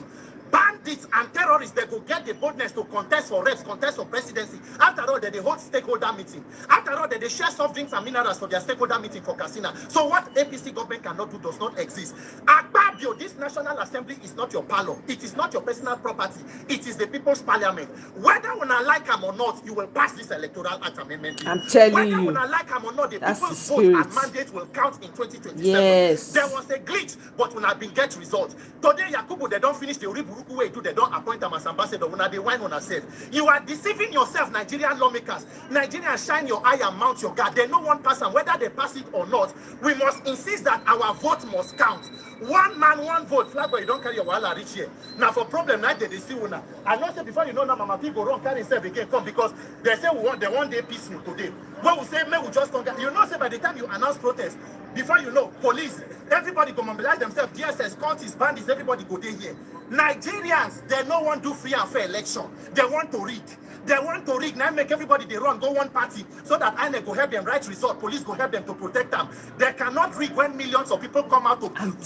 bandits and terrorists they go get the boldness to contest for reps, contest for presidency. After all, they hold stakeholder meeting. After all, they share soft drinks and minerals for their stakeholder meeting for Casina. So what APC government cannot do does not exist. Akpabio, this National Assembly is not your parlor. It is not your personal property. It is the people's parliament. Whether when I like them or not, you will pass this electoral act amendment bill. I'm telling Whether you, when I like them or not, the that's people's the vote spirit. and mandate will count in 2027. Yes. There was a glitch, but when I been get results. Today, Yakubu, they don't finish the Buruku way, they don't appoint them as ambassador. When they wine on herself, you are deceiving yourself, Nigerian lawmakers. Nigerians, shine your eye and mount your guard. They know one person, whether they pass it or not. We must insist that our vote must count. One man, one vote, flag, but you don't carry your wallet reach here. Now for problem, now they see una. I know say before you know now, Mama people run carry himself again come because they say they want day peaceful today. When we say may we just don't get, you know say by the time you announce protest, before you know, police, everybody go mobilize themselves, DSS, counties, bandits, everybody go there here. Nigerians, they no want to do free and fair election. They want to rig. They want to rig. Now make everybody they run, go one party, so that INEC go help them write result, police go help them to protect them. They cannot rig when millions of people come out to vote and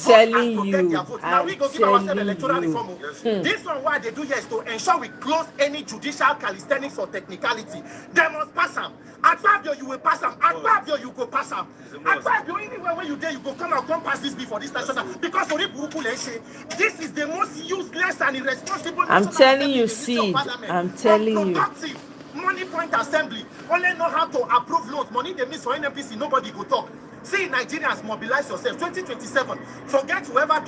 protect their votes. Now we go give ourselves electoral reform. This one why they do here is to ensure we close any judicial calisthenics or technicality. They must pass them. At Fabio, you will pass them. At Fabio, you go pass them. At Fabio, anywhere where you there, you go come and come pass this before this national. Because this is the most useless and irresponsible. I'm telling you, Sid. I'm telling you. Money Point Assembly only know how to approve loans. Money they miss for NNPC, nobody go talk. See, Nigerians, mobilize yourself. 2027, forget whoever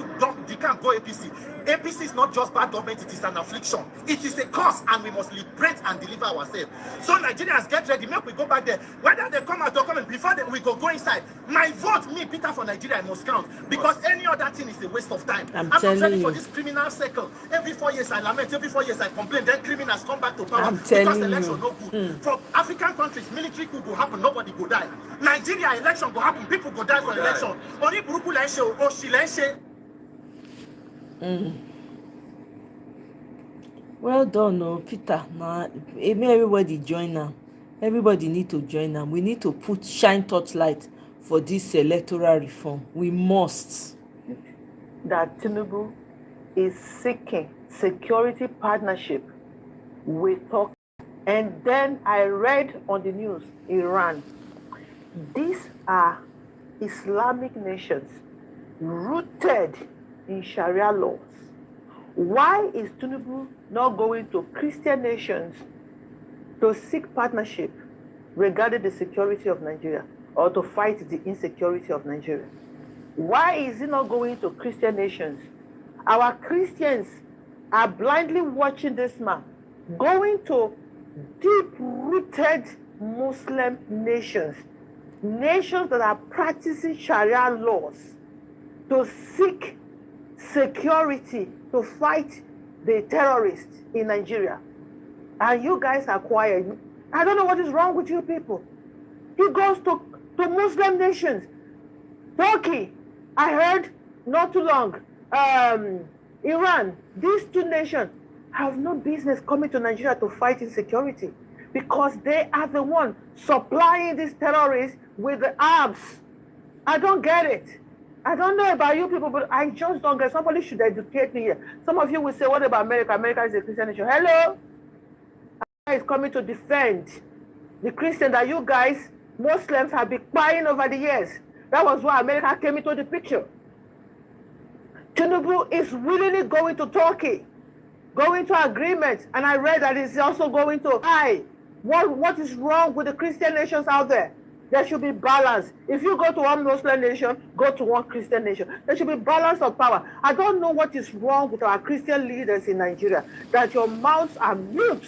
they can't go APC. APC is not just bad government, it is an affliction. It is a curse, and we must liberate and deliver ourselves. So Nigerians, get ready. Make we go back there. Whether they come out or come in, before we go inside. My vote, me, Peter, for Nigeria, must count. Because any other thing is a waste of time. I'm not ready for this criminal cycle. Every 4 years I lament, every 4 years I complain, then criminals come back to power. Because election no good. For African countries, military coup will happen, nobody go die. Nigeria, election will happen, people go die for election. Only Buruku Leshe or Shileshe. Well done, no, Peter. Now, everybody join now. Everybody need to join now. We need to shine torchlight for this electoral reform. We must. That Tinubu is seeking security partnership with Turkey. And then I read on the news, Iran. These are Islamic nations rooted in Sharia laws. Why is Tinubu not going to Christian nations to seek partnership regarding the security of Nigeria or to fight the insecurity of Nigeria? Why is he not going to Christian nations? Our Christians are blindly watching this man going to deep-rooted Muslim nations, nations that are practicing Sharia laws to seek security to fight the terrorists in Nigeria. And you guys are quiet. I don't know what is wrong with you people. He goes to Muslim nations. Turkey, I heard not too long, Iran, these two nations have no business coming to Nigeria to fight insecurity because they are the ones supplying these terrorists with the arms. I don't get it. I don't know about you people, but I just don't get. Somebody should educate me here. Some of you will say, what about America? America is a Christian nation. Hello? America is coming to defend the Christian that you guys, Muslims, have been buying over the years. That was why America came into the picture. Tinubu is willingly going to Turkey, going to agreements, and I read that he's also going to what is wrong with the Christian nations out there? There should be balance. If you go to one Muslim nation, go to one Christian nation. There should be balance of power. I don't know what is wrong with our Christian leaders in Nigeria, that your mouths are mute.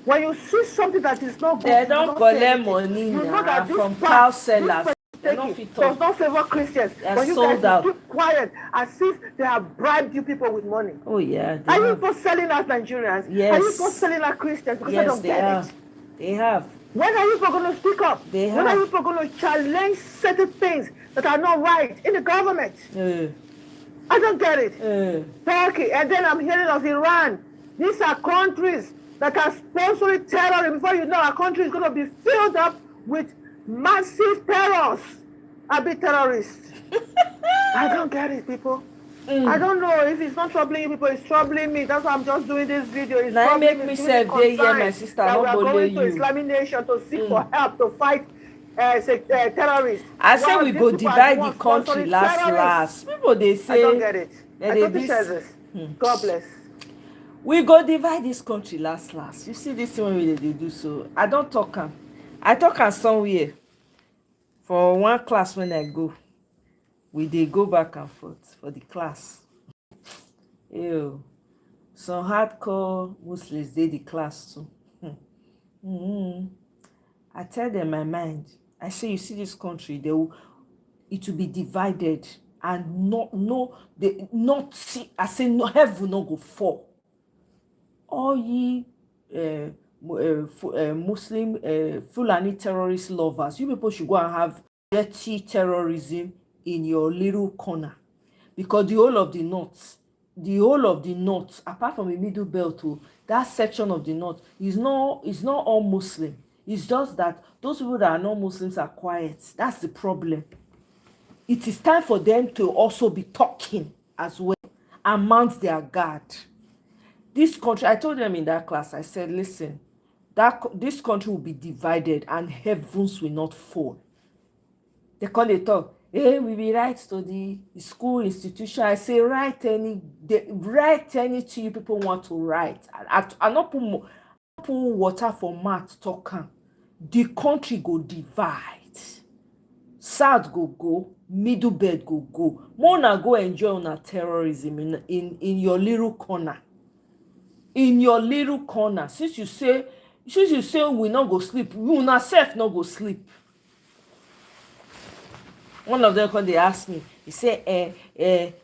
When you see something that is not good, they don't collect money now from cow sellers. Does not favor Christians. But you guys keep quiet as if they have bribed you people with money. Oh yeah. Are you people selling as Nigerians? Yes. Are you people selling as Christians? Because I don't get it. They have. When are you people going to speak up? They have. When are you people going to challenge certain things that are not right in the government? I don't get it. Turkey, and then I'm hearing of Iran. These are countries that are sponsoring terror. Before you know, our country is going to be filled up with massive terrors. I be terrorists. I don't get it, people. I don't know if it's not troubling you people, it's troubling me. That's why I'm just doing this video. It's now make me say they hear my sister. That we are going you. to Islamic nation to seek for help to fight terrorists. I say we go divide the country last. People they say. I don't get it. I don't this. God bless. We go divide this country last. You see this one way they do so. I don't talk am. I talk am somewhere. For one class when I go, they go back and forth for the class. Ew. Some hardcore Muslims they the class too. I tell them my mind. I say, you see this country, it will be divided and not see, I say no, heaven no go fall. All ye Muslim Fulani terrorist lovers, you people should go and have dirty terrorism in your little corner, because the whole of the north, apart from the middle belt, that section of the north is not all Muslim. It's just that those people that are not Muslims are quiet. That's the problem. It is time for them to also be talking as well and mount their guard. This country, I told them in that class, I said, listen, this country will be divided and heavens will not fall. They call it talk, hey, we be right to the school institution. I say, write anything you people want to write. I not put water for mouth talking. The country go divide. South go, middle belt go. Mona go enjoy on terrorism in your little corner. In your little corner. Since you say we not go sleep, you na self not go sleep. One of them when they ask me, he say, I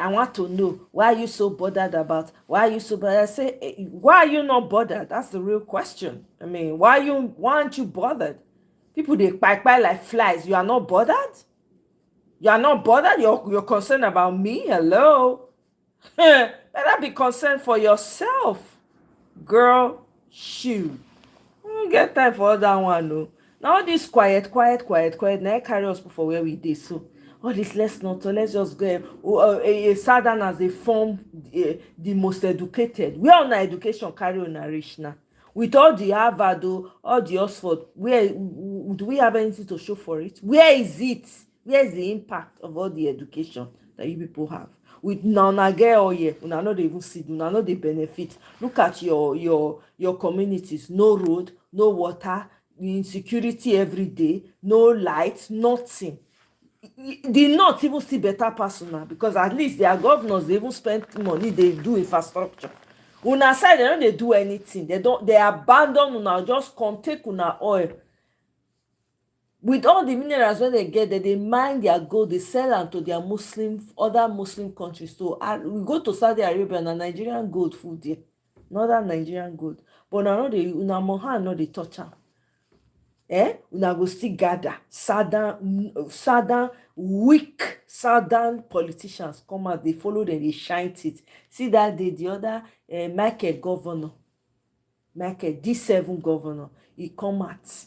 want to know why are you so bothered about? Why are you so bothered? I say, why are you not bothered? That's the real question. I mean, why aren't you bothered? People they bite like flies. You are not bothered? You are not bothered? You're concerned about me? Hello? Better be concerned for yourself. Girl, shoot. I don't get time for all that one, no. Now all this quiet, now carry us for where we did. So all this let's just go. Southerners, they form the most educated. We are on education carry on a rich now. With all the Harvard, all the Oxford, where do we have anything to show for it? Where is it? Where is the impact of all the education that you people have? With now get all here, una no dey even see, una no dey benefit. Look at your communities. No road, no water, insecurity every day, no light, nothing. The north even see better personal, because at least their governors, they even spend money, they do infrastructure. Una side, they don't do anything. They abandon una, just come take una oil. With all the minerals when they get there, they mine their gold, they sell them to their other Muslim countries. So we go to Saudi Arabia and Nigerian gold food there. Northern Nigerian gold. But now una mohan no they touch am. Una go still gather. Weak Southern politicians come out, they follow them, they shine it. See that day, the other Michael D7 governor, he come out.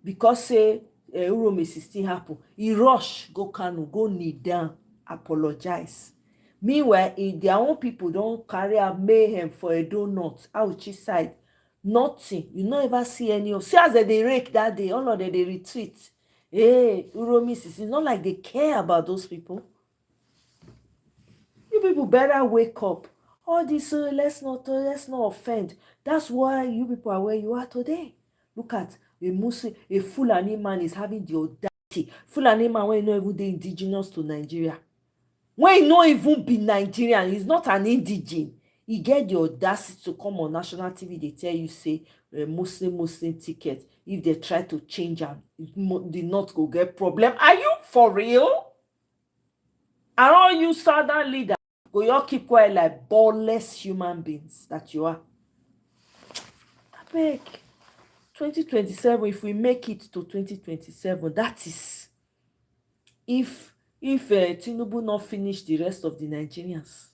Because say Urome still happen, he rush go Kano, go kneel down, apologize. Meanwhile, their own people don't carry a mayhem for a donut Auchi side. Nothing. You not ever see any of. See as they rake that day, all of them they retreat. Hey, Urome it's not like they care about those people. You people better wake up. All this, let's not offend. That's why you people are where you are today. Look at a Fulani man is having the audacity. Fulani man when not even the indigenous to Nigeria. When he not even be Nigerian, he's not an indigene. He get the audacity to come on national TV. They tell you say Muslim ticket. If they try to change them, the North go get problem. Are you for real? Are all you Southern leaders go you all keep quiet like ballless human beings that you are? I beg. 2027, if we make it to 2027, that is if Tinubu not finish the rest of the Nigerians.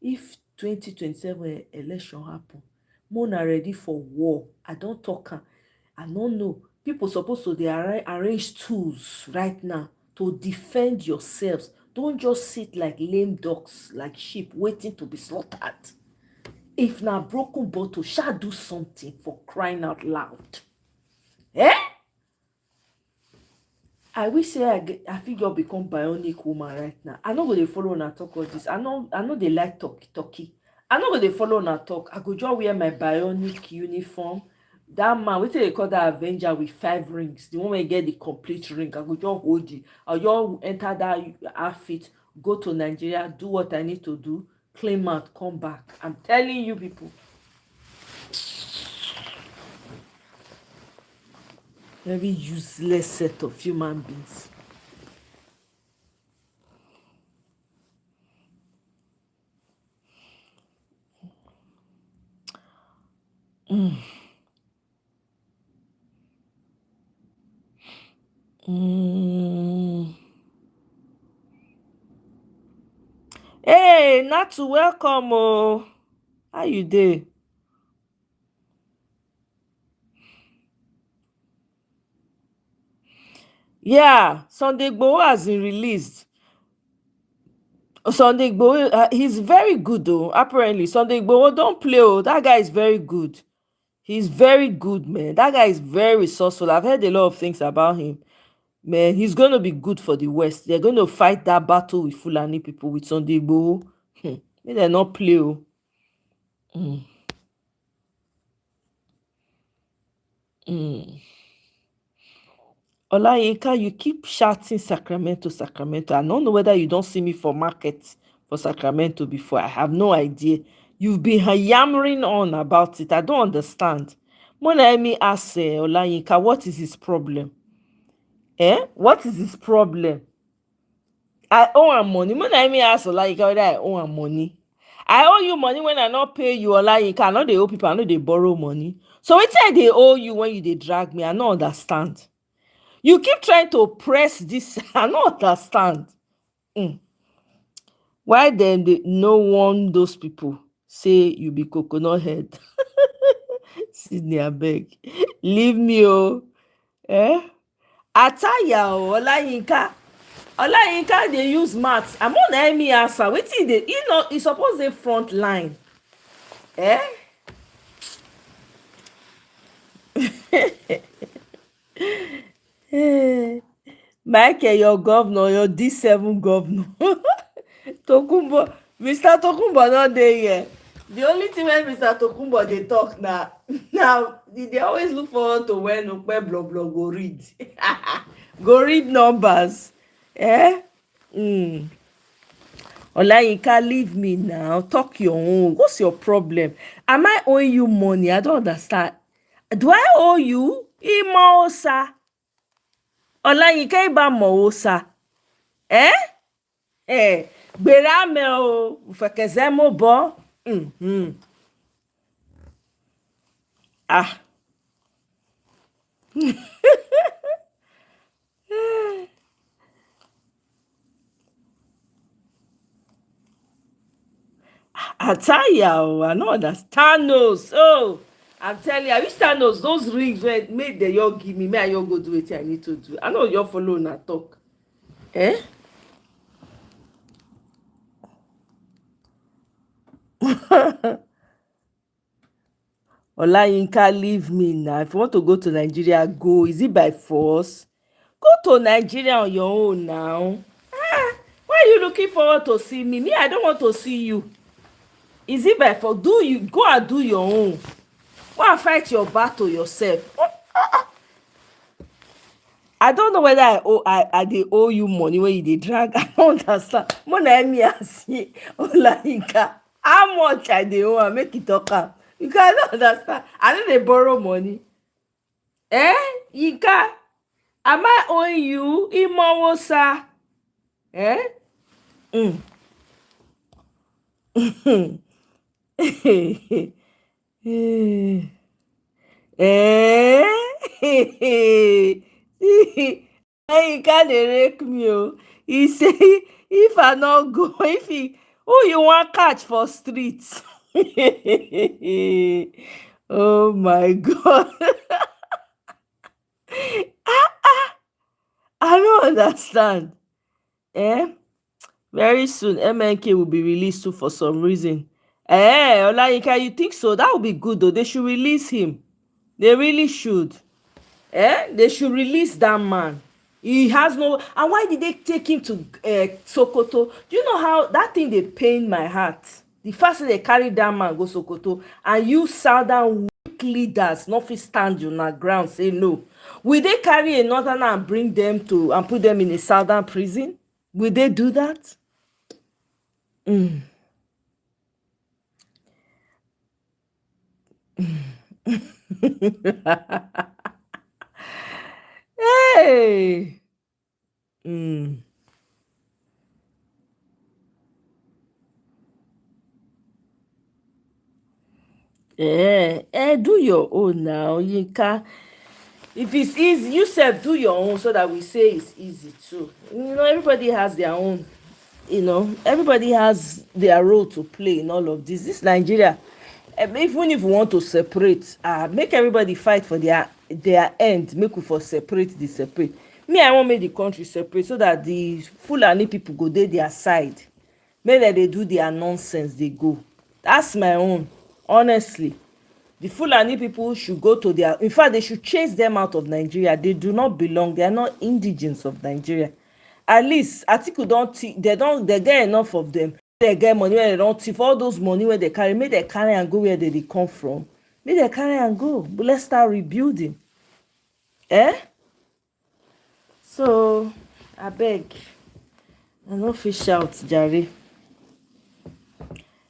If 2027 election happen, Mona ready for war. I don't talk. I don't know. People supposed to they arrange tools right now to defend yourselves. Don't just sit like lame dogs, like sheep waiting to be slaughtered. If na broken bottle, shall do something for crying out loud. I wish say I figure become bionic woman right now. I no go dey follow una talk all this. I know they like talky. I no go dey follow una talk. I go just wear my bionic uniform. That man, wetin they call that Avenger with 5 rings. The one where you get the complete ring. I go just hold it. I'll just enter that outfit, go to Nigeria, do what I need to do, claim out, come back. I'm telling you people. Very useless set of human beings. Mm. Mm. Hey, not to welcome. Oh, how you dey? Yeah, Sunday Igboho has been released. Sunday Igboho, he's very good though. Apparently, Sunday Igboho don't play. Oh, that guy is very good. He's very good, man. That guy is very resourceful. I've heard a lot of things about him. Man, he's going to be good for the West. They're going to fight that battle with Fulani people with Sunday Igboho. May they not play. Oh. Mm. Mm. Olayinka, you keep shouting Sacramento, Sacramento. I don't know whether you don't see me for market for Sacramento before. I have no idea. You've been yammering on about it. I don't understand. When I me ask Olayinka, what is his problem? What is his problem? I owe him money. When I me ask Olayinka whether I owe him money. I owe you money when I not pay you, Olayinka. I know they owe people, I know they borrow money. So what say they owe you when you they drag me? I don't understand. You keep trying to press this. I don't understand. Why then they no one those people say you be coconut head? Sydney, abeg. Leave me, oh. Ataya, oh, Olayinka, they use maths. I'm on me answer. Wetin dey, you suppose dey front line. Michael, your governor, your D7 governor. Tokumbo, Mr. Tokumbo not there yet. The only thing when Mr. Tokumbo they talk now, they always look forward to when Ukpe blah blah go read. Go read numbers. Olayinka, leave me now. Talk your own. What's your problem? Am I owing you money? I don't understand. Do I owe you? Imosa. Olayinka iba moosa. Gbera me o. Ufekeze mo bo. Ataya, I know that Thanos. Oh, I'm telling you, I wish Thanos those rings when made the yo give me. May I yo go do it I need to do. I know your follow na talk. Olayinka, leave me now. If you want to go to Nigeria, go. Is it by force? Go to Nigeria on your own now. Why are you looking forward to see me? Me, I don't want to see you. Is it by force? Do you go and do your own? Go and fight your battle yourself. I don't know whether I they owe you money when you dey drag. I don't understand. Mona me see Olayinka. How much I dey owe? Make it talk am. You cannot understand. I know they borrow money. Yinka, am I owing you? Imowosa. He can't rake me. Oh. He say if I not go, if he who you want catch for streets? Oh my god. I don't understand. Very soon MNK will be released too for some reason. Olayinka, you think so? That would be good though. They should release him. They really should. They should release that man. He has no. And why did they take him to Sokoto? Do you know how that thing they pain my heart? The first thing they carry that man go Sokoto, and you southern weak leaders not fit stand you on the ground say no. Will they carry a northerner and bring them to and put them in a southern prison? Will they do that? Hey. Do your own now, Yinka. If it's easy, you self do your own so that we say it's easy too. Everybody has their own. Everybody has their role to play in all of this. This Nigeria, even if we want to separate, make everybody fight for their end. Make we for separate the separate. Me, I want make the country separate so that the Fulani people go their side. Make dem dey do their nonsense. They go. That's my own, honestly. The Fulani people should go to their, in fact, they should chase them out of Nigeria. They do not belong. They are not indigents of Nigeria. At least Atiku they get enough of them. They get money where they don't thief. All those money where they carry, make they carry and go where they come from. Make they carry and go. But let's start rebuilding. So I beg. I no fit shout, Jare.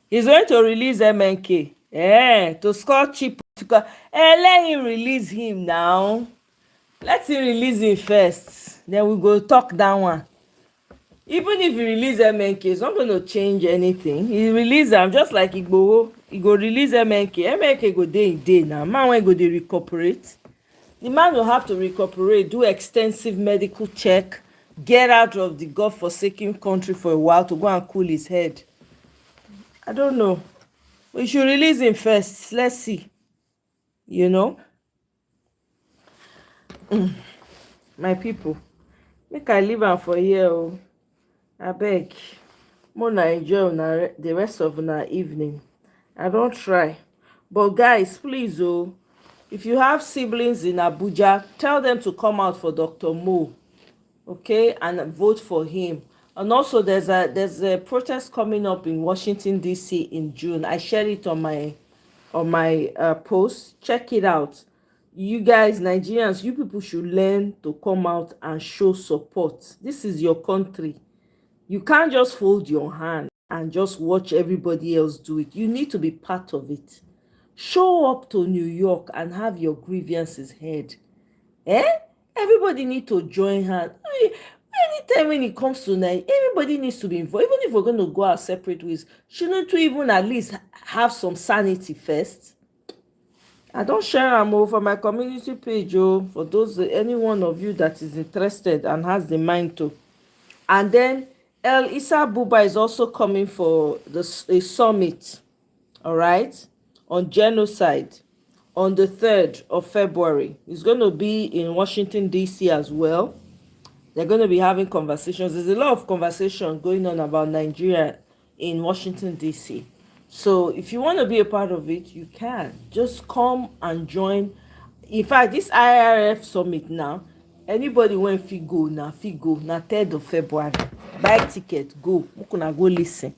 He's going to release MNK. To score cheap. Let him release him now. Let him release him first. Then we go talk that one. Even if he release MNK, it's not going to change anything. He release them just like Igboho. He go release MNK. MNK go day in day now. Man when go dey recuperate. The man will have to recuperate, do extensive medical check, get out of the God-forsaken country for a while to go and cool his head. I don't know. We should release him first. Let's see. My people, make I leave am for here. I beg. More enjoy the rest of our evening. I don't try. But guys, please, if you have siblings in Abuja, tell them to come out for Dr. Mo, okay, and vote for him. And also, there's a protest coming up in Washington D.C. in June. I shared it on my post. Check it out. You guys, Nigerians, you people should learn to come out and show support. This is your country. You can't just fold your hand and just watch everybody else do it. You need to be part of it. Show up to New York and have your grievances heard. Everybody need to join hands. Anytime when it comes to Nigeria, everybody needs to be involved. Even if we're going to go our separate ways, shouldn't we even at least have some sanity first? I don't share them over my community page, for those, any one of you that is interested and has the mind to. And then El Issa Buba is also coming for a summit, all right, on genocide on the 3rd of February. It's going to be in Washington, D.C. as well. They're going to be having conversations. There's a lot of conversation going on about Nigeria in Washington, D.C. So if you want to be a part of it, you can. Just come and join. In fact, this IRF summit now, anybody when fit go na 3rd of February. Buy ticket, go. You can go listen.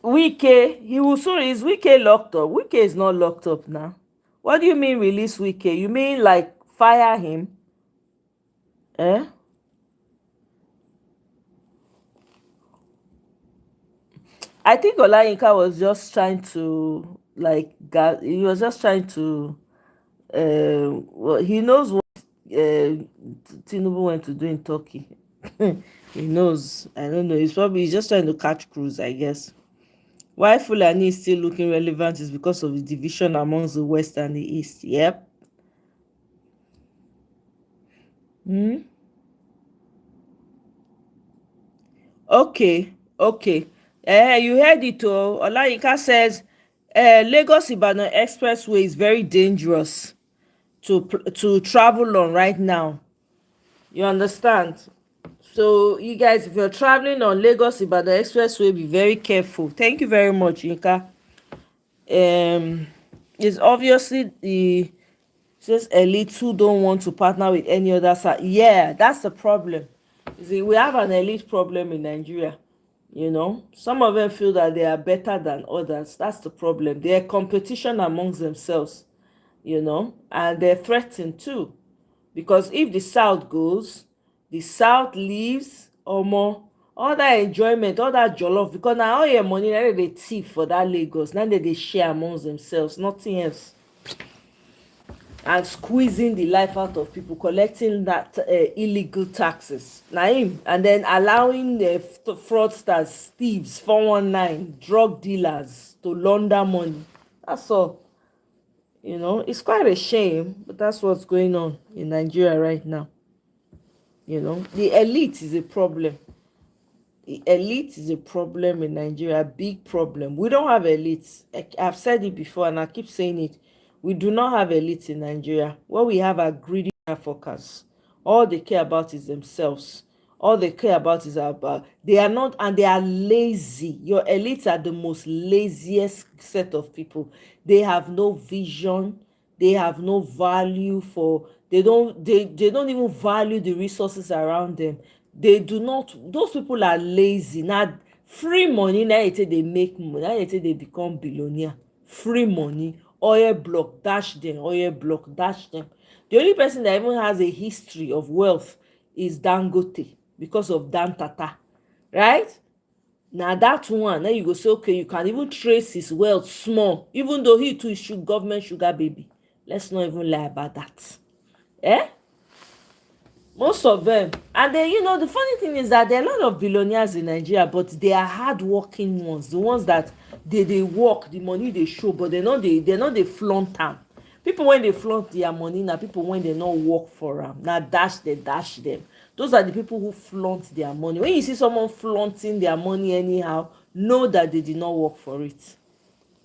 Wike, is Wike locked up? Wike is not locked up now. What do you mean release Wike? You mean like fire him? I think Olayinka was just trying to he was just trying to well, he knows what Tinubu went to do in Turkey. He knows. I don't know. He's just trying to catch cruise, I guess. Why Fulani is still looking relevant is because of the division amongst the West and the East. Yep. Okay. You heard it, Olayinka says Lagos-Ibadan Expressway is very dangerous to travel on right now. You understand? So you guys, if you're traveling on Lagos-Ibadan Expressway, be very careful. Thank you very much, Yinka. It's obviously the just elites who don't want to partner with any other side. Yeah, that's the problem. See, we have an elite problem in Nigeria. Some of them feel that they are better than others. That's the problem. They're competition amongst themselves, and they're threatened too. Because if the South goes, the South leaves, or more, all that enjoyment, all that jollof, because now all your money, now they thief for that Lagos. Now they share amongst themselves, nothing else. and squeezing the life out of people, collecting that illegal taxes. Naim, and then allowing the fraudsters, thieves, 419, drug dealers to launder money. That's all. You know, it's quite a shame, but that's what's going on in Nigeria right now. You know, the elite is a problem. The elite is a problem in Nigeria, a big problem. We don't have elites. I've said it before and I keep saying it. We do not have elites in Nigeria. What we have are greedy motherfuckers. All they care about is themselves. All they care about is about, they are not, and they are lazy. Your elites are the most laziest set of people. They have no vision. They have no value for, they don't even value the resources around them. They do not, those people are lazy. Now free money, now they make money, now they become billionaire. Free money, oil block dash them, oil block dash them. The only person that even has a history of wealth is Dangote, because of Dan Tata, right? Now that one, now you go say, okay, you can even trace his wealth small, even though he too is government sugar baby. Let's not even lie about that. Eh? Most of them. And then, you know, the funny thing is that there are a lot of billionaires in Nigeria, but they are hardworking ones. The ones that they work, the money they show, but they're not they flaunt them. People when they flaunt their money, now people when they not work for them, now they dash them. Those are the people who flaunt their money. When you see someone flaunting their money anyhow, know that they did not work for it.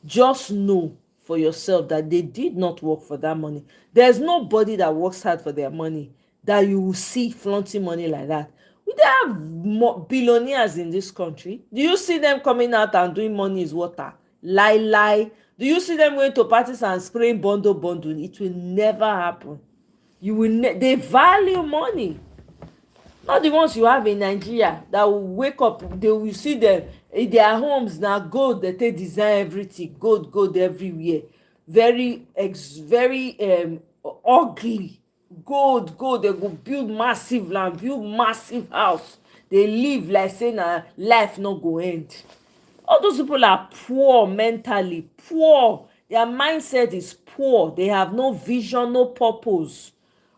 Just know for yourself that they did not work for that money. There's nobody that works hard for their money that you will see flaunting money like that. We don't have billionaires in this country. Do you see them coming out and doing money is water? Lie. Do you see them going to parties and spraying bundle? It will never happen. You will they value money. Not the ones you have in Nigeria that will wake up, they will see them in their homes now, gold, they take design everything, gold everywhere. Very ugly. Gold, they go build massive land, build massive house. They live like saying life no go end. All those people are poor mentally, poor. Their mindset is poor. They have no vision, no purpose.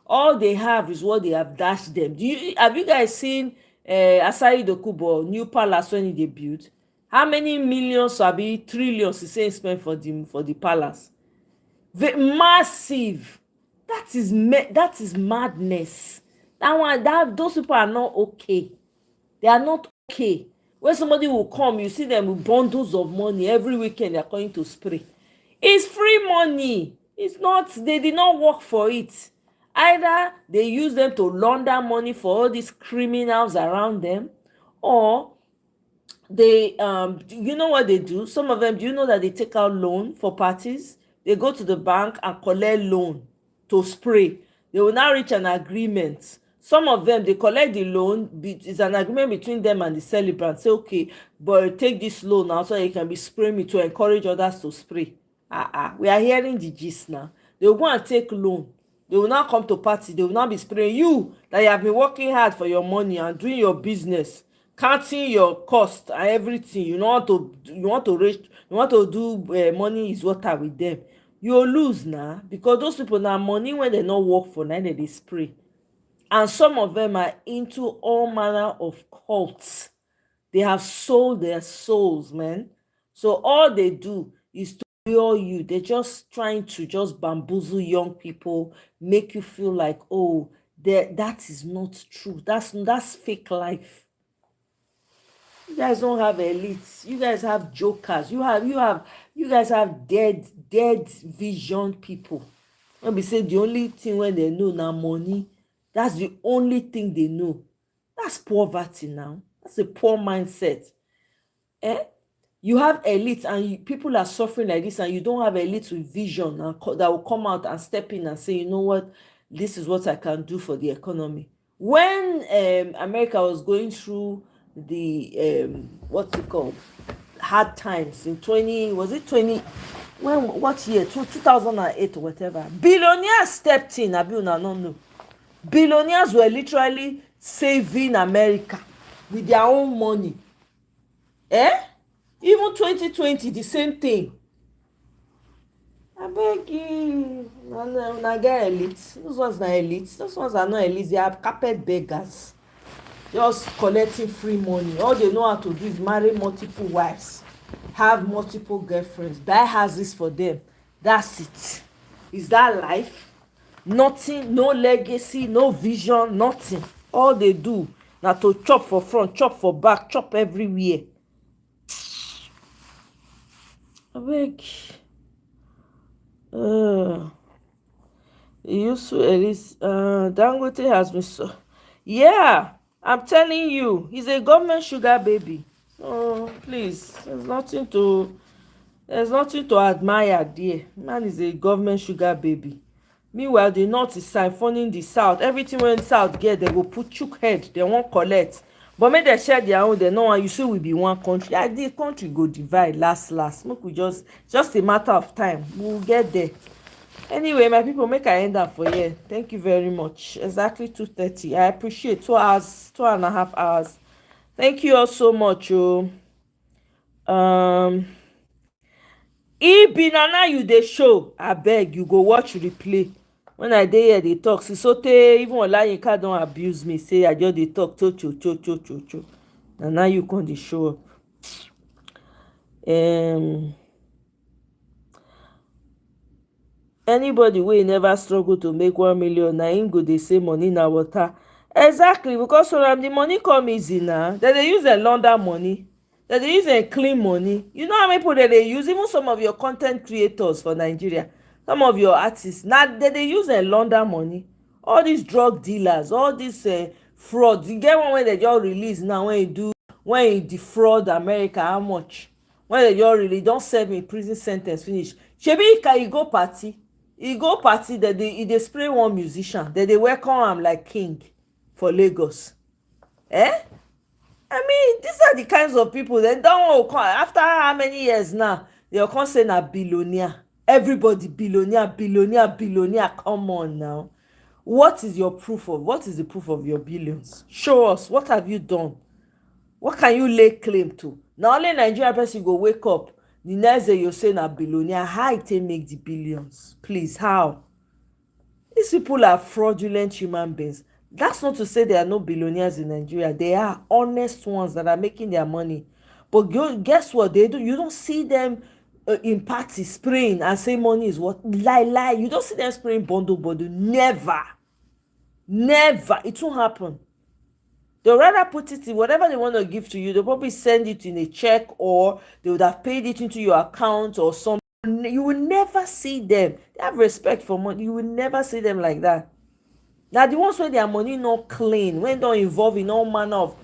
All they have is what they have dashed them. Have you guys seen Asari Dokubo new palace when they built? How many millions or trillions is saying spent for the palace? Massive. That is madness. Those people are not okay. They are not okay. When somebody will come, you see them with bundles of money every weekend. They are going to spray. It's free money. It's not. They did not work for it. Either they use them to launder money for all these criminals around them, or they you know what they do? Some of them, do you know that they take out loan for parties? They go to the bank and collect loan to spray. They will now reach an agreement. Some of them, they collect the loan. It's an agreement between them and the celebrant. Say, okay, but take this loan now so you can be spraying me to encourage others to spray. We are hearing the gist now. They will go and take loan. They will now come to party. They will now be spraying you that you have been working hard for your money and doing your business, counting your cost and everything. You want to do money is water with them. You will lose now, because those people now money when they not work for, now they spray. And some of them are into all manner of cults. They have sold their souls, man. So all they do is to lure you. They're just trying to just bamboozle young people, make you feel like, oh, that is not true. That's fake life. You guys don't have elites. You guys have jokers. You guys have dead vision people. When we say the only thing when they know now money, that's the only thing they know. That's poverty now. That's a poor mindset. You have elites and people are suffering like this, and you don't have elites with vision and that will come out and step in and say, you know what, this is what I can do for the economy. When America was going through the what's it called, hard times in 20, was it 20, when, what year, 2008 or whatever, billionaires stepped in. No, billionaires were literally saving America with their own money. Even 2020, the same thing. I beg you. Na get elite. Those ones are elite. Those ones are not elite. They are carpet beggars. Just collecting free money. All they know how to do is marry multiple wives, have multiple girlfriends, buy houses for them. That's it. Is that life? Nothing, no legacy, no vision, nothing. All they do na to chop for front, chop for back, chop everywhere. Abeg. Useful at least. Dangote has been so. Yeah, I'm telling you, he's a government sugar baby. So please, there's nothing to admire there. Man is a government sugar baby. Meanwhile, the north is siphoning the south. Everything wey the south get, they go put chook head, they won't collect. But make they share their own, they no want you say we be one country. The country go divide last. Make we just a matter of time. We'll get there. Anyway, my people, make I end up for here. Thank you very much. Exactly 2:30. I appreciate 2 hours, 2.5 hours. Thank you all so much. If be na you dey show, abeg you go watch replay. When I dey here dey talk, sisote even Olayinka don abuse me, say I just dey talk cho. Na you come dey show up. Anybody wey never struggle to make 1 million, na him go dey say money na water. Exactly, because for am the money come easy na. Dem dey use dem launder money. Dem dey use dem clean money. You know how many people dem dey use? Even some of your content creators for Nigeria, some of your artists, na dem dey use dem launder money. All these drug dealers, all these fraud. You get one wey dem just release now when he defraud America, how much? When dem just release, don serve him prison sen ten ce finish. Shebi he go party. He go party, he dey spray one musician. Dem dey welcome am like king for Lagos. I mean, these are the kinds of people. They don't come after how many years now? They'll come say na billionaire. Everybody billionaire. Come on now. What is your proof of? What is the proof of your billions? Show us. What have you done? What can you lay claim to? Now only Nigerian person go wake up. The next day you say na billionaire. How it make the billions? Please, how? These people are fraudulent human beings. That's not to say there are no billionaires in Nigeria. They are honest ones that are making their money. But guess what they do? You don't see them in parties spraying and say money is what? Lie. You don't see them spraying bundle. Never. It won't happen. They'll rather put it in whatever they want to give to you. They'll probably send it in a check, or they would have paid it into your account or something. You will never see them. They have respect for money. You will never see them like that. Now the ones where their money not clean, when don't involve in all manner of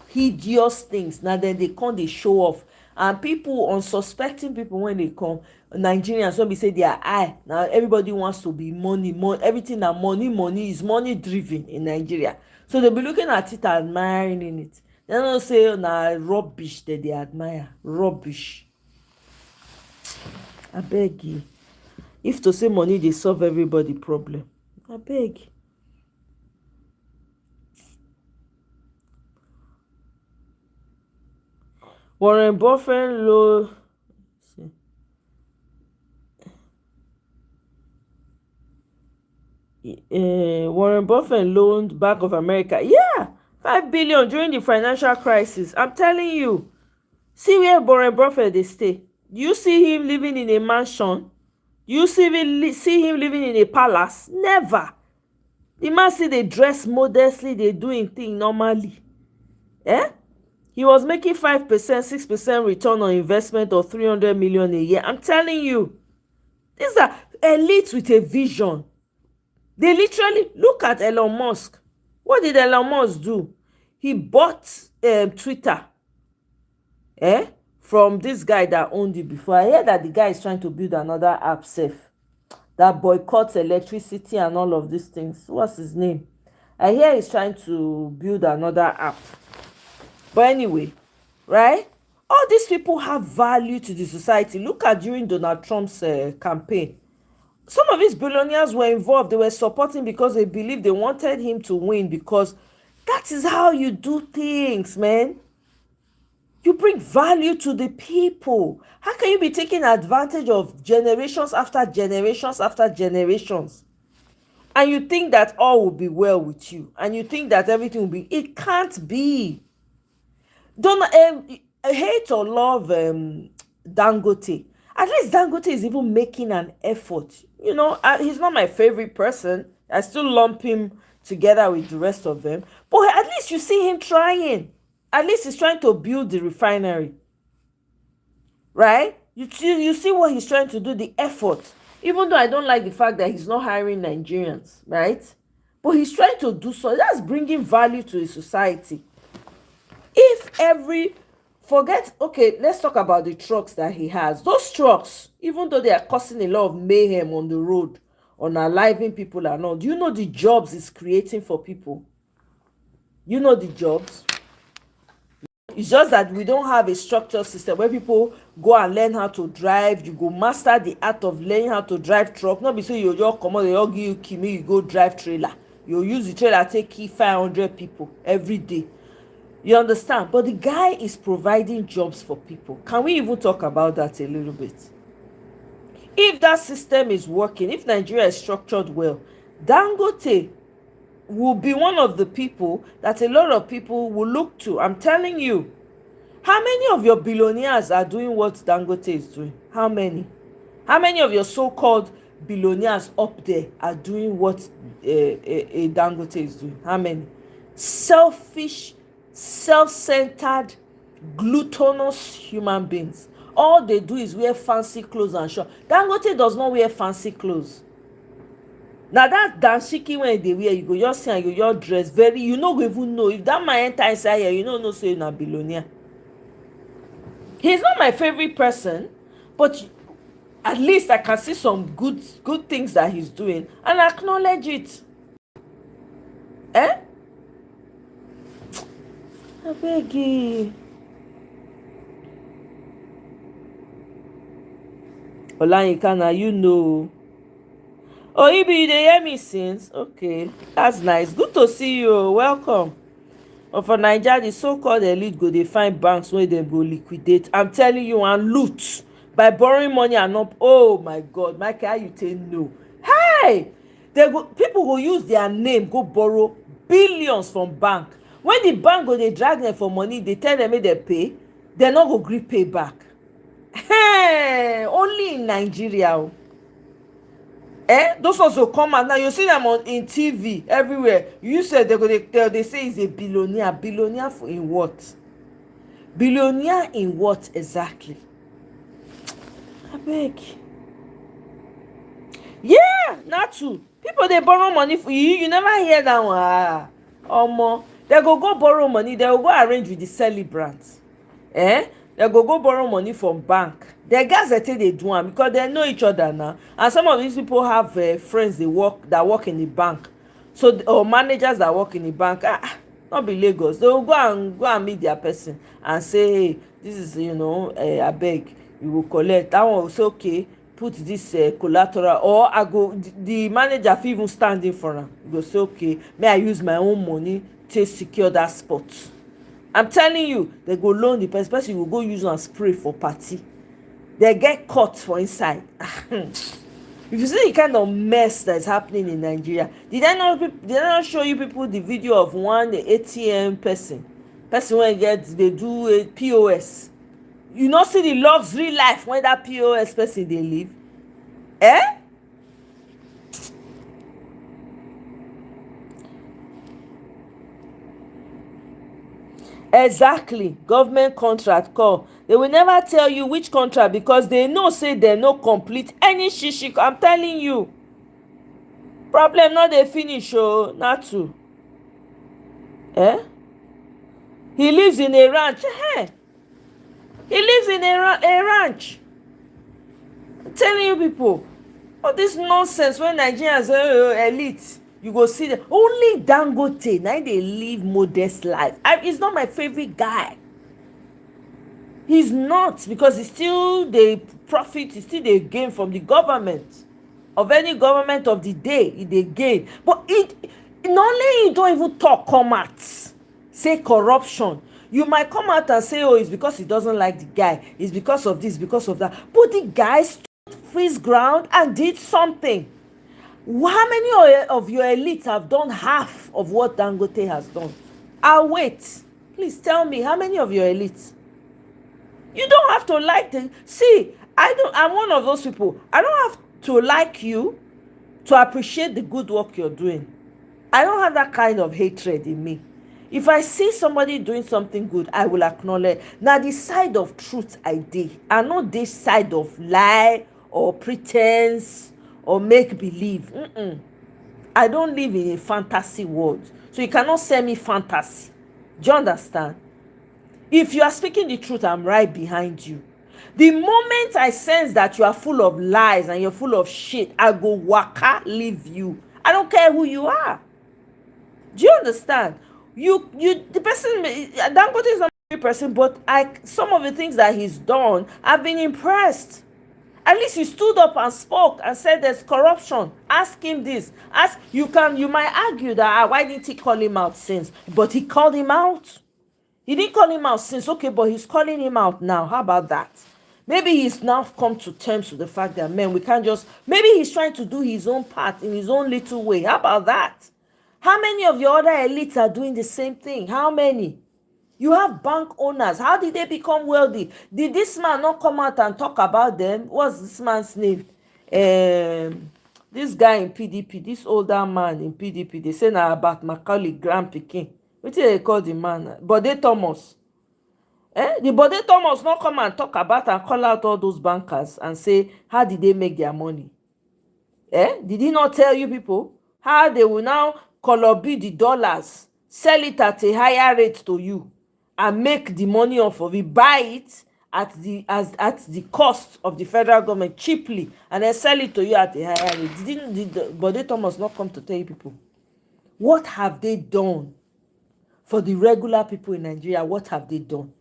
hideous things, now then they come, they show off. And people, unsuspecting people, when they come, Nigerians, when we say they are high, now everybody wants to be money, everything that money is money driven in Nigeria. So they'll be looking at it, admiring it. They don't say nah rubbish that they admire. Rubbish. I beg you. If to say money they solve everybody problem, I beg. Warren Buffett loaned Bank of America, 5 billion during the financial crisis. I'm telling you. See where Warren Buffett they stay. Do you see him living in a mansion? Do you see him living in a palace? Never. The man say they dress modestly, they doing things normally. He was making 5%, 6% return on investment of 300 million a year. I'm telling you, these are elites with a vision. They literally look at Elon Musk. What did Elon Musk do? He bought Twitter from this guy that owned it before. I hear that the guy is trying to build another app safe that boycotts electricity and all of these things. What's his name? I hear he's trying to build another app. But anyway, right? All these people have value to the society. Look at during Donald Trump's campaign. Some of his billionaires were involved. They were supporting because they believed they wanted him to win, because that is how you do things, man. You bring value to the people. How can you be taking advantage of generations after generations after generations? And you think that all will be well with you. And you think that everything will be. It can't be. Don't hate or love Dangote. At least Dangote is even making an effort. You know, he's not my favorite person. I still lump him together with the rest of them. But at least you see him trying. At least he's trying to build the refinery. Right? You see what he's trying to do, the effort. Even though I don't like the fact that he's not hiring Nigerians, right? But he's trying to do so. That's bringing value to his society. If okay, let's talk about the trucks that he has. Those trucks, even though they are causing a lot of mayhem on the road, unaliving people and all, do you know the jobs it's creating for people? You know the jobs. It's just that we don't have a structured system where people go and learn how to drive. You go master the art of learning how to drive truck. Not be say you just come out, they all give you key, you go drive trailer. You use the trailer, take key 500 people every day. You understand? But the guy is providing jobs for people. Can we even talk about that a little bit? If that system is working, if Nigeria is structured well, Dangote will be one of the people that a lot of people will look to. I'm telling you. How many of your billionaires are doing what Dangote is doing? How many? How many of your so-called billionaires up there are doing what a Dangote is doing? How many? Selfish, self-centered, gluttonous human beings. All they do is wear fancy clothes and shop. Dangote does not wear fancy clothes. Now that dancing when they wear, you go just see and you just dress very, you no go even know. If that man enter inside here, you no say na billionaire. He's not my favorite person, but at least I can see some good things that he's doing and acknowledge it. I beg you. Olayinka, now you know. Oh, Ibi, you dey hear me since? Okay, that's nice. Good to see you. Welcome. But for Naija, the so-called elite go dey find banks wey dem go liquidate. I'm telling you, and loot by borrowing money and not. Oh my God, Michael, how you take no? Hey, people go use their name go borrow billions from bank. When the bank go dey drag them for money, they tell them make dem pay. They no go gree pay back. Hey, only in Nigeria. Those ones will come out now. You see them in TV everywhere. You said they say he's a billionaire. Billionaire in what? Billionaire in what exactly? I beg. Yeah, not true. People they borrow money for you. You never hear that one. They go borrow money. They will go arrange with the celebrants. They go borrow money from bank. The guys that they do them because they know each other now, and some of these people have friends that work in the bank, or managers that work in the bank. Not be Lagos. They will go and meet their person and say, hey, this is I beg you will collect. That one will say okay, put this collateral, or the manager fit even stand in for am. You go say okay, may I use my own money to secure that spot. I'm telling you, they go loan the person will go use and spray for party. They get caught for inside. If you see the kind of mess that's happening in Nigeria, did I not show you people the video of one ATM person when they do a POS? You not see the luxury life when that POS person they live? Exactly. Government contract call. They will never tell you which contract because they know say they no complete any shishi. I'm telling you. Problem not they finish, not to. He lives in a ranch. He lives in a ranch. I'm telling you people. All this nonsense when Nigerians elite. You go see them. Only Dangote now they live modest life. He's not my favorite guy. He's not, because he still they profit, he still they gain from the government. Of any government of the day, they gain. But not only you don't even talk come at say corruption. You might come out and say, oh, it's because he doesn't like the guy. It's because of this, because of that. But the guy stood his ground and did something. How many of your elites have done half of what Dangote has done? I'll wait. Please tell me, how many of your elites? You don't have to like the... See, I'm one of those people. I don't have to like you to appreciate the good work you're doing. I don't have that kind of hatred in me. If I see somebody doing something good, I will acknowledge. Now, the side of truth I did, and not this side of lie or pretense or make believe. I don't live in a fantasy world. So you cannot sell me fantasy. Do you understand? If you are speaking the truth, I'm right behind you. The moment I sense that you are full of lies and you're full of shit, I go waka, leave you. I don't care who you are. Do you understand? The person, Dangote is not a person, but some of the things that he's done, I've been impressed. At least he stood up and spoke and said there's corruption. Ask him this. You might argue that why didn't he call him out since? But he called him out. He didn't call him out since, okay, but he's calling him out now. How about that? Maybe he's now come to terms with the fact that, man, we can't just... Maybe he's trying to do his own part in his own little way. How about that? How many of your other elites are doing the same thing? How many? You have bank owners. How did they become wealthy? Did this man not come out and talk about them? What's this man's name? This guy in PDP, this older man in PDP, they say now about Macaulay Grand Pikin. What do they call the man? Bode Thomas. The Bode Thomas not come and talk about and call out all those bankers and say, how did they make their money? Did he not tell you people how they will now color the dollars, sell it at a higher rate to you, and make the money off of it, buy it at the cost of the federal government cheaply, and then sell it to you at a higher rate? Did Bode Thomas not come to tell you people? What have they done for the regular people in Nigeria? What have they done?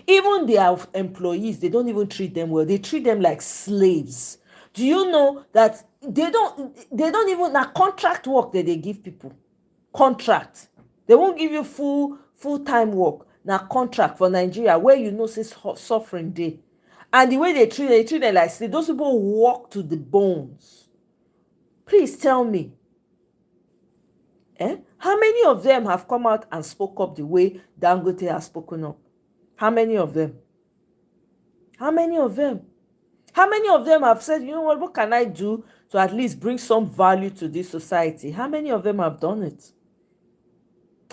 Even their employees, they don't even treat them well. They treat them like slaves. Do you know that they don't even... Now, contract work that they give people. Contract. They won't give you full-time work. Now, contract for Nigeria, where you know say suffering day. And the way they treat them like slaves. Those people work to the bones. Please tell me. How many of them have come out and spoke up the way Dangote has spoken up? How many of them? How many of them? How many of them have said, you know what can I do to at least bring some value to this society? How many of them have done it?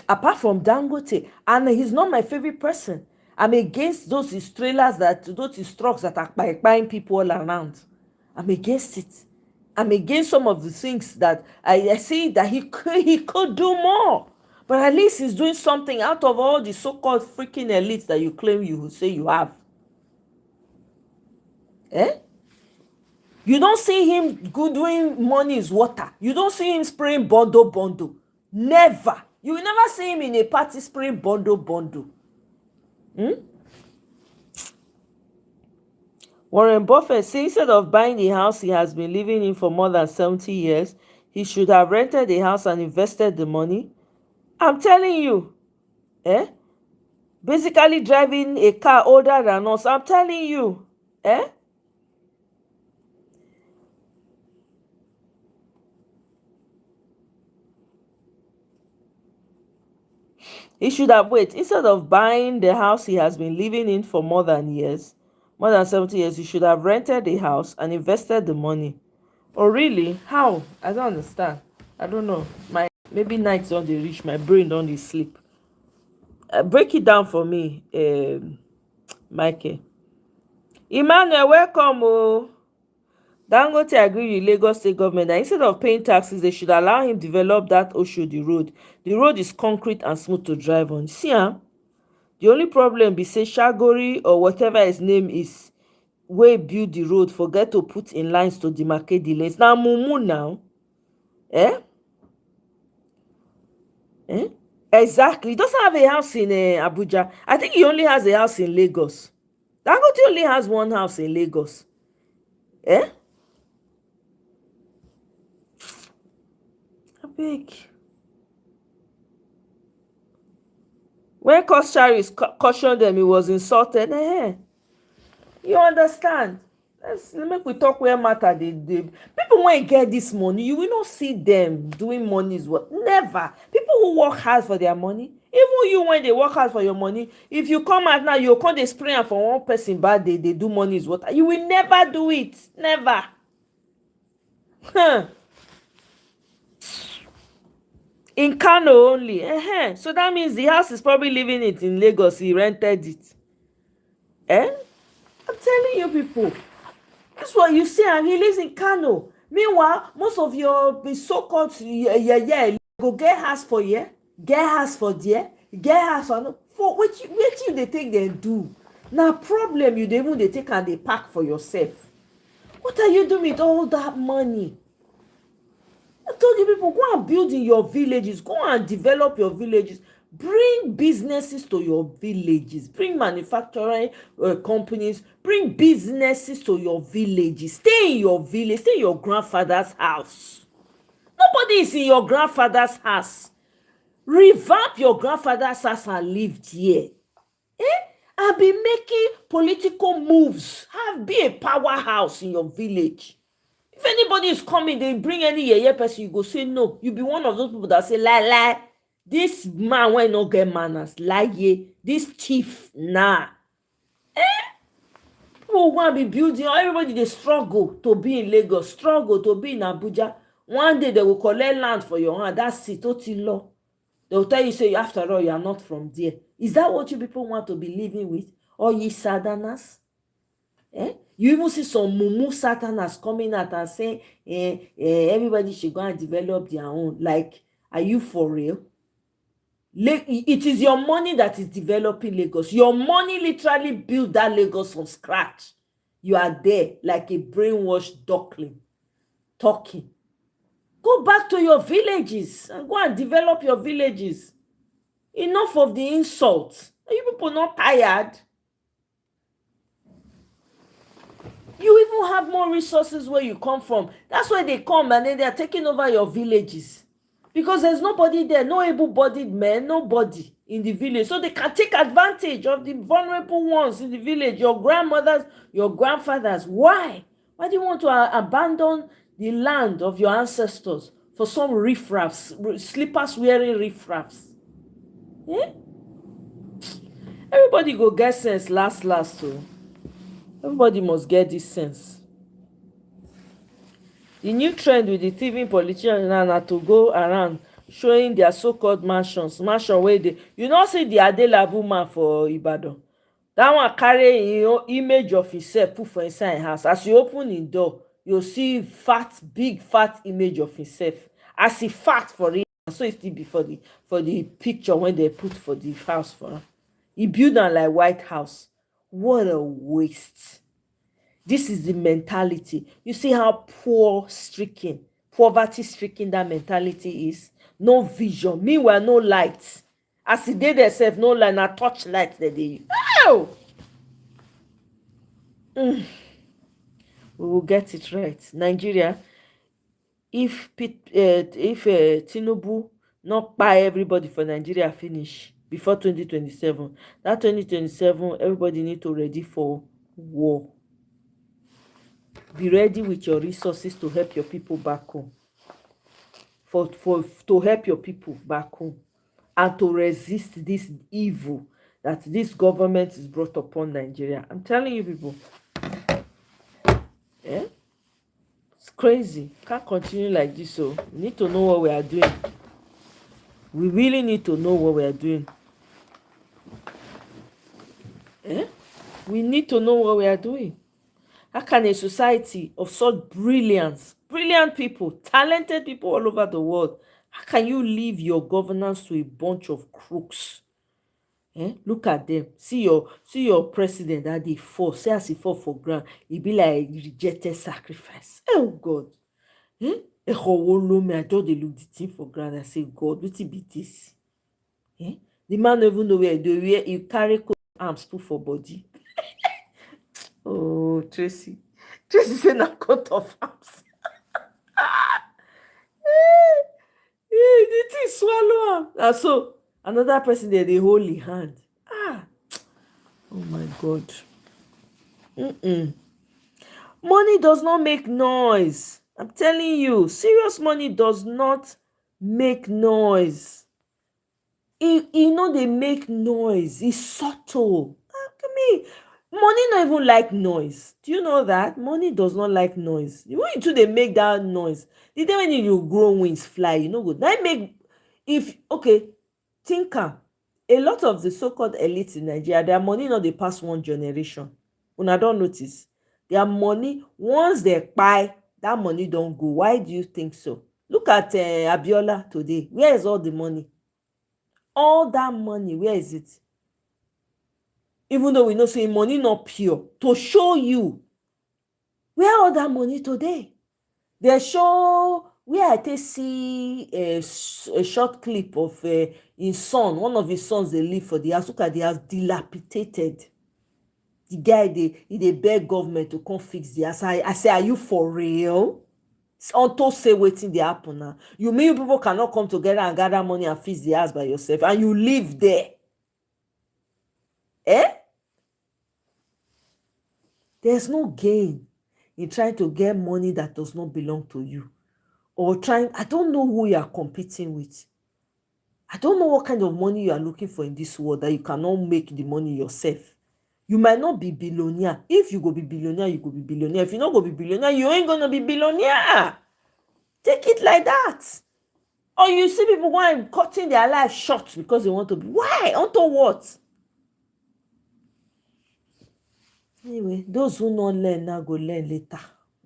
Apart from Dangote, and he's not my favorite person. I'm against those trailers, those trucks that are buying people all around. I'm against it. I'm against some of the things that I see that he could do more. But at least he's doing something out of all the so-called freaking elites that you claim you say you have. You don't see him doing money is water. You don't see him spraying bondo. Never. You will never see him in a party spraying bondo. Warren Buffett says instead of buying the house he has been living in for more than 70 years, he should have rented the house and invested the money. I'm telling you. Basically driving a car older than us. I'm telling you. He should have waited. Instead of buying the house he has been living in for more than 70 years, he should have rented the house and invested the money. Oh, really? How? I don't understand. I don't know. Maybe nights don't they reach, my brain don't they sleep. Break it down for me, Mikey. Emmanuel, welcome. Oh. Dangote agree with Lagos State government that instead of paying taxes, they should allow him develop that Oshodi road. The road is concrete and smooth to drive on. See, the only problem be say Shagori or whatever his name is, wey build the road, forget to put in lines to demarcate the lanes. Now, mumu now. Exactly. He doesn't have a house in Abuja. I think he only has a house in Lagos. Dangote only has one house in Lagos. Big. When Charis cautioned them, he was insulted. You understand? Let's make we talk where matter. People when get this money, you will not see them doing money's work. Never. People who work hard for their money, even you when they work hard for your money, if you come out now, you come they spray am for one person bad day, they do money's work. You will never do it. Never. In Kano only. So that means the house is probably living it in Lagos. He rented it. I'm telling you people. That's what you see, and he lives in Kano. Meanwhile, most of your so-called go get house for here, get house for there, get house for which you they take they do. Now problem you they even they take and they pack for yourself. What are you doing with all that money? I told you people, go and build in your villages, go and develop your villages. Bring businesses to your villages. Bring manufacturing companies. Bring businesses to your villages. Stay in your village. Stay in your grandfather's house. Nobody is in your grandfather's house. Revamp your grandfather's house and live here. And be making political moves. Be a powerhouse in your village. If anybody is coming, they bring any yeye person, you go say no. You be one of those people that say lie. This man will not get manners. Lie. This thief, nah. People want to be building. Everybody they struggle to be in Lagos, struggle to be in Abuja. One day they will collect land for your hand. That's it. Law. They will tell you, say, after all, you are not from there. Is that what you people want to be living with? Or ye sadhanas? You even see some mumu satanas coming out and saying everybody should go and develop their own. Like, are you for real? It is your money that is developing Lagos. Your money literally built that Lagos from scratch. You are there like a brainwashed duckling talking. Go back to your villages and go and develop your villages. Enough of the insults. Are you people not tired? You even have more resources where you come from. That's why they come and then they are taking over your villages. Because there's nobody there, no able-bodied men, nobody in the village. So they can take advantage of the vulnerable ones in the village, your grandmothers, your grandfathers. Why? Why do you want to abandon the land of your ancestors for some riffraffs, slippers-wearing riffraffs? Everybody go get sense last. So everybody must get this sense. The new trend with the thieving politicians now na to go around showing their so-called mansion where they, you know, see the Adelabu man for Ibadan. That one carry image of himself put for inside house. As you open the door, you'll see big fat image of himself. As he fat for it, so it still be for the picture when they put for the house for him. He build am like White House. What a waste. This is the mentality. You see how poverty-stricken that mentality is? No vision. Meanwhile, no light. As they did themselves, no light, na torchlight that they use. Oh! We will get it right. Nigeria, if Tinubu not buy everybody for Nigeria finish before 2027, that 2027, everybody need to ready for war. Be ready with your resources to help your people back home. To help your people back home. And to resist this evil that this government is brought upon Nigeria. I'm telling you people. It's crazy. Can't continue like this. So we need to know what we are doing. We really need to know what we are doing. We need to know what we are doing. How can a society of such brilliant people, talented people all over the world, how can you leave your governance to a bunch of crooks? Look at them. See your president that they fall. Say as he fall for ground, he be like rejected sacrifice. Oh God. I just dey look the thing for ground. I say, God, what be this? The man don't even know where he carry arms put for body. Oh, Tracy say na coat of arms. The thing swallow am. Another person there, the holy hand. Oh my God. Money does not make noise. I'm telling you, serious money does not make noise. You know they make noise. It's subtle. Look at me. Money not even like noise. Do you know that? Money does not like noise. When you two they make that noise, the day when you grow wings fly, you know good. That make thinker. A lot of the so-called elites in Nigeria, their money not they pass one generation. When I don't notice, their money once they buy, that money don't go. Why do you think so? Look at Abiola today. Where is all the money? All that money, where is it? Even though we know say money not pure, to show you where all that money today. They show where I take see a short clip of his son. One of his sons they live for the house. Look at the house dilapidated. The guy they beg government to come fix the house. I say, are you for real? Unto say waiting the happen now. You mean people cannot come together and gather money and fix the house by yourself, and you live there? There's no gain in trying to get money that does not belong to you, or I don't know who you are competing with. I don't know what kind of money you are looking for in this world that you cannot make the money yourself. You might not be billionaire. If you go be billionaire, you go be billionaire. If you not go be billionaire, you ain't gonna be billionaire. Take it like that. Or you see people going cutting their life short because they want to be. Why? Onto what? Anyway, those who not learn now go learn later.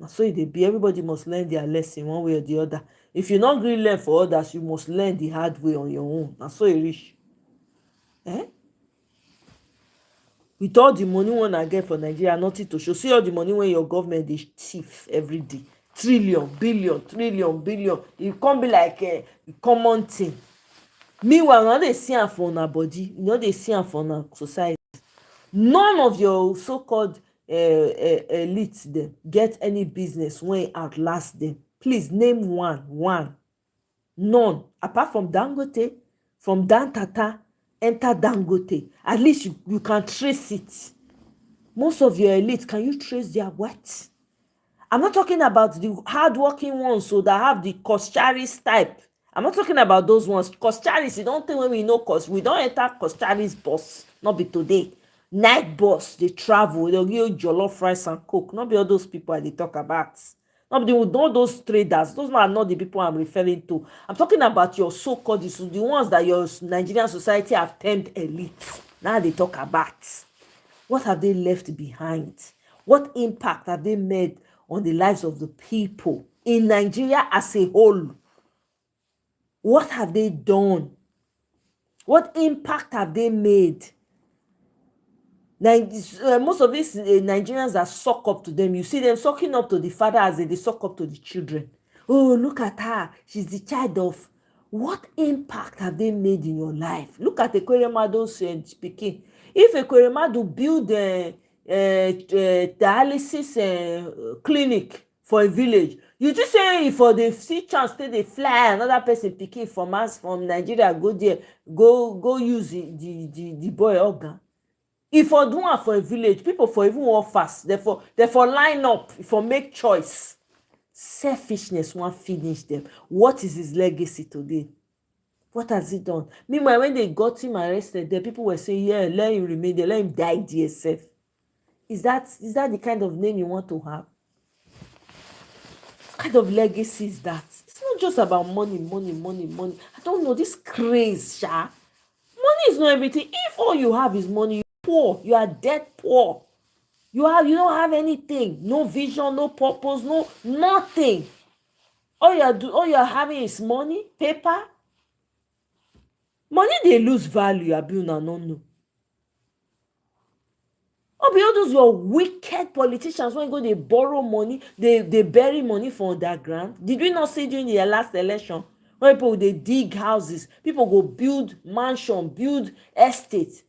So it be. Everybody must learn their lesson one way or the other. If you not really learn for others, you must learn the hard way on your own. Now so it reach. With all the money one I get for Nigeria, nothing to show. See all the money when your government is thief every day. Trillion, billion. It can't be like a common thing. Meanwhile, now they see am for una body, you know they see am for una society. None of your so-called elites them get any business when it outlast them. Please name one. None. Apart from Dangote, from Dan Tata, enter Dangote. At least you can trace it. Most of your elites, can you trace their what? I'm not talking about the hardworking ones so that have the Kostaris type. I'm not talking about those ones. Kostaris, you don't think when we know we don't enter Kostaris bus. Not be today. Night bus, they travel, they'll give you jollof rice and coke. Not be all those people they talk about. Not those traders. Those are not the people I'm referring to. I'm talking about your so-called, the ones that your Nigerian society have termed elite. Now they talk about. What have they left behind? What impact have they made on the lives of the people in Nigeria as a whole? What have they done? What impact have they made? Most of these Nigerians that suck up to them, you see them sucking up to the father as they suck up to the children. Oh, look at her. She's the child of. What impact have they made in your life? Look at Ekweremado's speaking. If Ekweremadu build a dialysis clinic for a village, you just say for the see chance they fly another person picking from Nigeria, go there, go use the boy organ. If for do one for a village, people for even walk fast, therefore line up, for make choice. Selfishness won't finish them. What is his legacy today? What has he done? Meanwhile, when they got him arrested, the people were saying, yeah, let him remain there, let him die DSF. Is that the kind of name you want to have? What kind of legacy is that? It's not just about money. I don't know, this craze, Sha. Money is not everything. If all you have is money, you're poor. You are dead poor. You don't have anything. No vision, no purpose, nothing. All you're having is money, paper. Money they lose value, Abuna no know. All those your wicked politicians when go they borrow money, they bury money for underground. Did we not see during the last election when people they dig houses, people go build mansion, build estates,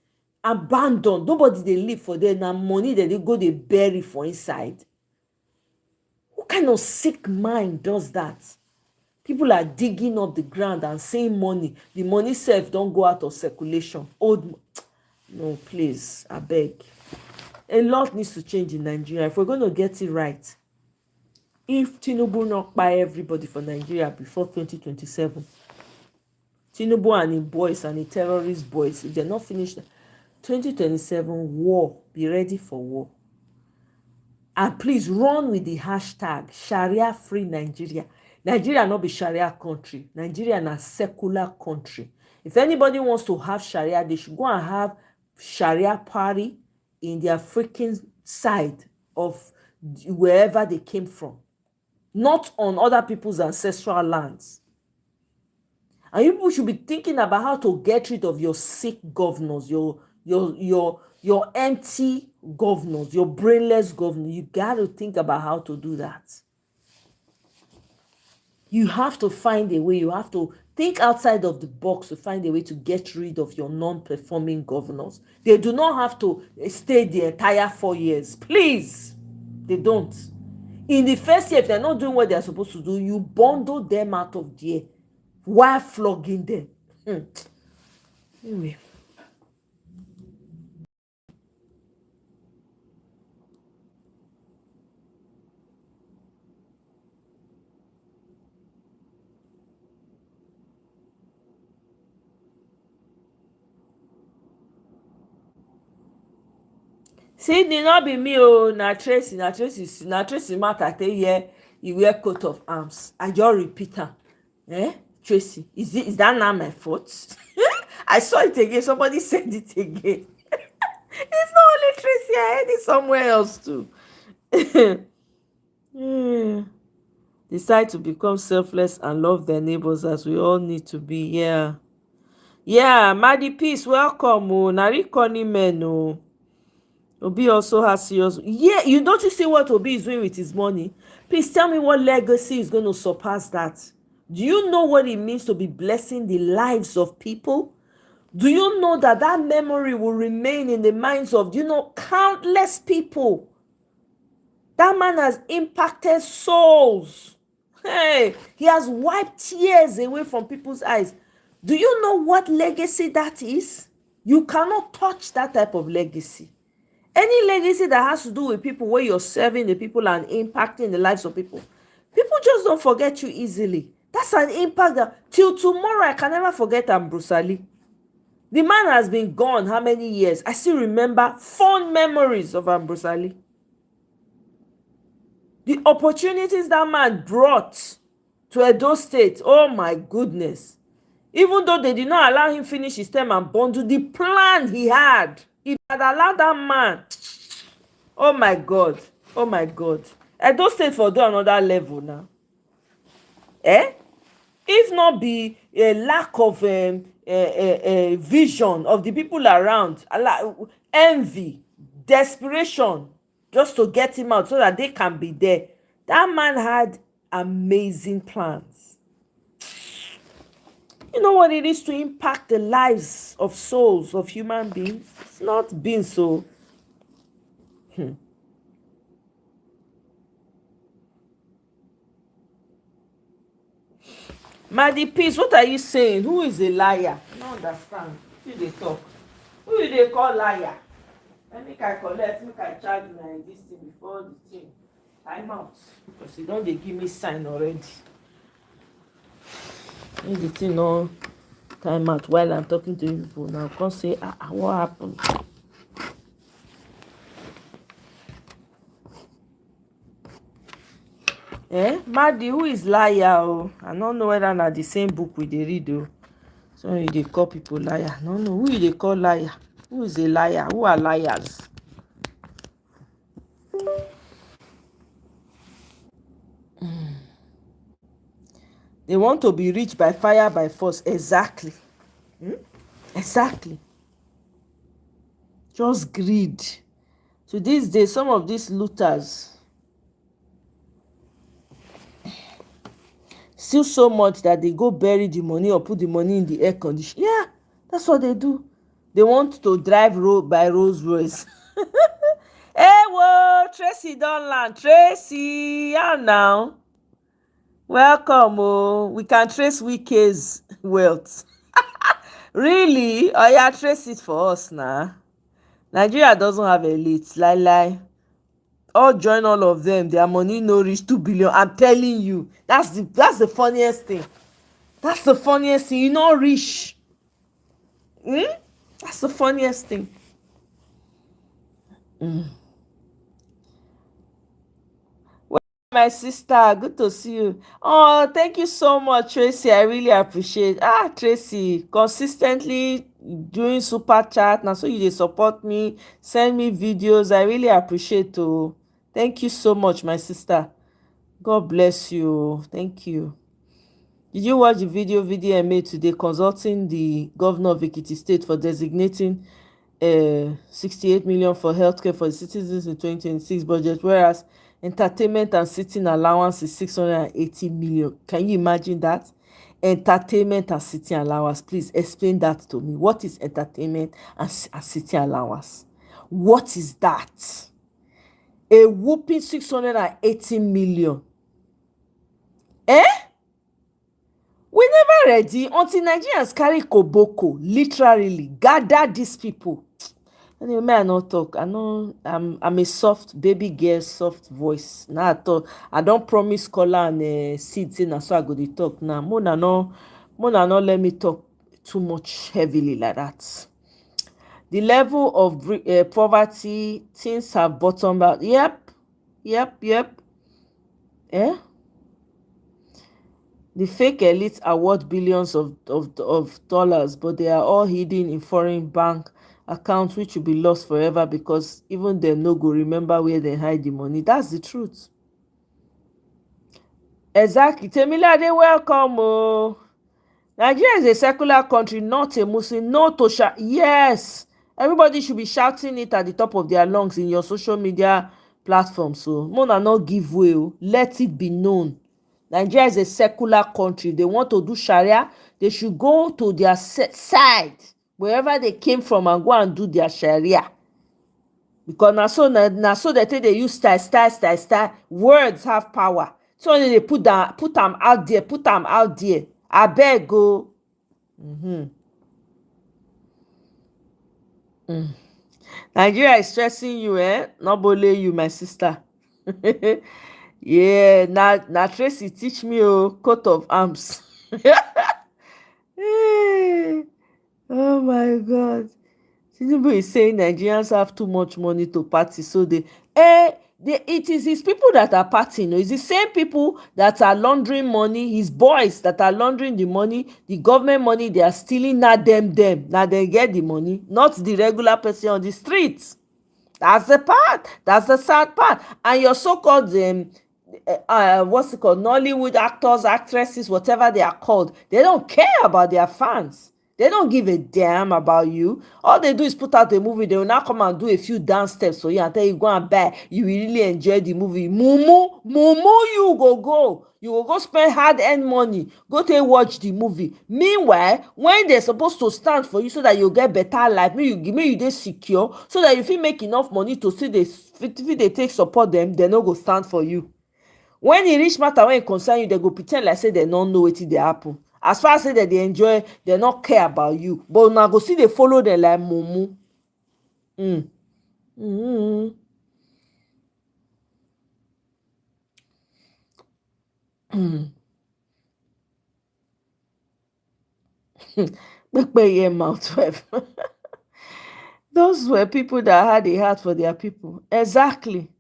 abandoned. Nobody they live for them. Now money that they go they bury for inside. What kind of sick mind does that? People are digging up the ground and saying money. The money self don't go out of circulation. No, please, I beg. A lot needs to change in Nigeria if we're going to get it right. If Tinubu not buy everybody for Nigeria before 2027, Tinubu and his boys and the terrorist boys, if they're not finished, 2027 war, be ready for war. And please run with the hashtag Sharia free Nigeria. Nigeria not be Sharia country. Nigeria na secular country. If anybody wants to have Sharia, they should go and have Sharia party in their freaking side of wherever they came from. Not on other people's ancestral lands. And you people should be thinking about how to get rid of your sick governors, your empty governors, your brainless governors. You got to think about how to do that. You have to find a way. You have to think outside of the box to find a way to get rid of your non-performing governors. They do not have to stay the entire 4 years. Please. They don't. In the first year, if they're not doing what they're supposed to do, you bundle them out of there while flogging them. Anyway. See, it not be me, na Tracy matter. Tell you, you wear coat of arms. I just repeat her. Tracy, is that not my fault? I saw it again. Somebody said it again. It's not only Tracy. I heard it somewhere else too. Decide to become selfless and love their neighbors as we all need to be. Yeah, Maddy Peace, welcome. Nari Connie men. Obi also has serious. Yeah, you don't you see what Obi is doing with his money? Please tell me what legacy is going to surpass that. Do you know what it means to be blessing the lives of people? Do you know that that memory will remain in the minds of, countless people? That man has impacted souls. Hey, he has wiped tears away from people's eyes. Do you know what legacy that is? You cannot touch that type of legacy. Any legacy that has to do with people where you're serving the people and impacting the lives of people, people just don't forget you easily. That's an impact that till tomorrow I can never forget Bruce Ali. The man has been gone how many years? I still remember fond memories of Bruce Ali. The opportunities that man brought to Edo State, oh my goodness. Even though they did not allow him finish his term and bundle, the plan he had, if had allowed that man, oh my God, Edo State for do another level now. If not be a lack of vision of the people around, envy, desperation, just to get him out so that they can be there. That man had amazing plans. You know what it is to impact the lives of souls of human beings? It's not been so. Maddy Peace, what are you saying? Who is a liar? I don't understand. Who they talk? Who they call liar? Let me collect, make I charge my this thing before the thing. I'm out. Because you don't they give me sign already. Make the thing no time out while I'm talking to you people. Now can't say what happened. Maddy, who is liar? I don't know whether na the same book we dey read o. So you dey call people liar. No, who you dey call liar? Who is a liar? Who are liars? They want to be rich by fire, by force. Exactly. Exactly. Just greed. So these days, some of these looters steal so much that they go bury the money or put the money in the air conditioner. Yeah, that's what they do. They want to drive by Rolls Royce. Hey, whoa, Tracy don't land. Tracy, how now? Welcome. Oh, we can trace Wike's wealth. Really? Oh yeah, trace it for us now. Nigeria doesn't have elite. Lie. All join all of them. Their money no reach 2 billion. I'm telling you. That's the funniest thing. That's the funniest thing. You not rich. That's the funniest thing. Well, my sister, good to see you. Oh, thank you so much, Tracy. I really appreciate. Tracy, consistently doing super chat. Now, so you dey support me, send me videos. I really appreciate. Oh, thank you so much, my sister. God bless you. Thank you. Did you watch the video I made today consulting the governor of Ekiti State for designating 68 million for healthcare for the citizens in 2026 budget, whereas entertainment and sitting allowance is 680 million? Can you imagine that? Entertainment and sitting allowance. Please explain that to me. What is entertainment and sitting allowance? What is that? A whooping 680 million. We never ready until Nigerians carry koboko, literally gather these people. Anyway, may I not talk? I'm a soft baby girl, soft voice. Now I talk. I don't promise color and seeds in, so I go to talk now. Mona no let me talk too much heavily like that. The level of poverty, things have bottomed out. Yep. The fake elites are worth billions of dollars, but they are all hidden in foreign bank accounts which will be lost forever because even them no go remember where they hide the money. That's the truth. Exactly. Temilade, welcome. Oh. Nigeria is a secular country, not a Muslim. No to shout. Yes. Everybody should be shouting it at the top of their lungs in your social media platform. So, Mona not give way. Let it be known. Nigeria is a secular country. They want to do Sharia. They should go to their side, wherever they came from, and go and do their Sharia. Because na so they take they use style. Words have power. So they put them out there. I beg go. Nigeria is stressing you, not bole you, my sister. Yeah, na Tracy teach me coat of arms. Oh my God. Tinubu is saying Nigerians have too much money to party, so it is his people that are partying. It's the same people that are laundering money, his boys that are laundering the money, the government money they are stealing. Now them. Now they get the money, not the regular person on the streets. That's the part. That's the sad part. And your so-called what's it called? Nollywood actors, actresses, whatever they are called, they don't care about their fans. They don't give a damn about you. All they do is put out a movie. They will now come and do a few dance steps for you and tell you go and buy. You will really enjoy the movie. Mumu, you go. You will go spend hard-earned money. Go take watch the movie. Meanwhile, when they're supposed to stand for you so that you get better life, me you dey secure, so that you fit make enough money to see they take support them, they no go stand for you. When e reach matter when e concern you, they go pretend like say they no know wetin dey happen. As far as say that they enjoy, they not care about you, but una go see they follow them like mumu. Pepeye mouth wef. Those were people that had a heart for their people. Exactly.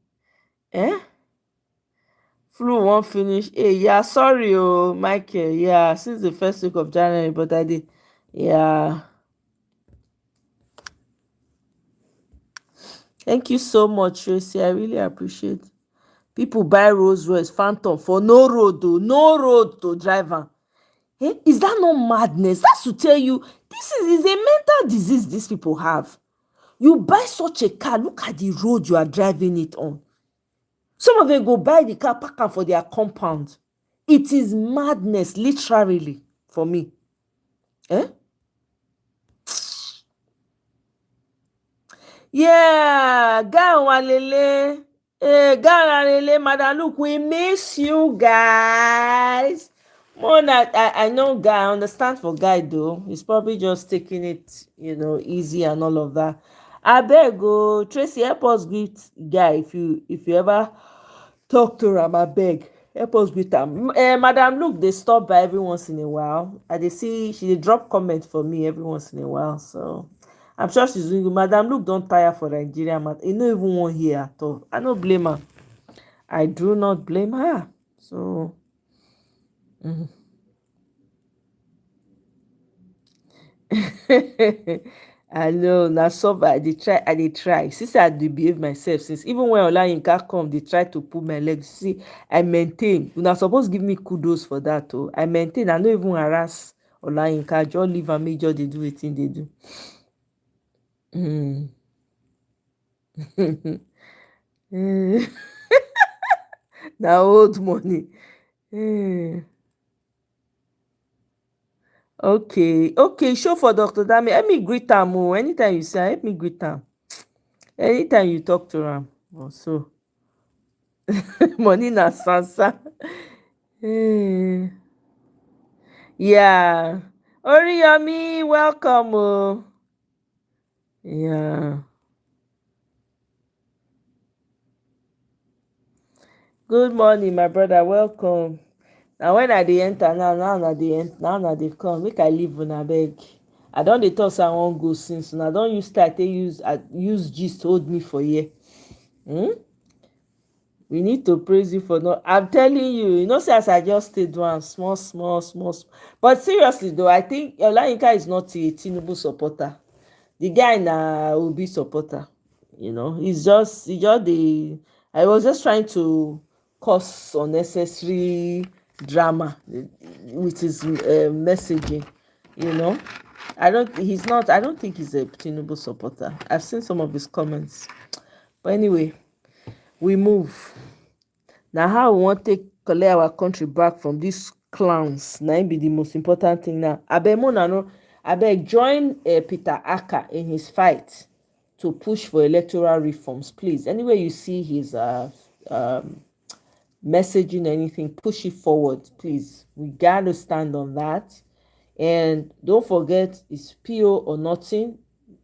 Flu won't finish. Hey, yeah, sorry, Michael. Yeah, since the first week of January, but I did. Yeah. Thank you so much, Tracy. I really appreciate. People buy Rolls Royce Phantom for no road, though. No road to drive on. Is that not madness? That's to tell you, this is a mental disease these people have. You buy such a car, look at the road you are driving it on. Some of them go buy the car, park am for their compound. It is madness, literally, for me. Yeah, guy walele. Madam, look, we miss you guys. Mona, I know Guy, I understand for Guy though. He's probably just taking it, easy and all of that. I beg go, Tracy, help us greet Guy if you ever talk to am, I beg. Help us greet am. Madam, look, they stop by every once in a while. They see she dey drop comment for me every once in a while. So I'm sure she's doing good. Madam, look, don't tire for Nigeria, man. You no even want here at all. I no blame her. I do not blame her. So I know na so I dey try since I dey behave myself since even when Olayinka come dey try to pull my leg. See, I maintain. Una suppose give me kudos for that. Oh, I maintain. I no even harass Olayinka. Just leave am make just dey do wetin dey do. Na old money. Okay, show for Dr. Dami. Help me greet am. Oh, anytime you say, help me greet am. Anytime you talk to am. So money na sansa. Yeah. Oriyomi, welcome. Oh. Yeah. Good morning, my brother. Welcome. Now when I dey enter now na dey come. Make I leave una beg. I don dey talk say I wan go since una don use style take use gist hold me for here. We need to praise you for not. I'm telling you, say as I just stay do am small. But seriously though, I think Olayinka is not a Tinubu supporter. The guy na Obi supporter. He's just the. I was just trying to cause unnecessary drama with his messaging. I don't think he's a Tinubu supporter. I've seen some of his comments. But anyway, we move. Now how we want to collect our country back from these clowns na im be the most important thing now. Abeg join Peter Aka in his fight to push for electoral reforms, please. Anywhere you see his messaging, anything, push it forward, please. We gotta stand on that. And don't forget, it's PO or nothing.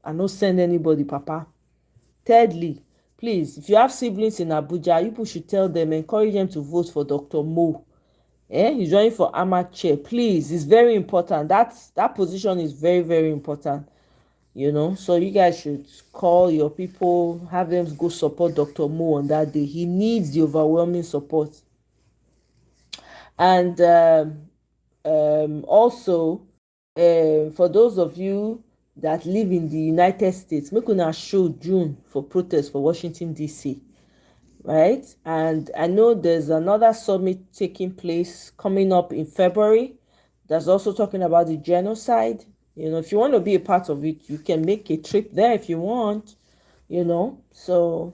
I no send anybody, Papa. Thirdly, please, if you have siblings in Abuja, you people should tell them, encourage them to vote for Dr. Mo. He's running for Ahmad chair. Please, it's very important. That position is very, very important. So you guys should call your people, have them go support Dr. Mo on that day. He needs the overwhelming support. And also, for those of you that live in the United States, make una show June for protest for Washington, D.C. Right? And I know there's another summit taking place coming up in February that's also talking about the genocide. If you want to be a part of it, you can make a trip there if you want. So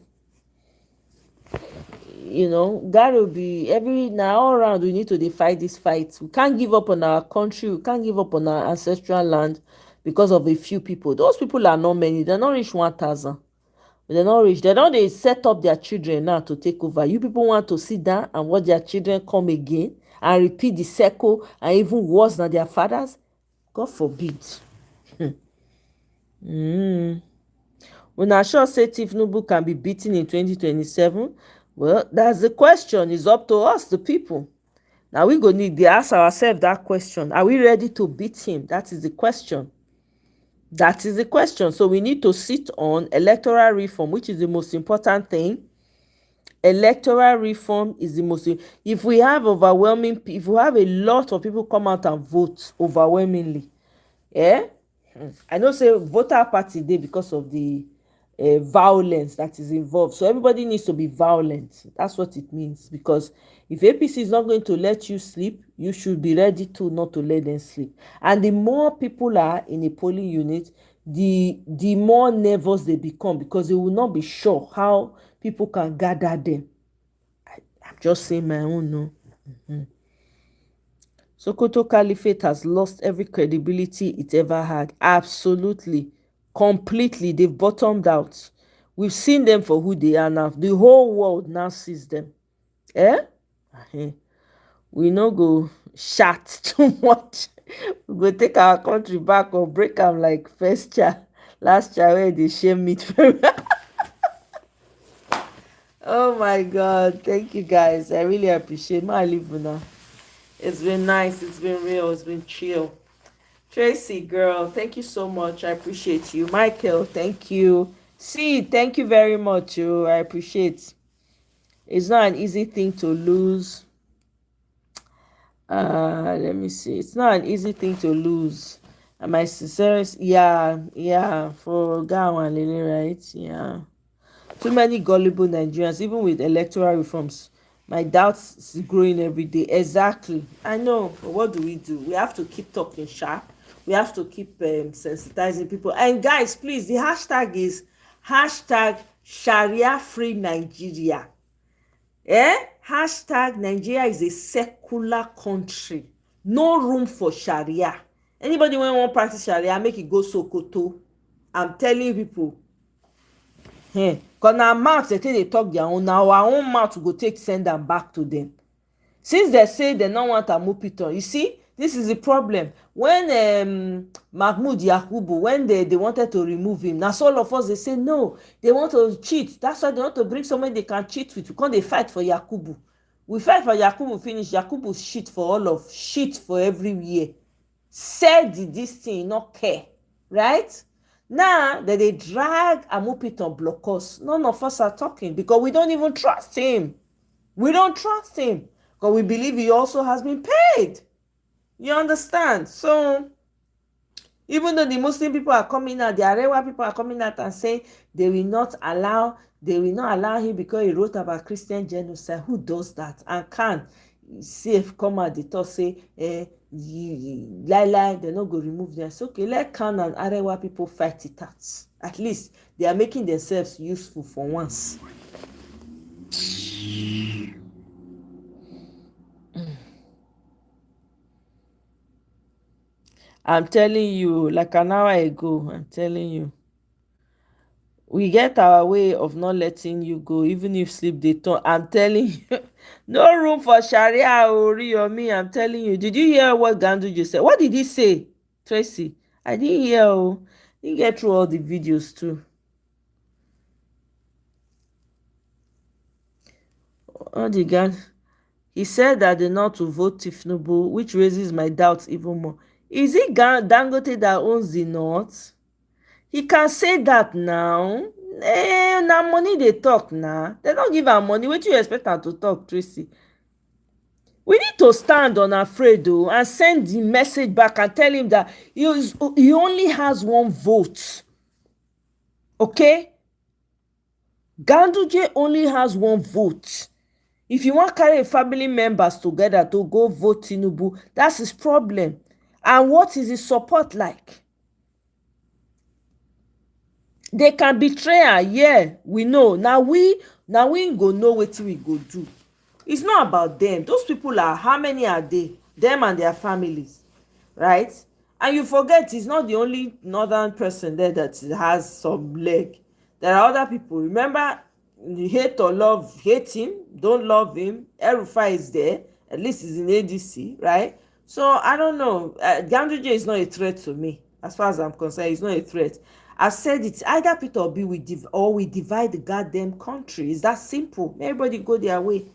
gotta be now all around. We need to fight this fight. We can't give up on our country. We can't give up on our ancestral land because of a few people. Those people are not many. They're not reach 1,000. They're not rich. They set up their children now to take over. You people want to sit down and watch their children come again and repeat the cycle and even worse than their fathers? God forbid. When I sure say Tinubu can be beaten in 2027, well, that's the question. It's up to us, the people. Now we go need to ask ourselves that question. Are we ready to beat him? That is the question. That is the question. So we need to sit on electoral reform, which is the most important thing. Electoral reform is the most. If we have a lot of people come out and vote overwhelmingly, I know say voter party dey because of the violence that is involved. So everybody needs to be violent. That's what it means. Because if APC is not going to let you sleep, you should be ready to not to let them sleep. And the more people are in a polling unit, the more nervous they become, because they will not be sure how people can gather them. I'm just saying my own. No. Sokoto Caliphate has lost every credibility it ever had. Absolutely. Completely. They've bottomed out. We've seen them for who they are now. The whole world now sees them. We no go shout too much. We go take our country back or break am like first child, last child wey dey share meat. Oh my God, thank you guys. I really appreciate my live now. It's been nice, it's been real, it's been chill. Tracy, girl, thank you so much. I appreciate you. Michael, thank you. See, thank you very much. I appreciate. It's not an easy thing to lose. Let me see. It's not an easy thing to lose. And my sincerest, yeah, for Gawa and Lily, right? Yeah. Too many gullible Nigerians, even with electoral reforms. My doubts is growing every day. Exactly. I know. But what do? We have to keep talking sharp. We have to keep sensitizing people. And guys, please, the hashtag is hashtag Sharia Free Nigeria. Hashtag Nigeria is a secular country. No room for Sharia. Anybody when want practice Sharia, make it go Sokoto. I'm telling people. Because na mouth they take dey talk their own, na our own mouth go take send them back to them. Since they say they don't want to move it on, you see, this is the problem. When Mahmoud Yakubu, when they wanted to remove him, now so all of us they say no, they want to cheat. That's why they want to bring someone they can cheat with. Because they fight for Yakubu. We fight for Yakubu, finish. Yakubu shit for all of shit for everywhere. Said this thing, not care, right? Now that they drag Amupiton block us, none of us are talking because we don't even trust him. We don't trust him because we believe he also has been paid. You understand? So even though the Muslim people are coming out, the Arewa people are coming out and saying they will not allow him because he wrote about Christian genocide. Who does that? And can safe come out the talk say lie they're not going to remove them. So okay, let Khan and Arewa people fight it out. At least they are making themselves useful for once. I'm telling you, like an hour ago, I'm telling you. We get our way of not letting you go, even if sleep they turn. I'm telling you, no room for Sharia or me. I'm telling you. Did you hear what Gandu just said? What did he say, Tracy? I didn't hear. Didn't get through all the videos too. Oh, the guy. He said that they're not to vote Tifnubu, which raises my doubts even more. Is it Dangote that owns the North? He can say that now. Now money they talk now. They don't give am money. What do you expect am to talk, Tracy? We need to stand unafraid though and send the message back and tell him that he only has one vote. Okay? Ganduje only has one vote. If you want to carry family members together to go vote Tinubu, that's his problem. And what is his support like? They can betray her, yeah, we know. Now we go know what we go do. It's not about them. Those people are, how many are they? Them and their families, right? And you forget it's not the only northern person there that has some leg. There are other people. Remember, you hate or love, hate him, don't love him. Erufai is there. At least he's in ADC, right? So I don't know. Ganduje is not a threat to me. As far as I'm concerned, he's not a threat. I said it's either Peter Obi we divide the goddamn country. It's that simple. May everybody go their way.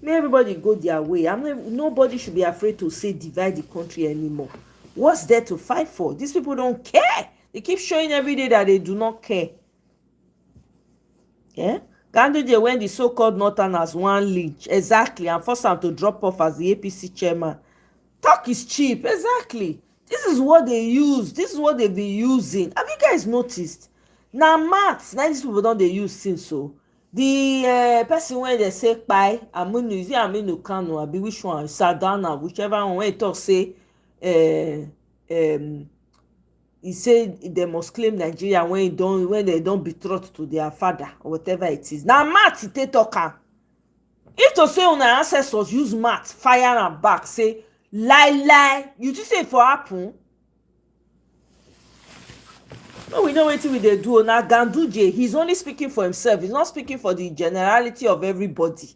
May everybody go their way. Nobody should be afraid to say divide the country anymore. What's there to fight for? These people don't care. They keep showing every day that they do not care. Yeah? Ganduje when the so-called Northerners one lynch. Exactly. And force them to drop off as the APC chairman. Talk is cheap. Exactly. This is what they use. This is what they've been using. Have you guys noticed? Now maths, now these people don't they use since so. The person when they say by Aminu, is it Aminu Kano, I be which one? Sadana, whichever one when he talk say he said they must claim Nigeria when they don't betrothed to their father or whatever it is. Now maths they talk. If to say on our ancestors use maths, fire and back, say lie, you just say for happen. No, we know what they do. Now Ganduje, he's only speaking for himself. He's not speaking for the generality of everybody.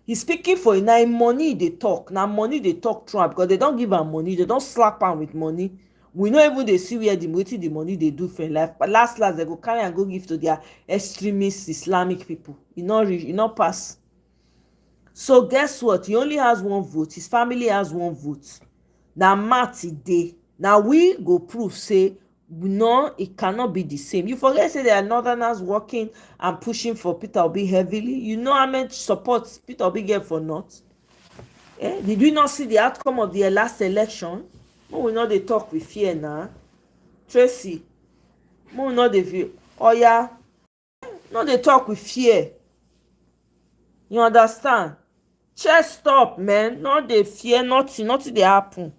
He's speaking for now money they talk. Now money they talk Trump because they don't give him money. They don't slap him with money. We know even they see where the money they do for life. But last they go carry and go give to their extremist Islamic people. You not pass. So guess what? He only has one vote. His family has one vote. Now Marty day. Now we go prove say no, it cannot be the same. You forget say there are northerners working and pushing for Peter Obi heavily. You know how much support Peter Obi get for North? Did we not see the outcome of the last election? We know they talk with fear now. Tracy, we know they feel. Oh yeah, no they talk with fear. You understand? Chest up, man. No they fear nothing they happen.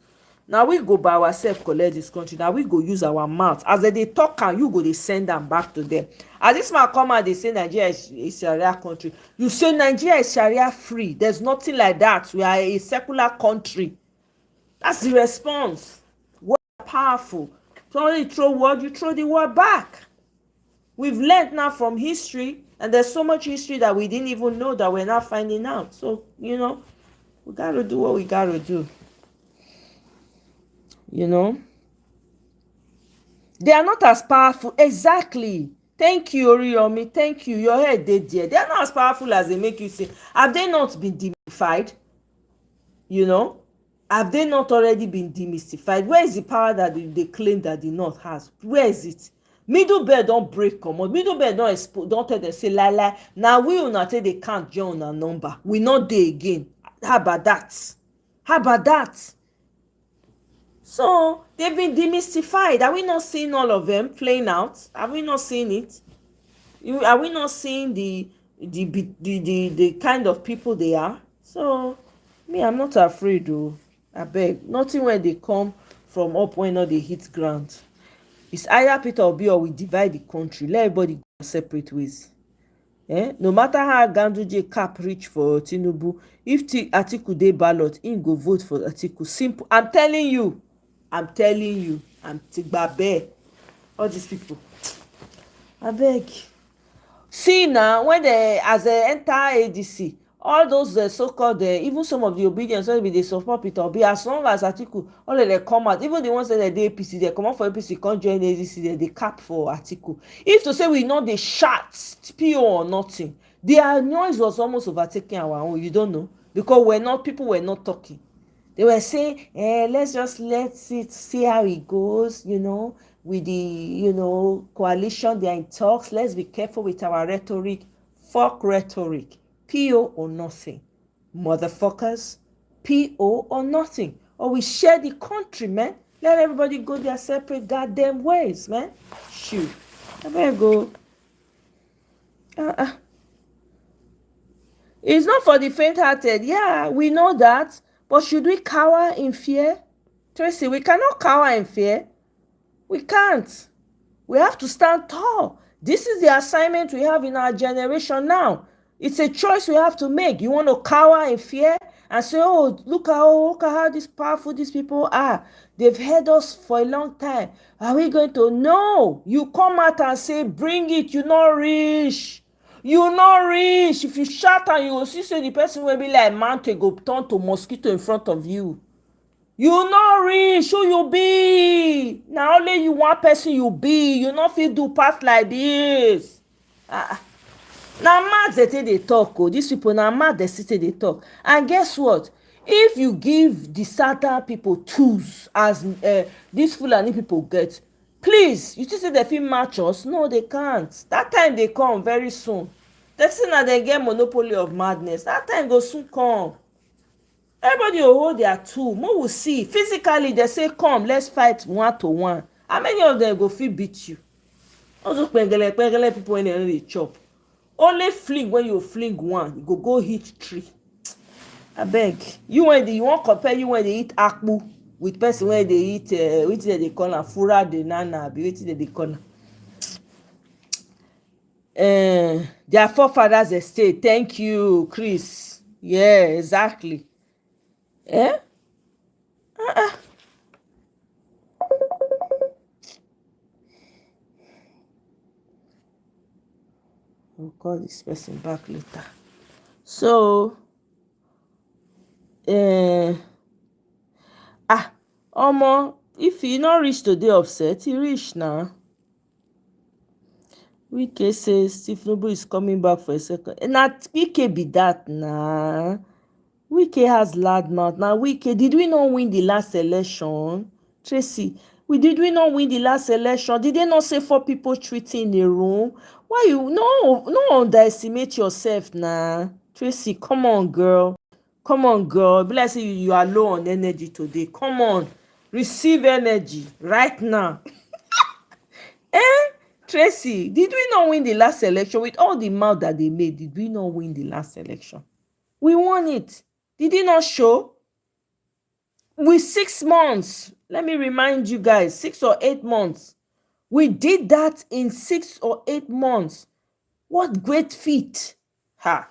Now we go by ourselves collect this country. Now we go use our mouth as they talk and you go they send them back to them. As this man come out they say Nigeria is Sharia country. You say Nigeria is Sharia free. There's nothing like that. We are a secular country. That's the response. Word powerful. Somebody throw word, you throw the word back. We've learned now from history, and there's so much history that we didn't even know that we're not finding out. So we gotta do what we gotta do. They are not as powerful. Exactly. Thank you, Oriyomi. Thank you. Your head dead there. They are not as powerful as they make you say. Have they not been demystified? Have they not already been demystified? Where is the power that they claim that the North has? Where is it? Middle belt don't break common. Middle belt don't tell them say lie. Now we will not take they can't join our number. We not there again. How about that? So they've been demystified. Are we not seeing all of them playing out? Have we not seen it? Are we not seeing the kind of people they are? So me, I'm not afraid though. I beg. Nothing when they come from up when not they hit ground. It's either Peter Obi or we divide the country. Let everybody go separate ways. No matter how Ganduje cap reach for Tinubu, if Atiku dey ballot, him go vote for Atiku. Simple. I'm telling you. I'm Tigbabe. All these people. I beg. See now, when as they enter ADC, all those so-called, even some of the obedience, when they support Peter Obi, as long as Atiku, all of them come out, even the ones that they APC, they come out for APC, can't join ADC, they cap for Atiku. If to say we know the shots, PO or nothing, their noise was almost overtaking our own, you don't know, because people were not talking. They were saying, let's see how it goes, with the, coalition, they're in talks. Let's be careful with our rhetoric. Fuck rhetoric. PO or nothing. Motherfuckers. PO or nothing. Or we share the country, man. Let everybody go their separate goddamn ways, man. Shoot. I better go. It's not for the faint-hearted. Yeah, we know that. But should we cower in fear? Tracy, we cannot cower in fear. We can't. We have to stand tall. This is the assignment we have in our generation now. It's a choice we have to make. You want to cower in fear and say, oh, look at how powerful these people are. They've held us for a long time. Are we going to? No. You come out and say, bring it. You're not rich. You're not rich. If you shout and you will see, the person will be like mountain go turn to mosquito in front of you. You not rich. Who you be? Now only you one person you be. You not feel do pass like this. Now mad they talk. These people now mad they sit they talk. And guess what? If you give the Satan people tools as these Fulani people get, please, you think they feel match us? No, they can't. That time they come very soon. They see now they get monopoly of madness. That time go soon come. Everybody will hold their tool. We will see. Physically, they say, come, let's fight 1-to-1. How many of them go feel beat you? All those pengele people when they chop. Only fling when you fling one. You go hit 3. I beg. You want compare you when they eat akpu with person when they eat which they call a fura de nana, which they call their forefathers estate. Thank you, Chris. Yeah, exactly. We'll call this person back later. So, Omo, if he not reach today upset, he reach now. Wike says Steve Noble is coming back for a second. Na Wike be that nah. Wike has loud mouth. Now Wike, did we not win the last election? Tracy, did we not win the last election? Did they not say 4 people treating in a room? Why you no underestimate yourself nah? Tracy, come on girl. Come on girl. Be like say you are low on energy today. Come on. Receive energy right now. Tracy, did we not win the last election? With all the mouth that they made, did we not win the last election? We won it. Did it not show? With 6 months, let me remind you guys, 6 or 8 months. We did that in 6 or 8 months. What great feat. Ha.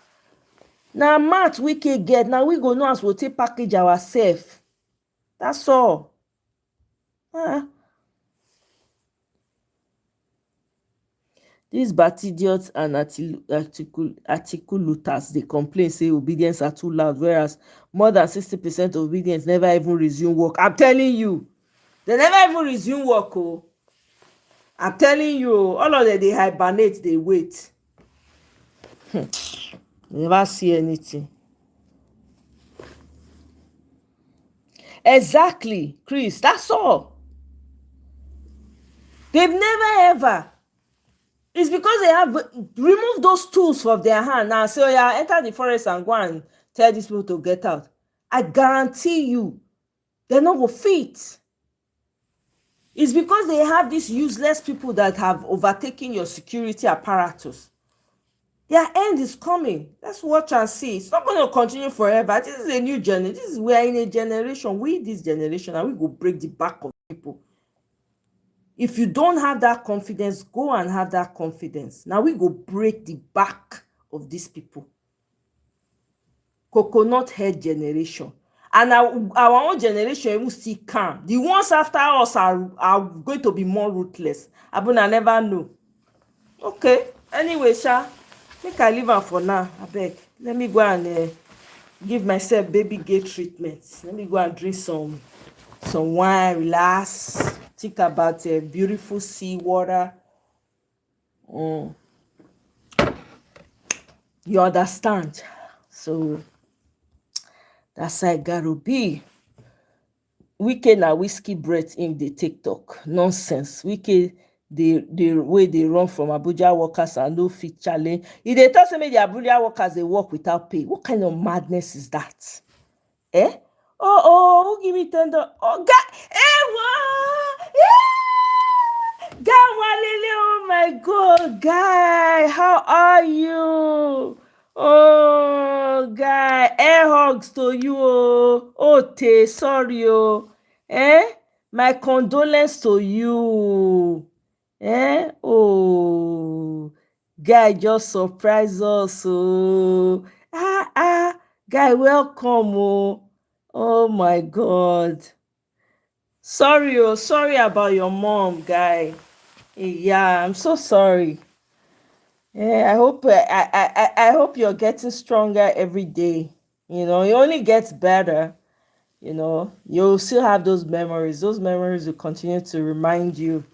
Now math we can get. Now we go know as we'll take package ourselves. That's all. These batidiots and articulators, they complain, say obedience are too loud, whereas more than 60% of obedience never even resume work. I'm telling you, they never even resume work. Oh, I'm telling you, all of them, they hibernate, they wait. Never see anything. Exactly, Chris, that's all. They've never ever. It's because they have removed those tools from their hand now. So yeah, enter the forest and go and tell these people to get out. I guarantee you, they're not going to fit. It's because they have these useless people that have overtaken your security apparatus. Their end is coming. Let's watch and see. It's not going to continue forever. This is a new journey. We are in a generation. This generation, and we go break the back of people. If you don't have that confidence, go and have that confidence. Now we go break the back of these people. Coconut head generation. And our own generation will still calm. The ones after us are going to be more ruthless. Abuna never know. Okay. Anyway, Sha, make I leave her for now. I beg. Let me go and give myself baby gate treatment. Let me go and drink some wine, relax. Think about beautiful sea water. You understand? So that's how it gotta be. Wike na whiskey breath in the TikTok. Nonsense. Wike, the way they run from Abuja workers and no fit challenge. If they tell me the Abuja workers they work without pay, what kind of madness is that? Who give me $10? Oh, God. Oh my God, guy, how are you? Oh, guy, air hugs to you. Oh, sorry. My condolence to you. Oh, guy, just surprise us. Oh, guy, welcome. Oh my God. Sorry about your mom, guy. Yeah, I'm so sorry. I hope you're getting stronger every day. It only gets better. You'll still have those memories. Those memories will continue to remind you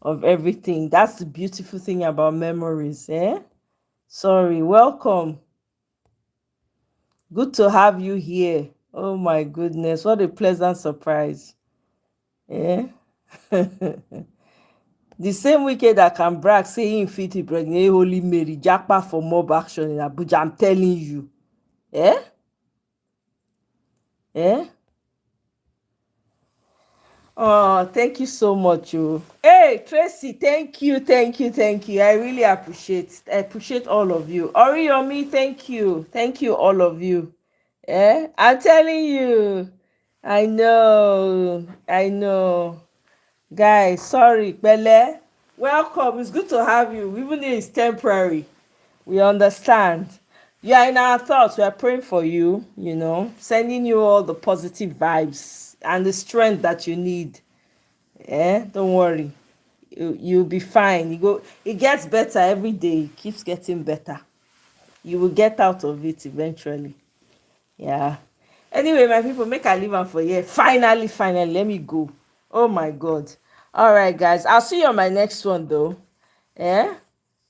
of everything. That's the beautiful thing about memories. Sorry, welcome. Good to have you here. Oh my goodness, what a pleasant surprise. The same Wike that can brag say him fit impregnate Holy Mary japa for mob action in Abuja. I'm telling you. Oh, thank you so much. Hey, Tracy, thank you. I really appreciate all of you. Oriyomi, thank you. Thank you, all of you. I'm telling you. I know. Guys, sorry, Bele. Welcome. It's good to have you, even if it's temporary. We understand. You are in our thoughts. We are praying for you, sending you all the positive vibes and the strength that you need. Don't worry. You'll be fine. It gets better every day. It keeps getting better. You will get out of it eventually. Yeah. Anyway, my people, make I leave am for here. Finally, let me go. Oh my God. All right, guys. I'll see you on my next one, though. Yeah.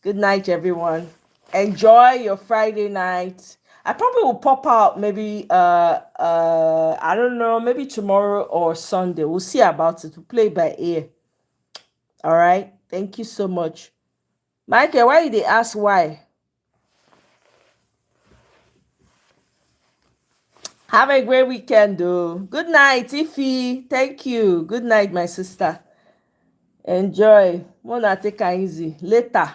Good night, everyone. Enjoy your Friday night. I probably will pop out maybe I don't know, maybe tomorrow or Sunday. We'll see about it. We'll play by ear. All right. Thank you so much. Michael, why did they ask why? Have a great weekend, though. Good night, Ify. Thank you. Good night, my sister. Enjoy. Wanna take it easy. Later.